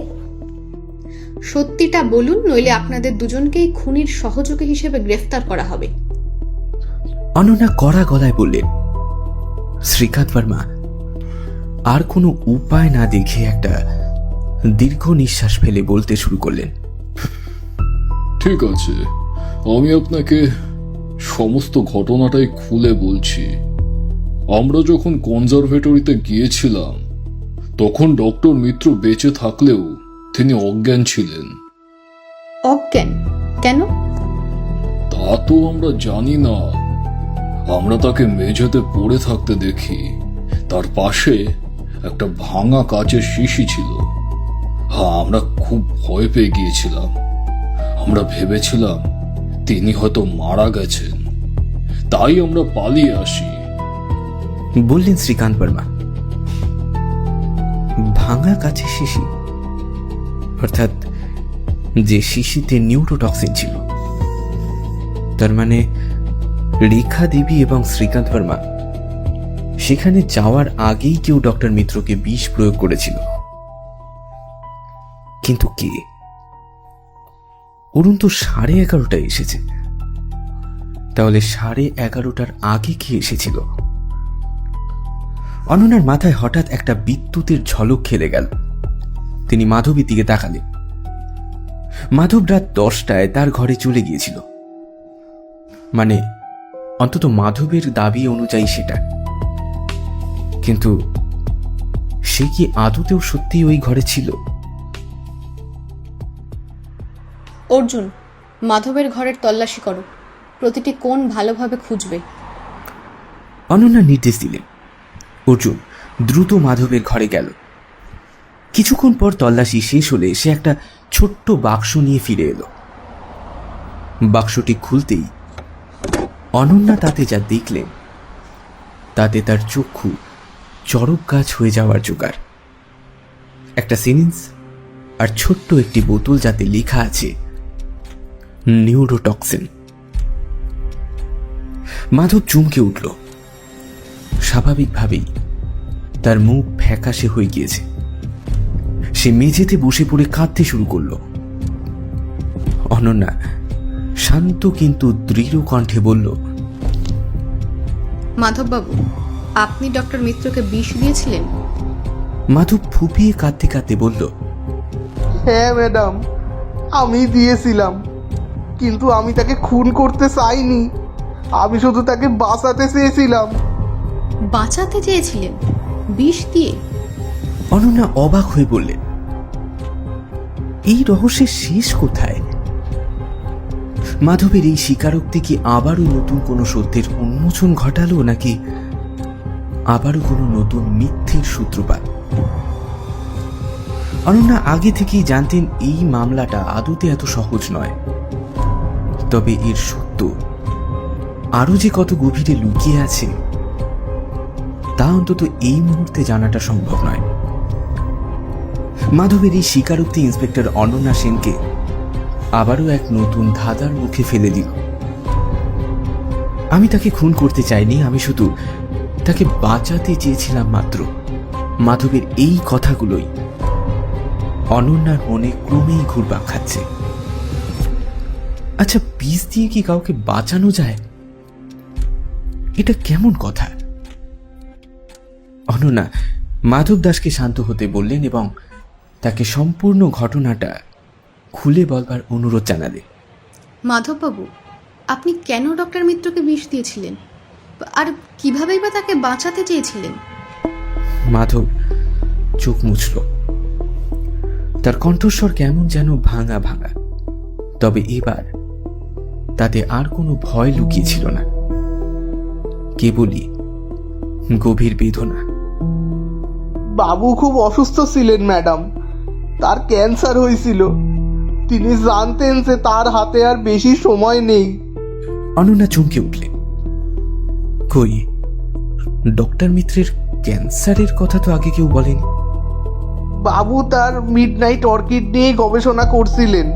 সত্যিটা বলুন, নইলে আপনাদের দুজনকেই খুনির সহযোগী হিসেবে গ্রেফতার করা হবে। অনন্যা কড়া গলায় বললেন। শ্রীকান্ত বর্মা আর কোনো উপায় না দেখে একটা দীর্ঘ নিঃশ্বাস ফেলে বলতে শুরু করলেন, ঠিক আছে, আমি আপনাকে সমস্ত ঘটনাটাই খুলে বলছি। আমরা যখন কনজারভেটরিতে গিয়েছিলাম তখন ডক্টর মিত্র বেঁচে থাকলেও তিনি অজ্ঞান ছিলেন। অজ্ঞান কেন? তা তো আমরা জানি না। আমরা তাকে মেঝেতে পড়ে থাকতে দেখি। তার পাশে একটা ভাঙা কাচের শিশি ছিল। আমরা খুব ভয় পেয়ে গিয়েছিলাম। আমরা ভেবেছিলাম তিনি হয়তো মারা গেছেন, তাই আমরা পালিয়ে আসি, বললেন শ্রীকান্ত বর্মা। ভাঙা কাচের শিশি, অর্থাৎ যে শিশিতে নিউরোটক্সিন ছিল। তার মানে রেখা দেবী এবং শ্রীকান্ত বর্মা সেখানে যাওয়ার আগেই কেউ ডক্টর মিত্রকে বিষ প্রয়োগ করেছিল। কিন্তু কে? অরুণ তো 11:30 এসেছে, তাহলে 11:30 আগে কে এসেছিল? অনন্যার মাথায় হঠাৎ একটা বিদ্যুতের ঝলক খেলে গেল। তিনি মাধবীর দিকে তাকালেন। মাধব রাত 10টায় তার ঘরে চলে গিয়েছিল, মানে অন্তত মাধবের দাবি অনুযায়ী সেটা। কিন্তু সে কি আদতেও সত্যি ওই ঘরে ছিল? অর্জুন, মাধবের ঘরের তল্লাশি করো, প্রতিটি কোণ ভালোভাবে খুঁজবে। অনন্যা নির্দেশ দিলেন। অর্জুন দ্রুত মাধবের ঘরে গেল। কিছুক্ষণ পর তল্লাশি শেষ হলে সে একটা ছোট্ট বাক্স নিয়ে ফিরে এলো। বাক্সটি খুলতেই অনন্যা তাতে যা দেখলেন তাতে তার চক্ষু চড়ক গাছ হয়ে যাওয়ার জোগাড়। একটা সিরিঞ্জ আর ছোট্ট একটি বোতল যাতে লেখা আছে নিউরোটক্সিন। মাধব চমকে উঠল। স্বাভাবিকভাবেই তার মুখ ফ্যাকাশে হয়ে গিয়েছে। সে মেঝেতে বসে পড়ে কাঁদতে শুরু করল। অনন্যা শান্ত কিন্তু দৃঢ় কণ্ঠে বলল, মাধববাবু, আপনি ডক্টর মিত্রকে বিষ দিয়েছিলেন? মাধব ফুপিয়ে কাঁদতে কাঁদতে বলল, হ্যাঁ ম্যাডাম, আমি দিয়েছিলাম, কিন্তু আমি তাকে খুন করতে চাইনি। আমি শুধু তাকে বাঁচাতে চেয়েছিলাম। বাঁচাতে চেয়েছিলেন বিষ দিয়ে? অনন্যা অবাক হয়ে বললেন, এই রহস্যের শেষ কোথায়? মাধবের এই স্বীকারোক্তি কি আবারও নতুন কোনো সত্যের উন্মোচন ঘটালো, নাকি আবারও কোনো নতুন মিথ্যের সূত্রপাত? অনন্যা আগে থেকেই জানতেন এই মামলাটা আদতে এত সহজ নয়, তবে এর সত্য আরো যে কত গভীরে লুকিয়ে আছে তা অন্তত এই মুহূর্তে জানাটা সম্ভব নয়। মাধবের এই স্বীকারোক্তি ইন্সপেক্টর অনন্যা সেনকে আবারও এক নতুন ধাঁধার মুখে ফেলে দিল। আমি তাকে খুন করতে চাইনি, আমি শুধু তাকে বাঁচাতে চেয়েছিলাম মাত্র। মাধবের এই কথাগুলোই অনন্যার মনে ক্রমেই ঘুরপাক খাচ্ছে। আচ্ছা, বিষ দিয়ে কি কাউকে বাঁচানো যায়? এটা কেমন কথা? অনন্যা মাধব দাসকে শান্ত হতে বললেন এবং তাকে সম্পূর্ণ ঘটনাটা খুলে বলবার অনুরোধ জানালেন। মাধববাবু, আপনি কেন ডক্টর মিত্রকে বিষ দিয়েছিলেন, আর কিভাবেই বা তাকে বাঁচাতে চেয়েছিলেন? মাধব চোখ মুছল। তার কণ্ঠস্বর কেমন যেন ভাঙা ভাঙা, তবে এবার তাতে আর কোনো ভয় লুকিয়ে ছিল না, কেবলই গভীর বেদনা। বাবু খুব অসুস্থ ছিলেন ম্যাডাম, তার ক্যান্সার হয়েছিল। তিনি জানতেন যে তার হাতে আর বেশি সময় নেই। অনন্যা চমকে উঠলেন। কই, ডক্টর মিত্রের ক্যান্সারের কথা তো আগে কেউ বলেনি। বাবু তার মিডনাইট অর্কিড নিয়ে গবেষণা করছিলেন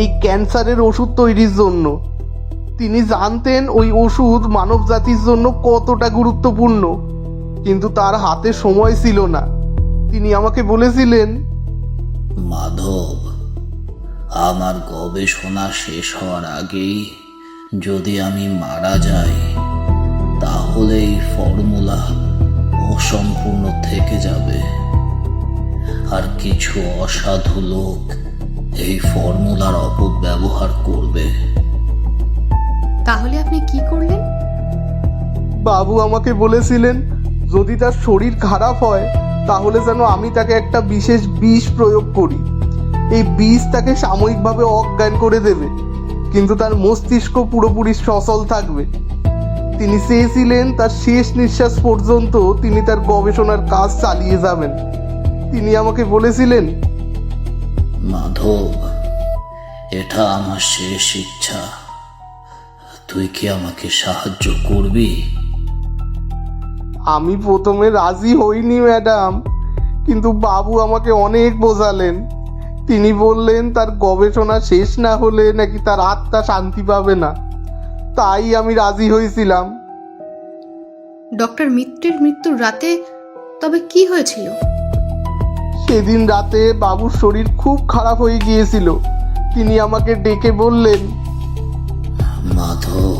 এই ক্যান্সারের ওষুধ তৈরির জন্য। তিনি জানতেন ওই ওষুধ মানব জাতির জন্য কতটা গুরুত্বপূর্ণ, কিন্তু তার হাতে সময় ছিল না। তিনি আমাকে বলেছিলেন, মাধব, আমার গবেষণা শেষ হওয়ার আগেই যদি আমি মারা যাই তাহলে এই ফর্মুলা অসম্পূর্ণ থেকে যাবে, আর কিছু অসাধু লোক এই ফর্মুলার অপব্যবহার করবে। তাহলে আপনি কি করলেন? বাবু আমাকে বলেছিলেন যদি তার শরীর খারাপ হয় তাহলে যেন আমি তাকে একটা বিশেষ বিষ প্রয়োগ করি। এই বিষ তাকে সাময়িকভাবে অজ্ঞান করে দেবে, কিন্তু তার মস্তিষ্ক পুরোপুরি সচল থাকবে। তিনি চেয়েছিলেন তার শেষ নিঃশ্বাস পর্যন্ত তিনি তার গবেষণার কাজ চালিয়ে যাবেন। তিনি আমাকে বলেছিলেন, মাধব, এটা আমার শেষ ইচ্ছা, তুই কি আমাকে সাহায্য করবি? আমি প্রথমে রাজি হইনি ম্যাডাম, কিন্তু বাবু আমাকে অনেক বোঝালেন। তিনি বললেন তার গবেষণা শেষ না হলে নাকি তার আত্মা শান্তি পাবে না, তাই আমি রাজি হয়েছিলাম। ডক্টর মিত্রের মৃত্যুর রাতে তবে কি হয়েছিল? সেদিন রাতে বাবুর শরীর খুব খারাপ হয়ে গিয়েছিল। তিনি আমাকে ডেকে বললেন, মাধব,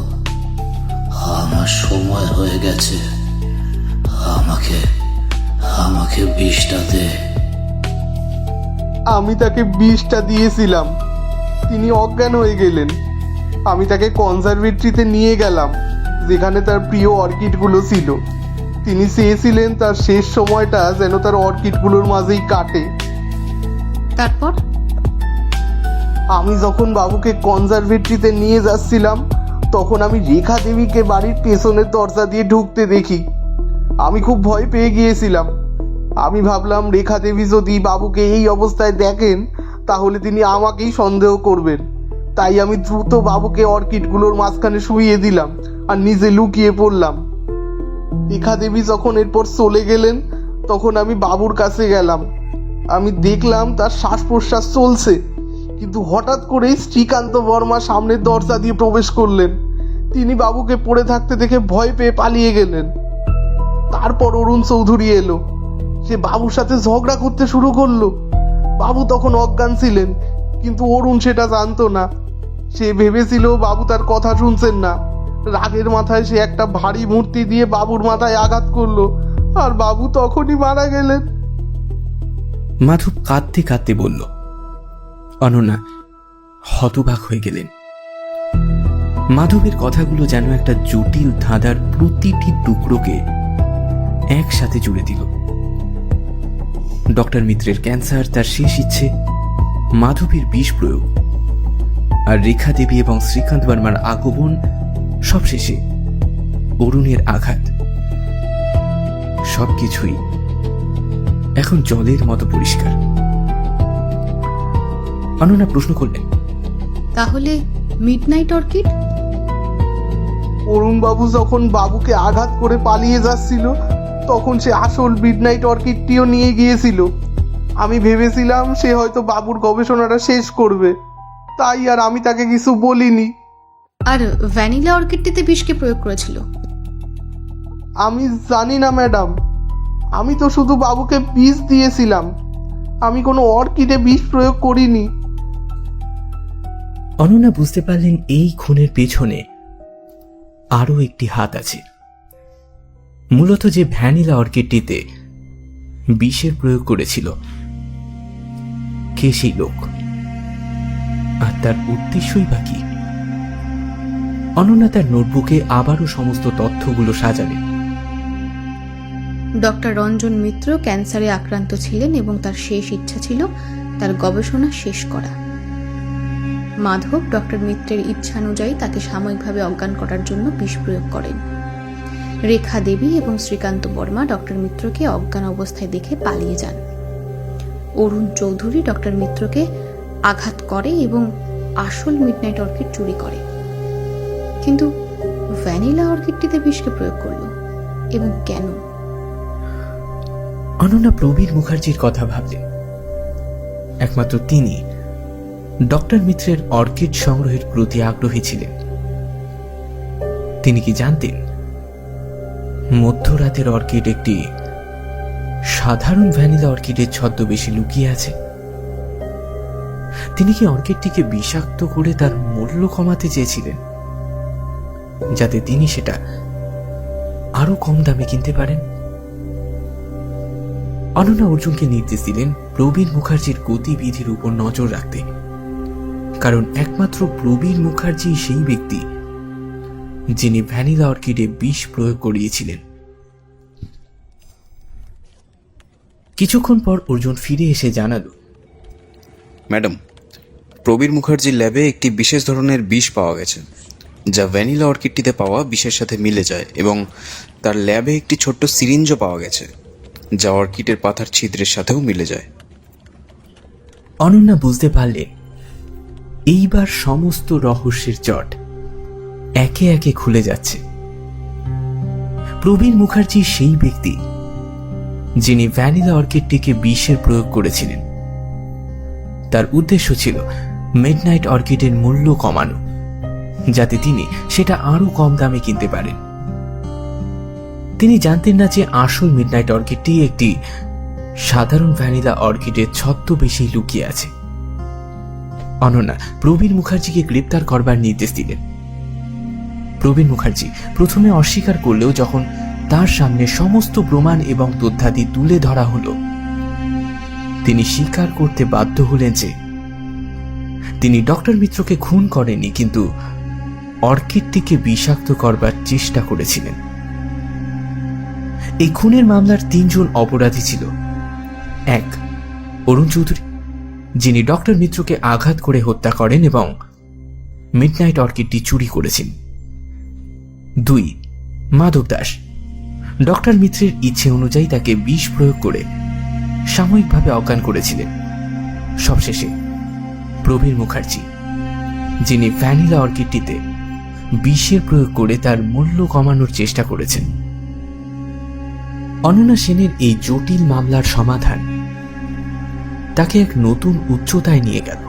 আমার সময় হয়ে গেছে, আমাকে বিষটা দে। আমি তাকে বিষটা দিয়েছিলাম। তিনি অজ্ঞান হয়ে গেলেন। আমি তাকে কনজারভেটরিতে নিয়ে গেলাম, যেখানে তার প্রিয় অর্কিডগুলো ছিল। তিনি চেয়েছিলেন তার শেষ সময়টা যেন তার অর্কিডগুলোর মাঝেই কাটে। তারপর আমি যখন বাবুকে কনজারভেটরিতে নিয়ে যাচ্ছিলাম তখন আমি রেখা দেবীকে বাড়ির পেছনের দরজা দিয়ে ঢুকতে দেখি। আমি খুব ভয় পেয়ে গিয়েছিলাম। আমি ভাবলাম রেখা দেবী যদি বাবুকে এই অবস্থায় দেখেন তাহলে তিনি আমাকেই সন্দেহ করবেন। তাই আমি দ্রুত বাবুকে অর্কিডগুলোর মাঝখানে শুইয়ে দিলাম আর নিজে লুকিয়ে পড়লাম। রেখা দেবী যখন এরপর চলে গেলেন তখন আমি বাবুর কাছে গেলাম। আমি দেখলাম তার শ্বাস প্রশ্বাস চলছে, কিন্তু হঠাৎ করেই শ্রীকান্ত বর্মা সামনের দরজা দিয়ে প্রবেশ করলেন। তিনি বাবুকে পড়ে থাকতে দেখে ভয় পেয়ে পালিয়ে গেলেন। তারপর অরুণ চৌধুরী এলো। সে বাবুর সাথে ঝগড়া করতে শুরু করলো। বাবু তখন অজ্ঞান ছিলেন, কিন্তু অরুণ সেটা জানতো না। সে ভেবেছিল বাবু তার কথা শুনছেন না। রাগের মাথায় সে একটা ভারী মূর্তি দিয়ে বাবুর মাথায় আঘাত করলো, আর বাবু তখনই মারা গেলেন। মাধব কাঁদতে কাঁদতে বলল। অনন্যা হতবাক হয়ে গেলেন। মাধবের কথাগুলো যেন একটা জটিল ধাঁধার প্রতিটি টুকরোকে একসাথে জুড়ে দিল। ডক্টর মিত্রের ক্যান্সার, তার শেষ ইচ্ছে, মাধবীর বিষ প্রয়োগ, আর রেখা দেবী এবং শ্রীকান্ত বর্মার আগমন, সবশেষে অরুণের আঘাত, সবকিছুই এখন জলের মতো পরিষ্কার। অনন্যা প্রশ্ন করলেন, তাহলে মিডনাইট অর্কিড? অরুণবাবু যখন বাবুকে আঘাত করে পালিয়ে যাচ্ছিল তখন সে আসল মিডনাইট অর্কিডটিও নিয়ে গিয়েছিল। আমি ভেবেছিলাম সে হয়তো বাবুর গবেষণাটা শেষ করবে, তাই আর আমি তাকে কিছু বলিনি। আর ভ্যানিলা অর্কিডটিতে বিষকে প্রয়োগ করেছিল? আমি জানি না ম্যাডাম, আমি তো শুধু বাবুকে বিষ দিয়েছিলাম, আমি কোনো অর্কিডে বিষ প্রয়োগ করিনি। অনন্যা বুঝতে পারলেন এই খুনের পেছনে আরো একটি হাত আছে। মূলত যে ভ্যানিলা অর্কিডটিতে বিষের প্রয়োগ করেছিল, কে সেই লোক আর তার উদ্দেশ্যই বা কি? অনন্যা তার নোটবুকে আবারও সমস্ত তথ্যগুলো সাজালেন। ডক্টর রঞ্জন মিত্র ক্যান্সারে আক্রান্ত ছিলেন এবং তার শেষ ইচ্ছা ছিল তার গবেষণা শেষ করা। মাধব ডক্টর মিত্রের ইচ্ছানুযায়ী তাকে সাময়িকভাবে অজ্ঞান করার জন্য বিষ প্রয়োগ করেন। রেখা দেবী এবং শ্রীকান্ত বর্মা ডক্টর মিত্রকে অজ্ঞান অবস্থায় দেখে পালিয়ে যান। অরুণ চৌধুরী ডক্টর মিত্রকে আঘাত করে এবং আসল মিডনাইট অর্কিড চুরি করে, কিন্তু ভ্যানিলা অর্কিডটিতে বিষকে প্রয়োগ করল, এবং কেন? অনন্যা প্রবীর মুখার্জির কথা ভাবলেন। একমাত্র তিনি ডক্টর মিত্রের অর্কিড সংগ্রহের প্রতি আগ্রহী ছিলেন। তিনি কি জানতেন মধ্যরাতের অর্কিড একটি সাধারণ ভ্যানিলা অর্কিডের ছদ্মবেশে লুকিয়ে আছে? তিনি কি অর্কিডটিকে বিষাক্ত করে তার মূল্য কমাতে চেয়েছিলেন, যাতে তিনি সেটা আরো কম দামে কিনতে পারেন? অনন্যা অর্জুনকে নির্দেশ দিলেন প্রবীর মুখার্জির গতিবিধির উপর নজর রাখতে, কারণ একমাত্র প্রবীর মুখার্জি সেই ব্যক্তি যিনি ভ্যানিলা অর্কিডে বিষ প্রয়োগ করিয়েছিলেন। কিছুক্ষণ পর অর্জুন ফিরে এসে জানাল, ম্যাডাম, প্রবীর মুখার্জির ল্যাবে একটি বিশেষ ধরনের বিষ পাওয়া গেছে, যা ভ্যানিলা অর্কিডটিতে পাওয়া বিষের সাথে মিলে যায়, এবং তার ল্যাবে একটি ছোট্ট সিরিঞ্জও পাওয়া গেছে, যা অর্কিডের পাতার ছিদ্রের সাথেও মিলে যায়। অনন্যা বুঝতে পারলেন এইবার সমস্ত রহস্যের জট একে একে খুলে যাচ্ছে। প্রবীর মুখার্জি সেই ব্যক্তি যিনি ভ্যানিলা অর্কিডটিকে বিষের প্রয়োগ করেছিলেন। তার উদ্দেশ্য ছিল মিডনাইট অর্কিডের মূল্য কমানো, যাতে তিনি সেটা আরো কম দামে কিনতে পারেন। তিনি জানতেন না যে আসল মিডনাইট অর্কিডটি একটি সাধারণ ভ্যানিলা অর্কিডের ছদ্মবেশে লুকিয়ে আছে। অনন্যা প্রবীর মুখার্জিকে গ্রেপ্তার করবার নির্দেশ দিলেন। প্রবীর মুখার্জি প্রথমে অস্বীকার করলেও যখন তার সামনে সমস্ত প্রমাণ এবং তথ্যাদি তুলে ধরা হলো, তিনি স্বীকার করতে বাধ্য হলেন যে তিনি ডক্টর মিত্রকে খুন করেননি, কিন্তু অর্কিডটিকে বিষাক্ত করবার চেষ্টা করেছিলেন। এই খুনের মামলার 3 জন অপরাধী ছিল। 1, অরুণ চৌধুরী, যিনি ডক্টর মিত্রকে আঘাত করে হত্যা করেন এবং মিডনাইট অর্কিডটি চুরি করেছেন। 2, মাধব দাস, ডক্টর মিত্রের ইচ্ছে অনুযায়ী তাকে বিষ প্রয়োগ করে সাময়িকভাবে অজ্ঞান করেছিলেন। সবশেষে প্রবীর মুখার্জি, যিনি ভ্যানিলা অর্কিডটিতে বিষের প্রয়োগ করে তার মূল্য কমানোর চেষ্টা করেছেন। অনন্যা সেনের এই জটিল মামলার সমাধান তাকে এক নতুন উচ্চতায় নিয়ে গেল।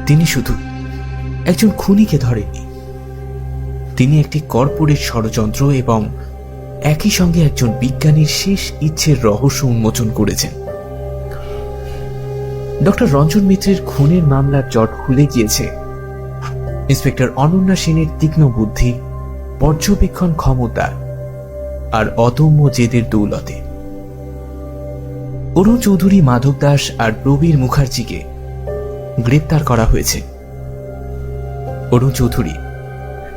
তিনি শুধু একজন খুনিকে ধরেননি, তিনি একটি কর্পোরেট ষড়যন্ত্র এবং একই সঙ্গে একজন বিজ্ঞানীর শেষ ইচ্ছের রহস্য উন্মোচন করেছেন। ডক্টর রঞ্জন মিত্রের খুনের মামলার জট খুলে গিয়েছে ইন্সপেক্টর অনন্যা সেনের তীক্ষ্ণ বুদ্ধি, পর্যবেক্ষণ ক্ষমতা আর অদম্য জেদের দৌলতে। অরুণ চৌধুরী, মাধব দাস আর প্রবীর মুখার্জিকে গ্রেপ্তার করা হয়েছে। অরুণ চৌধুরী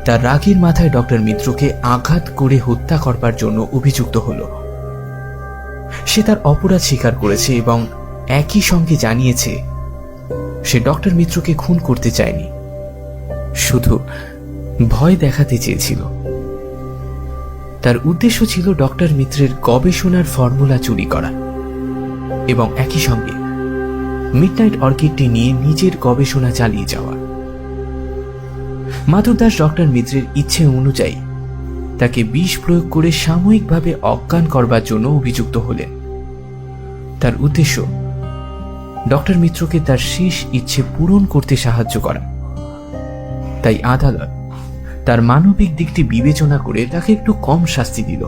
তার রাগের মাথায় ডক্টর মিত্রকে আঘাত করে হত্যা করবার জন্য অভিযুক্ত হল। সে তার অপরাধ স্বীকার করেছে এবং একই সঙ্গে জানিয়েছে সে ডক্টর মিত্রকে খুন করতে চায়নি, শুধু ভয় দেখাতে চেয়েছিল। তার উদ্দেশ্য ছিল ডক্টর মিত্রের গবেষণার ফর্মুলা চুরি করা এবং একই সঙ্গে মিডনাইট অর্কিডটি নিয়ে নিজের গবেষণা চালিয়ে যাওয়া। মাধব দাস ডক্টর মিত্রের ইচ্ছে অনুযায়ী তাকে বিষ প্রয়োগ করে সাময়িকভাবে অজ্ঞান করবার জন্য অভিযুক্ত হলেন। তার উদ্দেশ্য ডক্টর মিত্রকে তার শেষ ইচ্ছে পূরণ করতে সাহায্য করা। তাই আদালত তার মানবিক দিকটি বিবেচনা করে তাকে একটু কম শাস্তি দিল।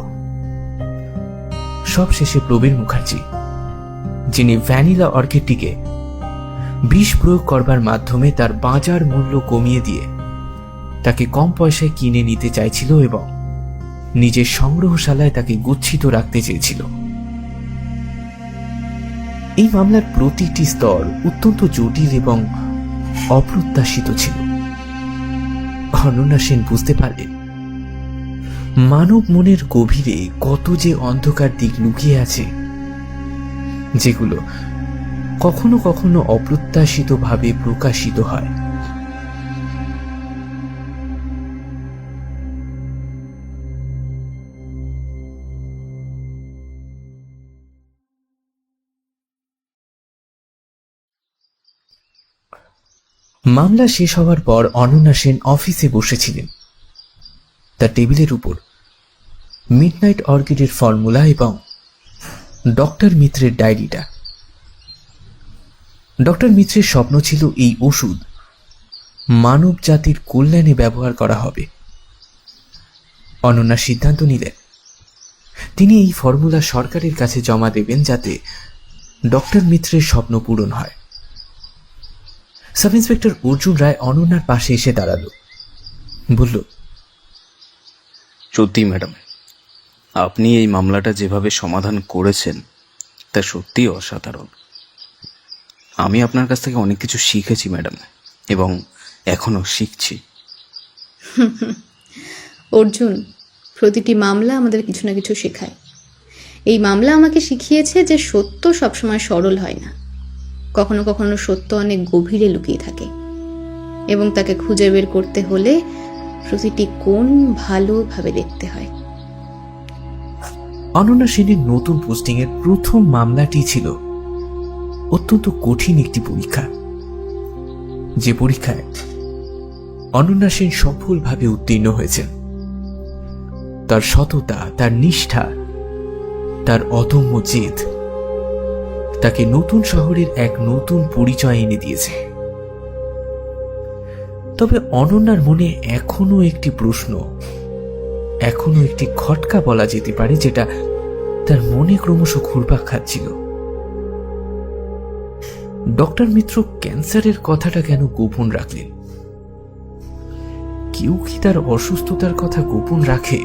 সবশেষে প্রবীর মুখার্জি, যিনি ভ্যানিলা অর্কিডটিকে বিষ প্রয়োগ করবার মাধ্যমে তার বাজার মূল্য কমিয়ে দিয়ে তাকে কম পয়সায় কিনে নিতে চাইছিল এবং নিজের সংগ্রহশালায় তাকে গচ্ছিত রাখতে চেয়েছিল। এই মামলার প্রতিটি স্তর অত্যন্ত জটিল এবং অপ্রত্যাশিত ছিল। অনন্যা সেন বুঝতে পারলেন মানব মনের গভীরে কত যে অন্ধকার দিক লুকিয়ে আছে, যেগুলো কখনো কখনো অপ্রত্যাশিতভাবে প্রকাশিত হয়। মামলা শেষ হওয়ার পর অনন্যা সেন অফিসে বসেছিলেন। তার টেবিলের উপর মিডনাইট অর্কিডের ফর্মুলা এবং ডক্টর মিত্রের ডায়েরিটা। ডক্টর মিত্রের স্বপ্ন ছিল এই ওষুধ মানব জাতির কল্যাণে ব্যবহার করা হবে। অনন্যা সিদ্ধান্ত নিলেন তিনি এই ফর্মুলা সরকারের কাছে জমা দেবেন যাতে ডক্টর মিত্রের স্বপ্ন পূরণ হয়। সাব ইন্সপেক্টর অর্জুন রায় অনন্যার পাশে এসে দাঁড়ালো, বলল, সত্যি ম্যাডাম, আপনি এই মামলাটা যেভাবে সমাধান করেছেন তা সত্যিই অসাধারণ। আমি আপনার কাছ থেকে অনেক কিছু শিখেছি ম্যাডাম, এবং এখনো শিখছি। অর্জুন, প্রতিটি মামলা আমাদের কিছু না কিছু শেখায়। এই মামলা আমাকে শিখিয়েছে যে সত্য সবসময় সরল হয় না, কখনো কখনো সত্য অনেক গভীরে লুকিয়ে থাকে এবং তাকে খুঁজে বের করতে হলে প্রতিটি কোণ ভালোভাবে দেখতে হয়। অনন্যা সেনের নতুন পোস্টিং এর প্রথম মামলাটি ছিল অত্যন্ত কঠিন একটি পরীক্ষা, যে পরীক্ষায় অনন্যা সেন সফলভাবে উত্তীর্ণ হয়েছেন। তার সততা, তার নিষ্ঠা, তার অদম্য জেদ তাকে নতুন শহরের এক নতুন পরিচয় এনে দিয়েছে। তবে অনন্যার মনে এখনো একটি প্রশ্ন, এখনো একটি খটকা বলা যেতে পারে, যেটা তার মনে ক্রমশ ঘুরপাক খাচ্ছিল। ডক্টর মিত্র ক্যান্সারের কথাটা কেন গোপন রাখলেন? কেউ কি তার অসুস্থতার কথা গোপন রাখে?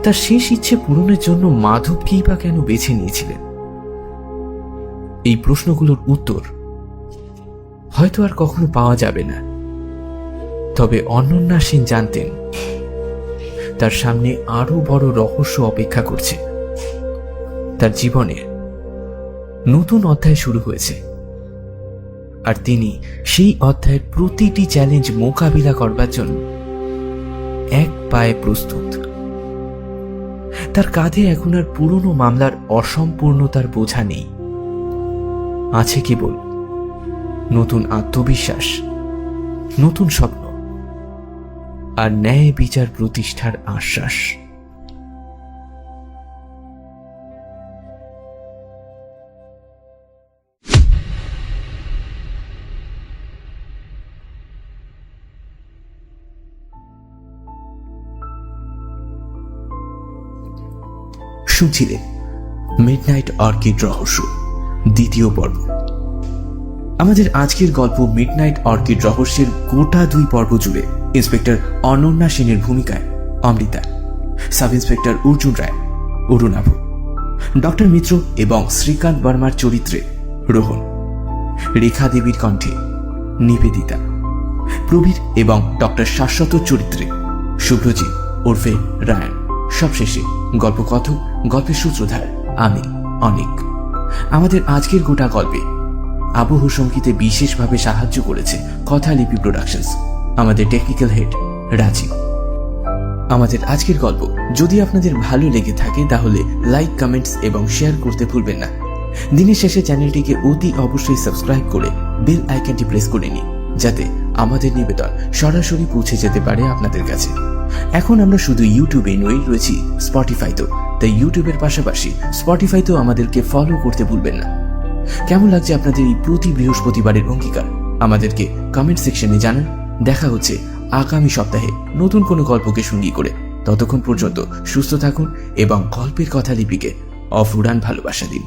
তার শেষ ইচ্ছে পূরণের জন্য মাধবকেই বা কেন বেছে নিয়েছিলেন? এই প্রশ্নগুলোর উত্তর হয়তো আর কখনো পাওয়া যাবে না। তবে অনন্যা সেন জানতেন তার সামনে আরো বড় রহস্য অপেক্ষা করছে। তার জীবনের নতুন অধ্যায় শুরু হয়েছে, আর তিনি সেই অধ্যায়ের প্রতিটি চ্যালেঞ্জ মোকাবিলা করবার জন্য এক পায়ে প্রস্তুত। তার কাঁধে এখন আর পুরনো মামলার অসম্পূর্ণতার বোঝা নেই, আছে কেবল নতুন আত্মবিশ্বাস, নতুন স্বপ্ন আর ন্যায় বিচার প্রতিষ্ঠার আশ্বাস। শুনছিলেন মিডনাইট অর্কিড রহস্য দ্বিতীয় পর্ব। আমাদের আজকের গল্প মিডনাইট অর্কিড রহস্যের গোটা 2 পর্ব জুড়ে ইন্সপেক্টর অনন্যা সেনের ভূমিকায় অমৃতা, সাব ইন্সপেক্টর অর্জুন রায় অরুণাভ, ডক্টর মিত্র এবং শ্রীকান্ত বর্মার চরিত্রে রোহন, রেখা দেবীর কণ্ঠে নিবেদিতা, প্রবীর এবং ডক্টর শাশ্বত চরিত্রে শুভ্রজিৎ ওরফে রায়ন, সবশেষে গল্প কথক, গল্পের সূত্রধার আমি অনিক। আমাদের আজকের গোটা গল্পে আবহ সঙ্গীতে বিশেষভাবে সাহায্য করেছে কথালিপি প্রোডাকশনস, আমাদের টেকনিক্যাল হেড রাজীব। আমাদের আজকের গল্প যদি আপনাদের ভালো লেগে থাকে তাহলে লাইক, কমেন্টস এবং শেয়ার করতে ভুলবেন না। দিনের শেষে চ্যানেলটিকে অতি অবশ্যই সাবস্ক্রাইব করে বেল আইকনটি প্রেস করে নিন, যাতে আমাদের নিবেদন সরাসরি পৌঁছে যেতে পারে আপনাদের কাছে। এখন আমরা শুধু ইউটিউবে নই, রয়েছি স্পটিফাইতেও, তাই ইউটিউবের পাশাপাশি স্পটিফাইতেও আমাদেরকে ফলো করতে ভুলবেন না। কেমন লাগছে আপনাদের এই প্রতি বৃহস্পতিবারের অঙ্গীকার আমাদেরকে কমেন্ট সেকশনে জানান। দেখা হচ্ছে আগামী সপ্তাহে নতুন কোনো গল্পকে সঙ্গী করে। ততক্ষণ পর্যন্ত সুস্থ থাকুন এবং গল্পের কথালিপিকে অফুরান ভালোবাসা দিন।